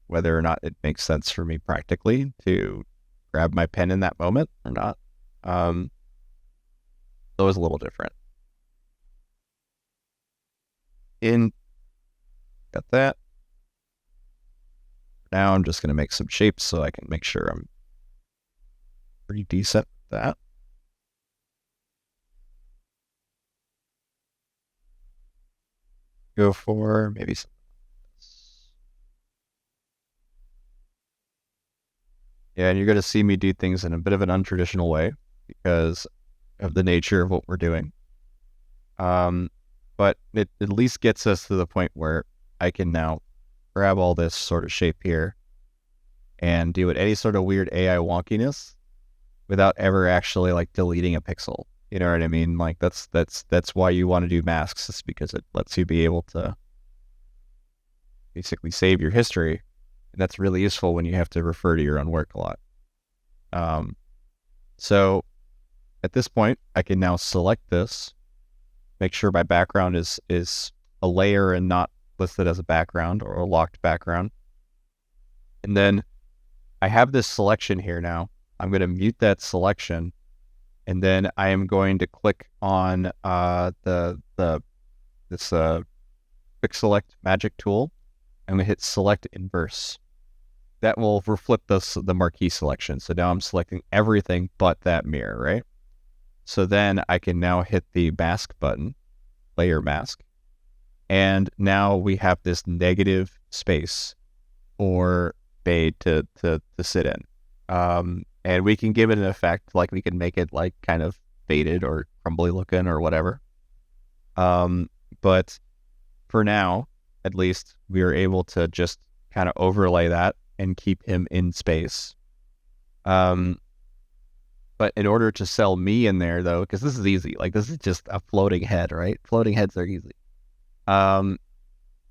Speaker 2: whether or not it makes sense for me practically to grab my pen in that moment or not. Um, so it's a little different. In got that. Now I'm just gonna make some shapes so I can make sure I'm pretty decent with that. Go for maybe some. Yeah, and you're going to see me do things in a bit of an untraditional way because of the nature of what we're doing. But it at least gets us to the point where I can now grab all this sort of shape here and do it any sort of weird AI wonkiness without ever actually like deleting a pixel. You know what I mean? Like that's why you want to do masks, is because it lets you be able to basically save your history. And that's really useful when you have to refer to your own work a lot. So at this point, I can now select this, make sure my background is a layer and not listed as a background or a locked background. And then I have this selection here now. I'm going to mute that selection, and then I am going to click on this quick select magic tool. I'm going to hit select inverse. That will flip the marquee selection. So now I'm selecting everything but that mirror, right? So then I can now hit the mask button, layer mask, and now we have this negative space for Fade to sit in. And we can give it an effect, like we can make it like kind of faded or crumbly looking or whatever. But for now, at least, we are able to just kind of overlay that and keep him in space. But in order to sell me in there, though, because this is easy, like this is just a floating head, right? Floating heads are easy.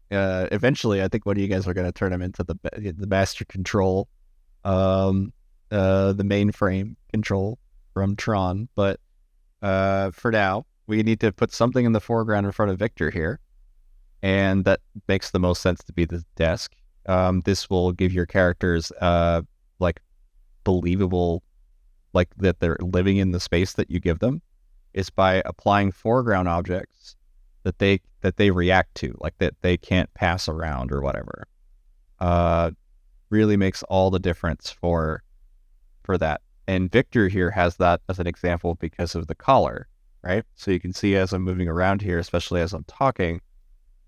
Speaker 2: Eventually, I think one of you guys are going to turn him into the master control, the mainframe control from Tron. But for now, we need to put something in the foreground in front of Victor here, and that makes the most sense to be the desk. This will give your characters like believable, like that they're living in the space that you give them, is by applying foreground objects that they react to, like that they can't pass around or whatever. Really makes all the difference for that. And Victor here has that as an example because of the collar, right? So you can see as I'm moving around here, especially as I'm talking,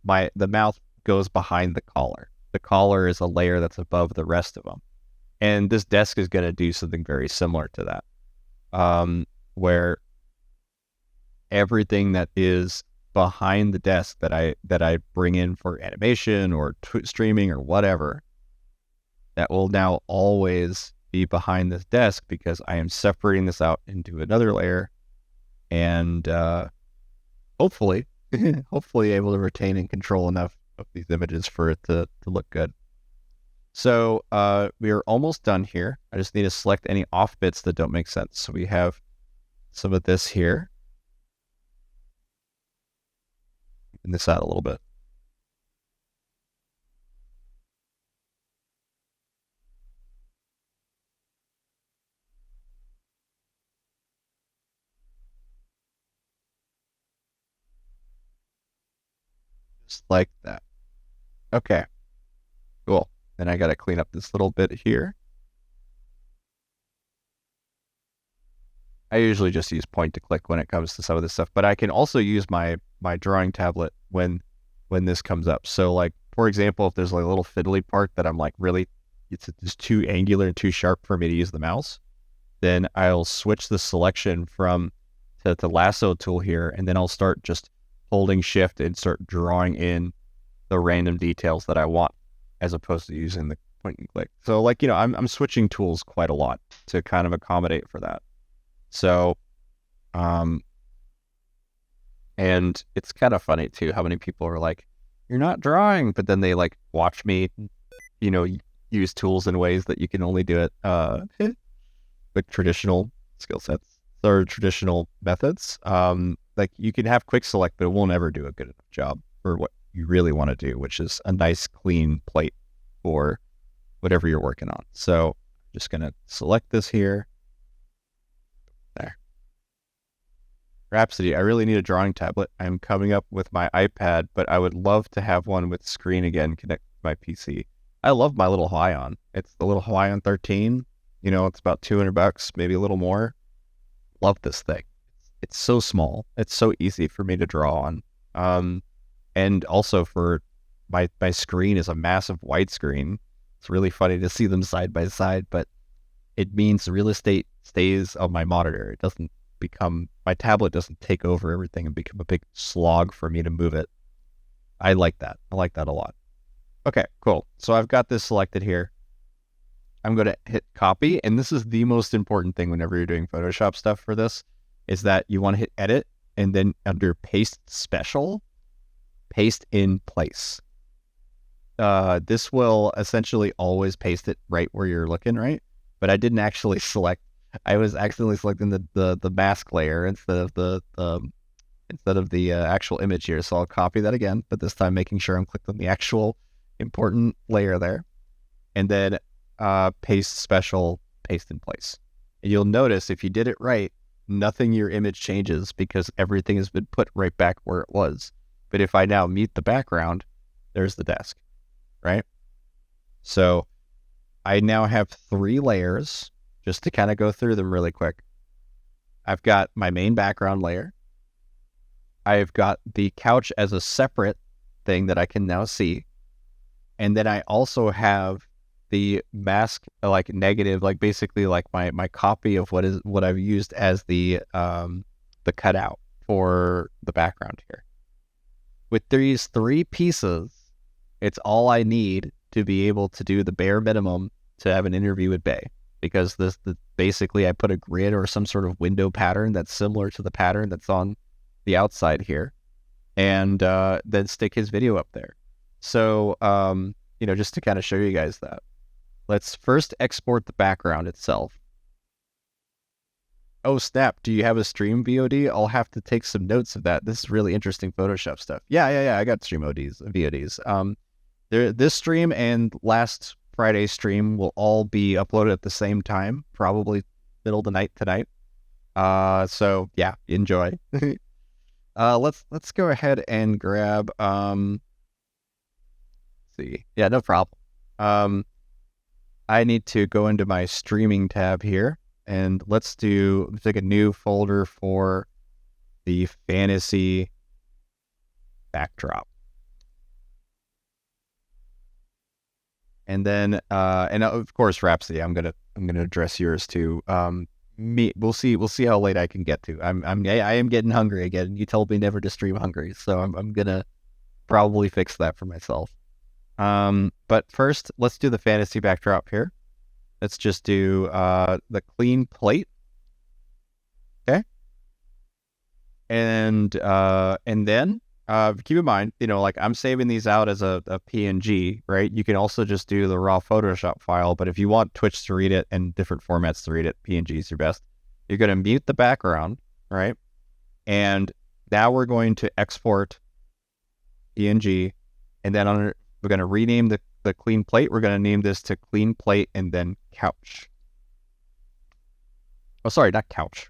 Speaker 2: the mouth goes behind the collar. The collar is a layer that's above the rest of them. And this desk is going to do something very similar to that, where everything that is behind the desk that I bring in for animation or streaming or whatever, that will now always be behind this desk because I am separating this out into another layer, and hopefully able to retain and control enough of these images for it to look good. So we are almost done here. I just need to select any off bits that don't make sense. So we have some of this here. Even this out a little bit. Just like that. Okay, cool. Then I got to clean up this little bit here. I usually just use point to click when it comes to some of this stuff, but I can also use my drawing tablet when this comes up. So like, for example, if there's like a little fiddly part that I'm like really, it's just too angular and too sharp for me to use the mouse, then I'll switch the selection from to lasso tool here, and then I'll start just holding shift and start drawing in the random details that I want, as opposed to using the point and click. So like, I'm switching tools quite a lot to kind of accommodate for that. So, and it's kind of funny too, how many people are like, you're not drawing, but then they like watch me, use tools in ways that you can only do it, with traditional skill sets or traditional methods. Like you can have quick select, but it won't ever do a good enough job for what you really want to do, which is a nice clean plate for whatever you're working on. So I'm just going to select this here. There. Rhapsody, I really need a drawing tablet. I'm coming up with my iPad, but I would love to have one with screen again connected to my PC. I love my little Hawaiian. It's the little Hawaiian 13. It's about $200, maybe a little more. Love this thing. It's so small. It's so easy for me to draw on. And also for my screen is a massive widescreen. It's really funny to see them side by side, but it means the real estate stays on my monitor. It doesn't become, my tablet doesn't take over everything and become a big slog for me to move it. I like that. I like that a lot. Okay, cool. So I've got this selected here. I'm going to hit copy. And this is the most important thing whenever you're doing Photoshop stuff for this, is that you want to hit edit and then under paste special, paste in place. This will essentially always paste it right where you're looking, right? But I didn't actually select. I was accidentally selecting the mask layer instead of the actual image here. So I'll copy that again, but this time making sure I'm clicked on the actual important layer there, and then paste special, paste in place. And you'll notice if you did it right, nothing in your image changes because everything has been put right back where it was. But if I now mute the background, there's the desk, right? So I now have 3 layers, just to kind of go through them really quick. I've got my main background layer. I've got the couch as a separate thing that I can now see. And then I also have the mask, like negative, like basically like my copy of what I've used as the cutout for the background here. With these 3 pieces, it's all I need to be able to do the bare minimum to have an interview with Bay, because basically I put a grid or some sort of window pattern that's similar to the pattern that's on the outside here, and then stick his video up there. So, just to kind of show you guys that, let's first export the background itself. Oh, snap. Do you have a stream VOD? I'll have to take some notes of that. This is really interesting Photoshop stuff. Yeah. I got stream VODs. This stream and last Friday's stream will all be uploaded at the same time, probably middle of the night tonight. So yeah, enjoy. Let's go ahead and grab, see. Yeah, no problem. I need to go into my streaming tab here, and let's take a new folder for the fantasy backdrop. And then, and of course, Rhapsody, I'm gonna address yours too. We'll see how late I can get to. I am getting hungry again. You told me never to stream hungry, so I'm gonna probably fix that for myself. But first, let's do the fantasy backdrop here. Let's just do the clean plate. Okay. And then Keep in mind, like I'm saving these out as a PNG, right? You can also just do the raw Photoshop file, but if you want Twitch to read it and different formats to read it, PNG is your best. You're going to mute the background, right? And now we're going to export PNG, and then we're going to rename the clean plate. We're going to name this to clean plate and then couch. Oh, sorry, not couch,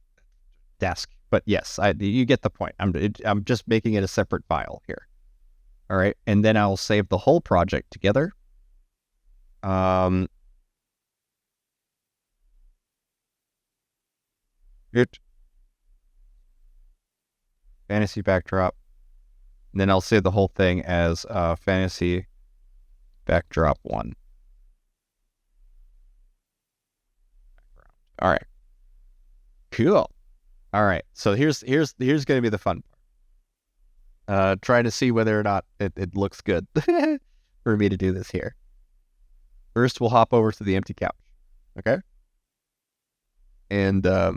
Speaker 2: desk. But yes, you get the point. I'm just making it a separate file here. All right, and then I'll save the whole project together. It fantasy backdrop. And then I'll save the whole thing as fantasy backdrop 1. All right. Cool. All right. So here's going to be the fun part. Trying to see whether or not it looks good for me to do this here. First, we'll hop over to the empty couch. Okay. And I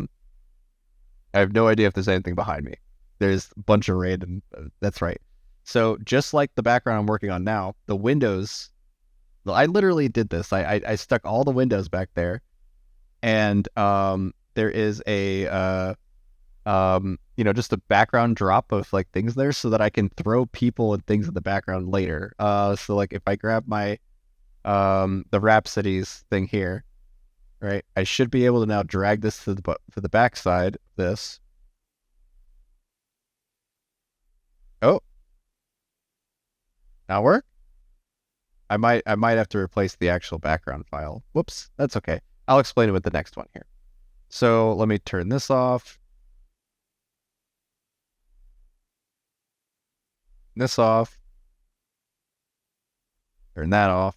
Speaker 2: have no idea if there's anything behind me. There's a bunch of random. That's right. So just like the background I'm working on now, the windows. I literally did this. I stuck all the windows back there, and there is a just a background drop of like things there, so that I can throw people and things in the background later. So like if I grab my the Rhapsodies thing here, right, I should be able to now drag this to the backside of this. Oh, now work. I might have to replace the actual background file. Whoops, that's okay. I'll explain it with the next one here. So let me turn this off. This off. Turn that off.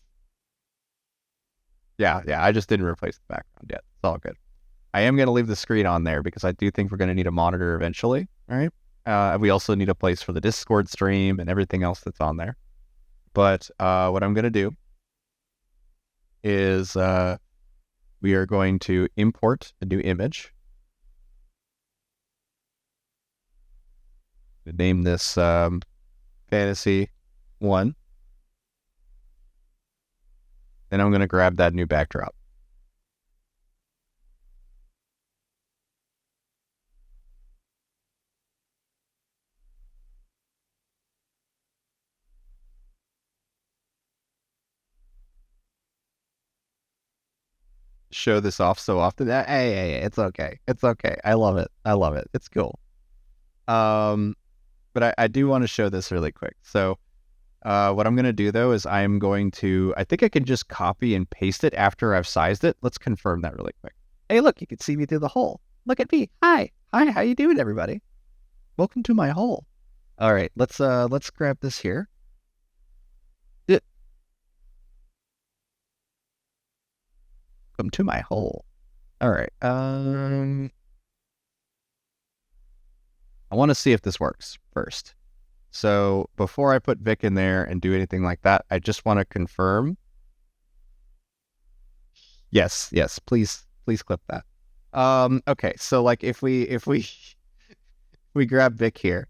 Speaker 2: Yeah, I just didn't replace the background yet. It's all good. I am going to leave the screen on there because I do think we're going to need a monitor eventually. All right. We also need a place for the Discord stream and everything else that's on there. But what I'm going to do is we are going to import a new image. Name this Fantasy 1. Then I'm going to grab that new backdrop. Show this off so often. Hey, it's okay. It's okay. I love it. It's cool. But I do want to show this really quick. So what I'm going to do, though, is I think I can just copy and paste it after I've sized it. Let's confirm that really quick. Hey, look, you can see me through the hole. Look at me. Hi, how you doing, everybody? Welcome to my hole. All right, let's grab this here. Welcome to my hole. All right. I want to see if this works first. So before I put Vic in there and do anything like that, I just want to confirm. Yes, please clip that. Okay, so like if we we grab Vic here.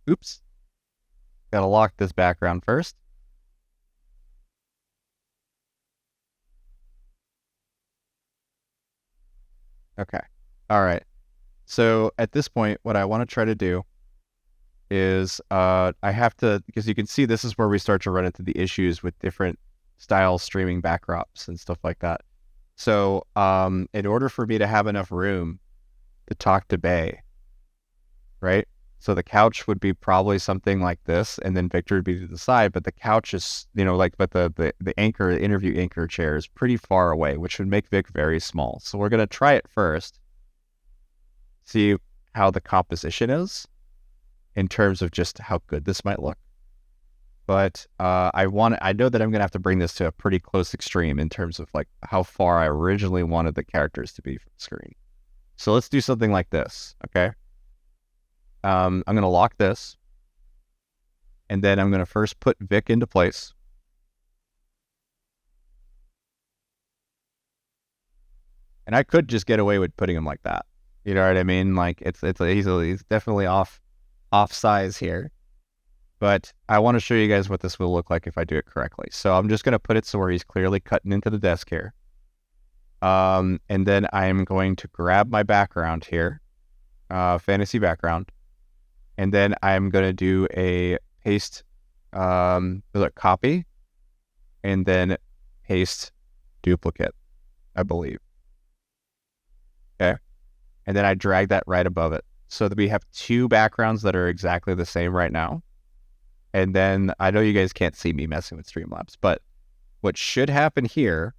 Speaker 2: Oops. Gotta lock this background first. Okay. All right. So at this point, what I want to try to do is I have to, because you can see this is where we start to run into the issues with different style streaming backdrops and stuff like that. So in order for me to have enough room to talk to Bay, right? So the couch would be probably something like this, and then Victor would be to the side, but the couch is, but the interview anchor chair is pretty far away, which would make Vic very small. So we're going to try it first, see how the composition is in terms of just how good this might look. But I know that I'm going to have to bring this to a pretty close extreme in terms of like how far I originally wanted the characters to be from the screen. So let's do something like this, okay? I'm going to lock this, and then I'm going to first put Vic into place. And I could just get away with putting him like that. You know what I mean? Like he's definitely off size here. But I want to show you guys what this will look like if I do it correctly. So I'm just going to put it so where he's clearly cutting into the desk here. And then I'm going to grab my background here, fantasy background. And then I'm going to do a paste, copy, and then paste duplicate, I believe. Okay. And then I drag that right above it so that we have two backgrounds that are exactly the same right now. And then I know you guys can't see me messing with Streamlabs, but what should happen here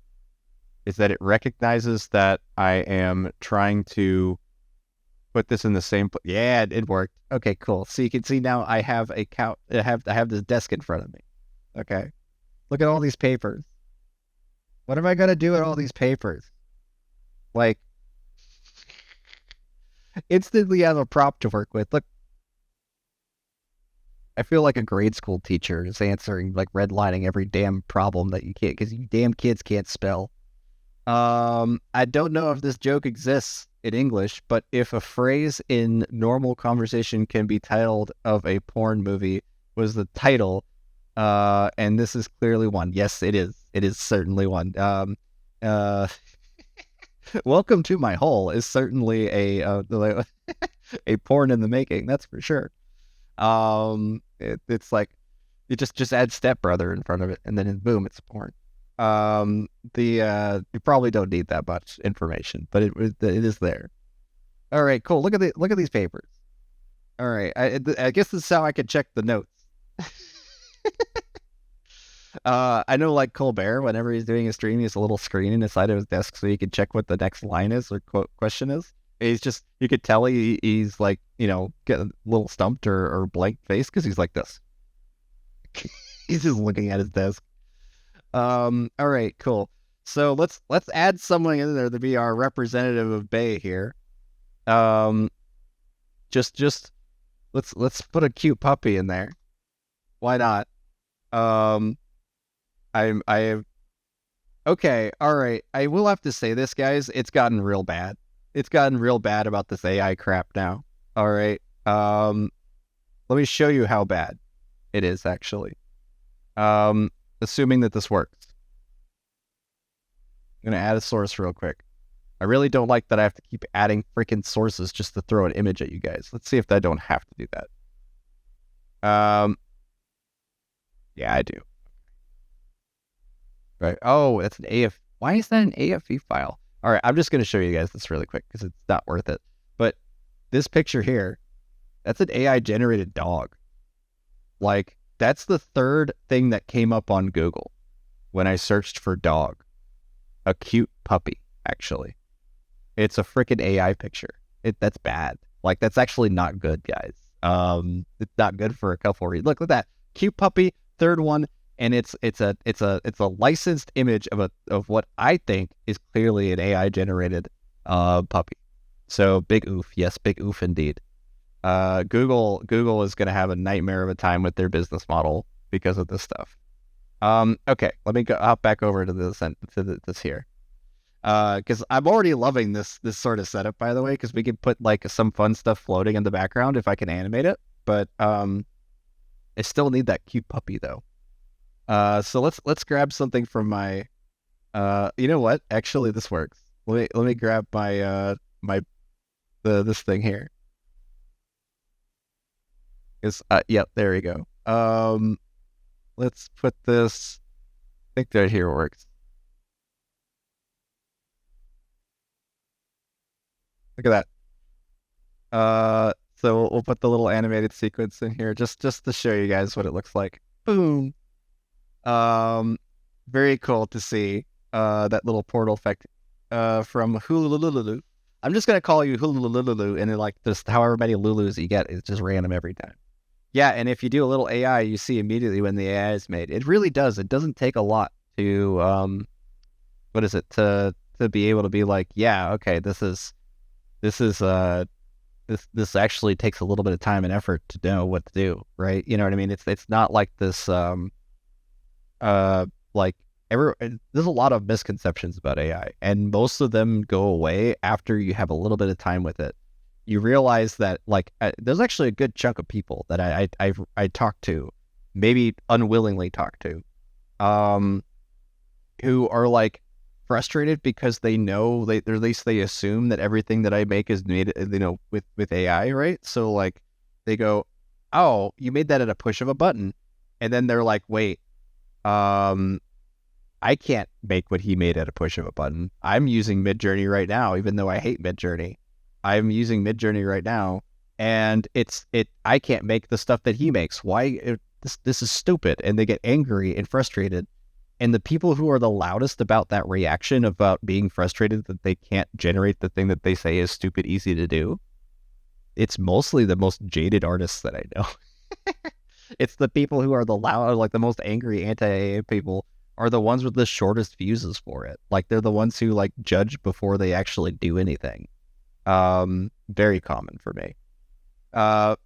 Speaker 2: is that it recognizes that I am trying to put this in the same place. Yeah, it worked. Okay, cool. So you can see now I have I have this desk in front of me. Okay. Look at all these papers. What am I gonna do with all these papers? Like, instantly have a prop to work with. Look, I feel like a grade school teacher just answering, like redlining every damn problem that you can't, because you damn kids can't spell. I don't know if this joke exists in English, but if a phrase in normal conversation can be titled of a porn movie was the title, and this is clearly one. Yes, it is. It is certainly one. Welcome to my hole is certainly a porn in the making. That's for sure. It's like you just add stepbrother in front of it, and then boom, it's porn. You probably don't need that much information, but it is there. All right, cool. Look at these papers. All right, I guess this is how I could check the notes. I know, like Colbert, whenever he's doing a stream, he has a little screen in the side of his desk so he can check what the next line is or question is. He's just, you could tell he's like, getting a little stumped or blank face because he's like this. He's just looking at his desk. All right, cool. So let's add someone in there to be our representative of Bay here. Just let's put a cute puppy in there. Why not? I have. Okay, all right. I will have to say this, guys. It's gotten real bad. It's gotten real bad about this AI crap now. All right. Let me show you how bad it is actually. Assuming that this works. I'm gonna add a source real quick. I really don't like that I have to keep adding freaking sources just to throw an image at you guys. Let's see if I don't have to do that. Yeah, I do. Right. Oh, that's an AF. Why is that an AFE file? All right, I'm just going to show you guys this really quick because it's not worth it. But this picture here, that's an AI generated dog. Like, that's the third thing that came up on Google when I searched for dog. A cute puppy, actually. It's a freaking AI picture. That's bad. Like, that's actually not good, guys. It's not good for a couple reasons. Look at that. Cute puppy, third one. And it's a licensed image of what I think is clearly an AI generated puppy. So big oof, yes, big oof indeed. Google is going to have a nightmare of a time with their business model because of this stuff. Okay, let me hop back over to this here, because I'm already loving this sort of setup, by the way, because we can put like some fun stuff floating in the background if I can animate it, but I still need that cute puppy though. So let's grab something from my, you know what? Actually, this works. Let me grab my this thing here. Yep, there we go. Let's put this. I think right here works. Look at that. So we'll put the little animated sequence in here just to show you guys what it looks like. Boom. Very cool to see that little portal effect from Hulululu. I'm just gonna call you Hulululu, and then like just however many Lulus you get is just random every time. Yeah, and if you do a little AI, you see immediately when the AI is made. It really does. It doesn't take a lot to what is it to be able to be like, yeah, okay, this actually takes a little bit of time and effort to know what to do, right? You know what I mean? It's not like this like there's a lot of misconceptions about AI, and most of them go away after you have a little bit of time with it. You realize that like there's actually a good chunk of people that I talk to, maybe unwillingly talk to, um, who are like frustrated because they know or at least they assume that everything that I make is made, with AI, right? So like they go, "Oh, you made that at a push of a button," and then they're like, "Wait, um, I can't make what he made at a push of a button. I'm using Midjourney right now, even though I hate Midjourney. I'm using Midjourney right now, and I can't make the stuff that he makes. Why? This is stupid." And they get angry and frustrated. And the people who are the loudest about that reaction, about being frustrated that they can't generate the thing that they say is stupid easy to do, it's mostly the most jaded artists that I know. It's the people who are the loud, like the most angry anti-AA people are the ones with the shortest fuses for it. Like they're the ones who like judge before they actually do anything. Very common for me. Uh,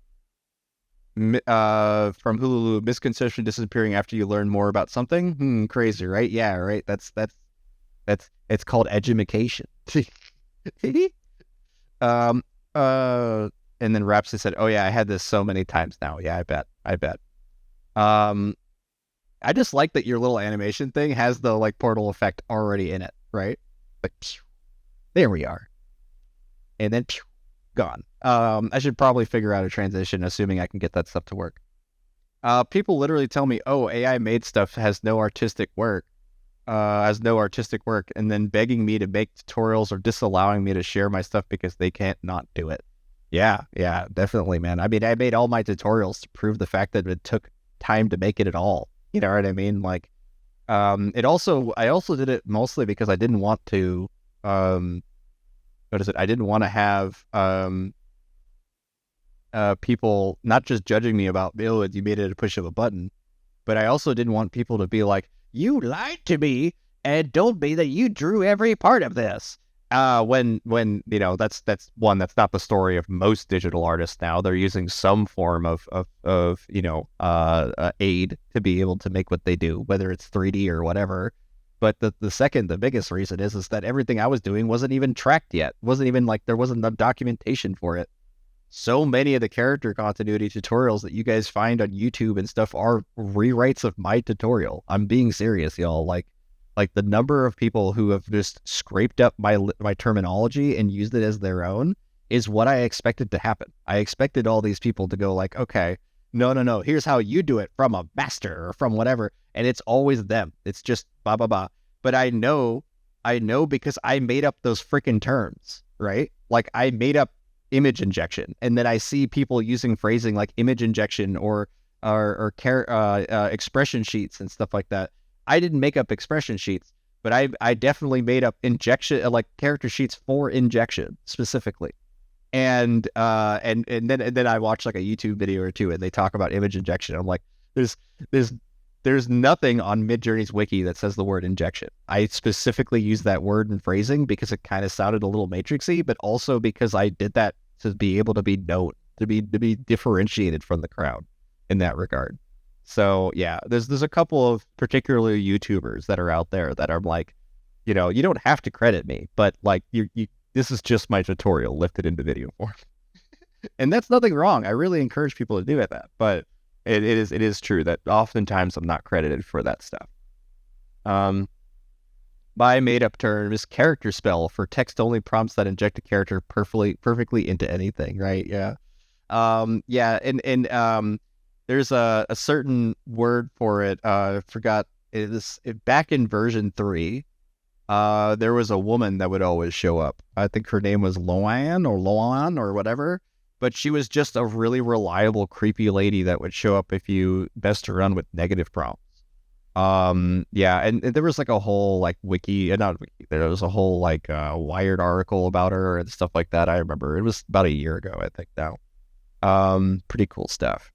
Speaker 2: from Hulu, misconception disappearing after you learn more about something. Crazy, right? Yeah, right. That's it's called edumacation. um, and then Rhapsody said, "Oh yeah, I had this so many times now. Yeah, I bet. Um, I just like that your little animation thing has the like portal effect already in it, right? Like, pew, there we are, and then pew, gone. I should probably figure out a transition, assuming I can get that stuff to work. People literally tell me, "Oh, AI made stuff has no artistic work, and then begging me to make tutorials or disallowing me to share my stuff because they can't not do it." Yeah, definitely, man. I mean, I made all my tutorials to prove the fact that it took time to make it at all. You know what I mean? Like, I also did it mostly because I didn't want to, what is it? I didn't want to have, people not just judging me about, "Oh, you made it at a push of a button," but I also didn't want people to be like, "You lied to me and told me that you drew every part of this." When that's not the story of most digital artists now. They're using some form of aid to be able to make what they do, whether it's 3D or whatever. But the biggest reason is that everything I was doing wasn't even tracked yet. Wasn't even like there wasn't the documentation for it. So many of the character continuity tutorials that you guys find on YouTube and stuff are rewrites of my tutorial. I'm being serious, y'all. Like the number of people who have just scraped up my terminology and used it as their own is what I expected to happen. I expected all these people to go like, "Okay, no, here's how you do it from a master or from whatever," and it's always them. It's just blah blah blah. But I know because I made up those freaking terms, right? Like I made up image injection, and then I see people using phrasing like image injection or expression sheets and stuff like that. I didn't make up expression sheets, but I definitely made up injection, like character sheets for injection specifically. And then I watched like a YouTube video or two, and they talk about image injection. I'm like, there's nothing on Midjourney's wiki that says the word injection. I specifically used that word and phrasing because it kind of sounded a little matrixy, but also because I did that to be able to be known, to be differentiated from the crowd in that regard. So yeah, there's a couple of particularly YouTubers that are out there that are like, you don't have to credit me, but like you this is just my tutorial lifted into video form. And that's nothing wrong. I really encourage people to do it that, but it is true that oftentimes I'm not credited for that stuff. My made up term is character spell for text only prompts that inject a character perfectly into anything, right? Yeah. Yeah, and there's a certain word for it. I forgot. Back in version 3. There was a woman that would always show up. I think her name was Loan or whatever. But she was just a really reliable, creepy lady that would show up if you messed around with negative prompts. Yeah, and there was like a whole like not wiki. There was a whole like Wired article about her and stuff like that. I remember it was about a year ago, I think now. Pretty cool stuff.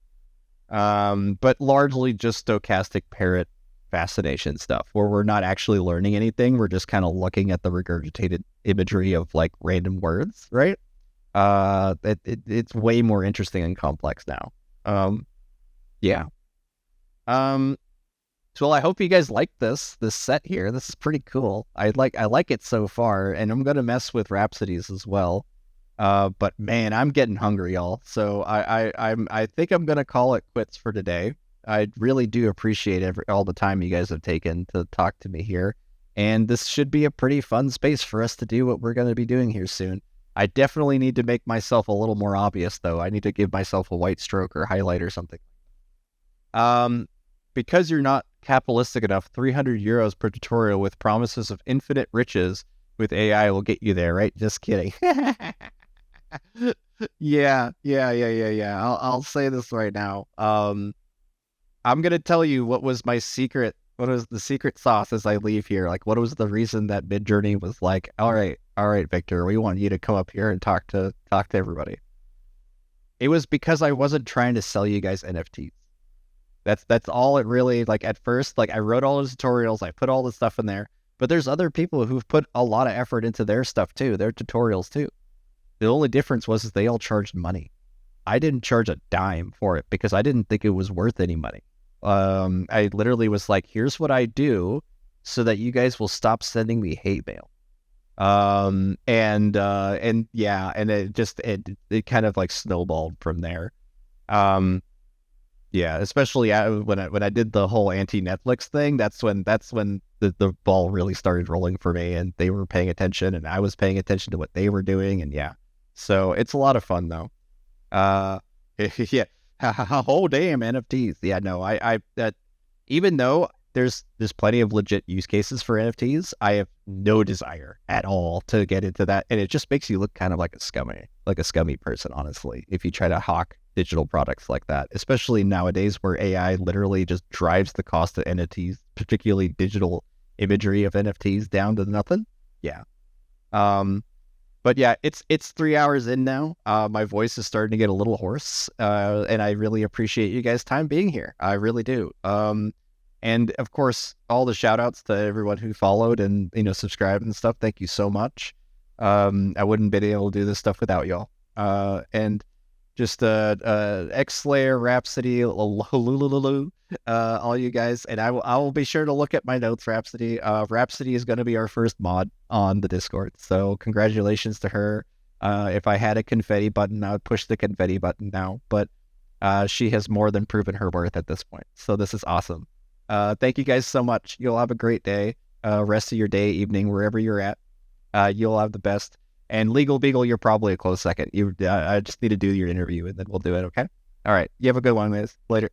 Speaker 2: But largely just stochastic parrot fascination stuff where we're not actually learning anything. We're just kind of looking at the regurgitated imagery of like random words, right? It's way more interesting and complex now. Yeah. So I hope you guys like this set here. This is pretty cool. I like it so far, and I'm gonna mess with Rhapsodies as well. But man, I'm getting hungry, y'all. So I think I'm gonna call it quits for today. I really do appreciate all the time you guys have taken to talk to me here, and this should be a pretty fun space for us to do what we're gonna be doing here soon. I definitely need to make myself a little more obvious, though. I need to give myself a white stroke or highlight or something. Um, because you're not capitalistic enough, 300 euros per tutorial with promises of infinite riches with AI will get you there, right? Just kidding. Yeah. I'll say this right now. I'm gonna tell you what was my secret. What was the secret sauce as I leave here? Like, what was the reason that Midjourney was like, all right, Victor, we want you to come up here and talk to everybody. It was because I wasn't trying to sell you guys NFTs. That's all it really, like, at first, like, I wrote all the tutorials, I put all the stuff in there, but there's other people who've put a lot of effort into their stuff too, their tutorials too. The only difference was they all charged money. I didn't charge a dime for it because I didn't think it was worth any money. I literally was like, here's what I do so that you guys will stop sending me hate mail. And yeah, and it kind of like snowballed from there. Um, yeah, especially when I did the whole anti Netflix thing. That's when the ball really started rolling for me, and they were paying attention, and I was paying attention to what they were doing, and yeah, so it's a lot of fun though. Uh, yeah, oh damn NFTs. Yeah, no, I that even though there's plenty of legit use cases for NFTs, I have no desire at all to get into that, and it just makes you look kind of like a scummy person, honestly, if you try to hawk digital products like that, especially nowadays where AI literally just drives the cost of NFTs, particularly digital imagery of NFTs, down to nothing. Yeah. Um, but yeah, it's 3 hours in now. My voice is starting to get a little hoarse, and I really appreciate you guys' time being here. I really do. And of course, all the shout outs to everyone who followed and subscribed and stuff. Thank you so much. I wouldn't be able to do this stuff without y'all. And just X-Slayer, Rhapsody, Lulululu, all you guys, and I will be sure to look at my notes. Rhapsody, Rhapsody is going to be our first mod on the Discord, so congratulations to her. If I had a confetti button, I would push the confetti button now, but she has more than proven her worth at this point, so this is awesome. Thank you guys so much. You'll have a great day, rest of your day, evening, wherever you're at. You'll have the best. And Legal Beagle, you're probably a close second. I just need to do your interview, and then we'll do it, okay? All right. You have a good one, guys. Later.